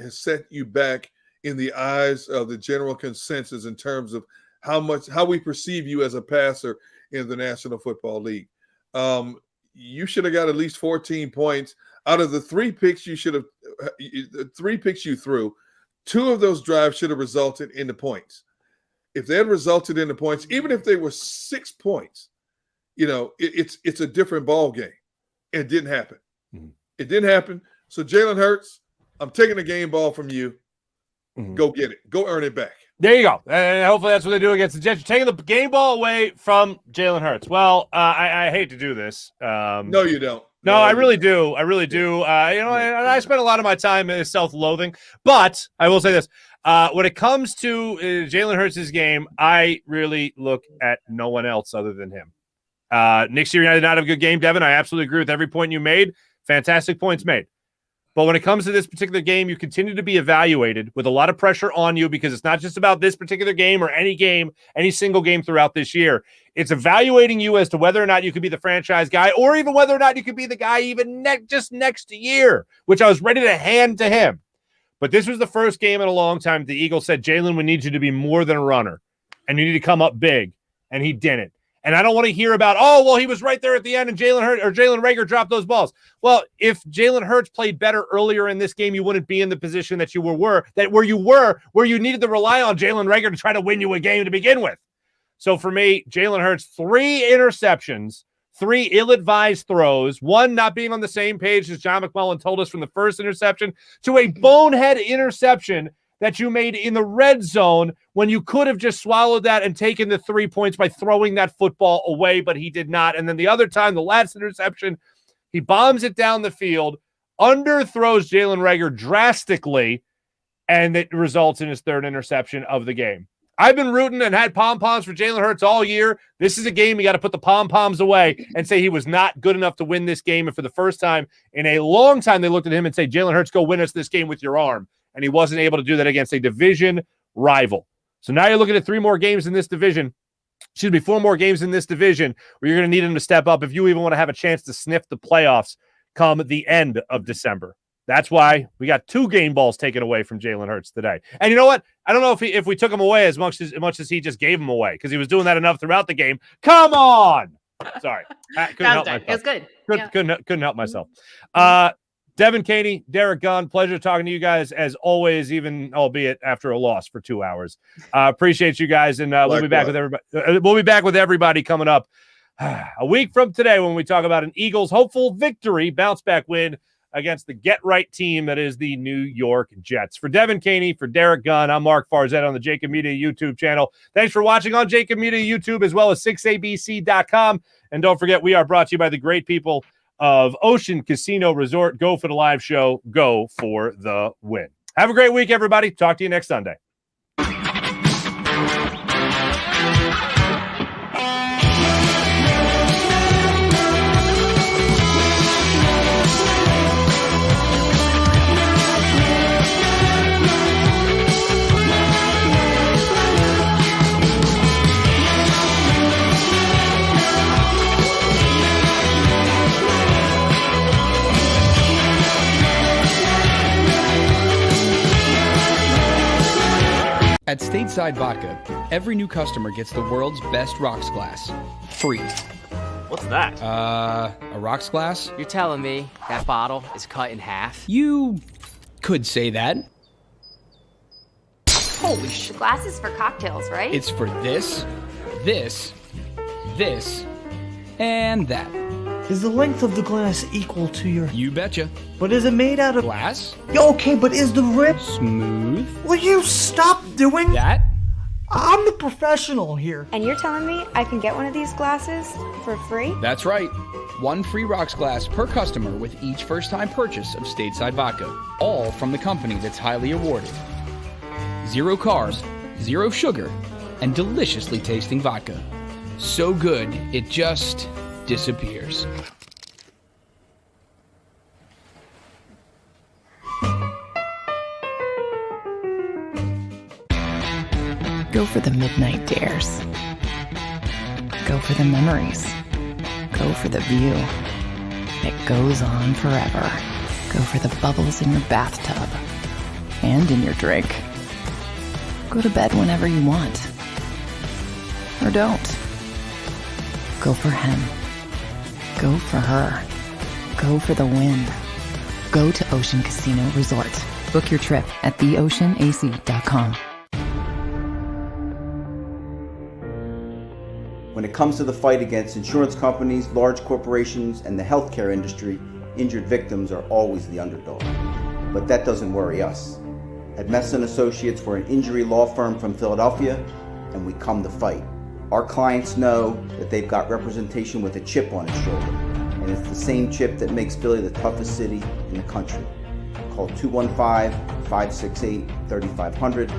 has set you back in the eyes of the general consensus in terms of how we perceive you as a passer in the National Football League. You should have got at least 14 points out of the 3 picks you threw. 2 of those drives should have resulted in the points. If they had resulted in the points, even if they were 6 points, it's a different ball game. It didn't happen. It didn't happen. So Jalen Hurts, I'm taking the game ball from you. Go get it. Go earn it back. There you go. And hopefully that's what they do against the Jets. You're taking the game ball away from Jalen Hurts. Well, I hate to do this. No, you don't. No, I really do. I really do. And I spend a lot of my time self-loathing. But I will say this. When it comes to Jalen Hurts' game, I really look at no one else other than him. Nick Sirianni did not have a good game, Devin. I absolutely agree with every point you made. Fantastic points made. But when it comes to this particular game, you continue to be evaluated with a lot of pressure on you because it's not just about this particular game or any single game throughout this year. It's evaluating you as to whether or not you could be the franchise guy or even whether or not you could be the guy even just next year, which I was ready to hand to him. But this was the first game in a long time the Eagles said, Jalen, we need you to be more than a runner, and you need to come up big, and he didn't. And I don't want to hear about, he was right there at the end and Jalen Rhaegar dropped those balls. Well, if Jalen Hurts played better earlier in this game, you wouldn't be in the position that you where you needed to rely on Jalen Rhaegar to try to win you a game to begin with. So for me, Jalen Hurts, 3 interceptions, 3 ill-advised throws, 1 not being on the same page as John McMullen told us from the first interception to a bonehead interception that you made in the red zone when you could have just swallowed that and taken the 3 points by throwing that football away, but he did not. And then the other time, the last interception, he bombs it down the field, underthrows Jalen Rhaegar drastically, and it results in his 3rd interception of the game. I've been rooting and had pom-poms for Jalen Hurts all year. This is a game you got to put the pom-poms away and say he was not good enough to win this game. And for the first time in a long time, they looked at him and say, Jalen Hurts, go win us this game with your arm. And he wasn't able to do that against a division rival. So now you're looking at 4 more games in this division where you're going to need him to step up if you even want to have a chance to sniff the playoffs come the end of December. That's why we got 2 game balls taken away from Jalen Hurts today. And you know what? I don't know if we took him away as much as he just gave him away, because he was doing that enough throughout the game. Come on. Sorry. Couldn't help myself. It was good. Couldn't help myself. Devin Caney, Derek Gunn, pleasure talking to you guys as always, even albeit after a loss for 2 hours. Appreciate you guys, and we'll be back with everybody. We'll be back with everybody coming up a week from today when we talk about an Eagles hopeful victory, bounce back win against the get-right team that is the New York Jets. For Devin Caney, for Derek Gunn, I'm Mark Farzetta on the JAKIB Media YouTube channel. Thanks for watching on JAKIB Media YouTube as well as 6abc.com. And don't forget, we are brought to you by the great people of Ocean Casino Resort. Go for the live show. Go for the win. Have a great week, everybody. Talk to you next Sunday. At Stateside Vodka, every new customer gets the world's best rocks glass, free. What's that? A rocks glass? You're telling me that bottle is cut in half? You could say that. Holy sh! The glass is for cocktails, right? It's for this, and that. Is the length of the glass equal to your... You betcha. But is it made out of... Glass? Okay, but is the rim... Smooth? Will you stop doing... That? I'm the professional here. And you're telling me I can get one of these glasses for free? That's right. 1 free rocks glass per customer with each first-time purchase of Stateside Vodka. All from the company that's highly awarded. 0 carbs, 0 sugar, and deliciously tasting vodka. So good, it just... disappears. Go for the midnight dares. Go for the memories. Go for the view that goes on forever. Go for the bubbles in your bathtub and in your drink. Go to bed whenever you want. Or don't. Go for him. Go for her. Go for the win. Go to Ocean Casino Resort. Book your trip at theoceanac.com. When it comes to the fight against insurance companies, large corporations, and the healthcare industry, injured victims are always the underdog. But that doesn't worry us. At Messa & Associates, we're an injury law firm from Philadelphia, and we come to fight. Our clients know that they've got representation with a chip on its shoulder, and it's the same chip that makes Philly the toughest city in the country. Call 215-568-3500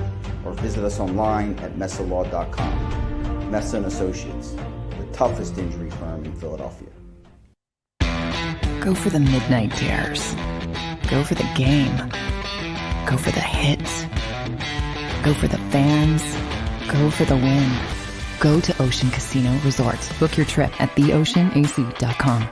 or visit us online at messalaw.com. Messa & Associates, the toughest injury firm in Philadelphia. Go for the midnight dares. Go for the game. Go for the hits. Go for the fans. Go for the win. Go to Ocean Casino Resort. Book your trip at theoceanac.com.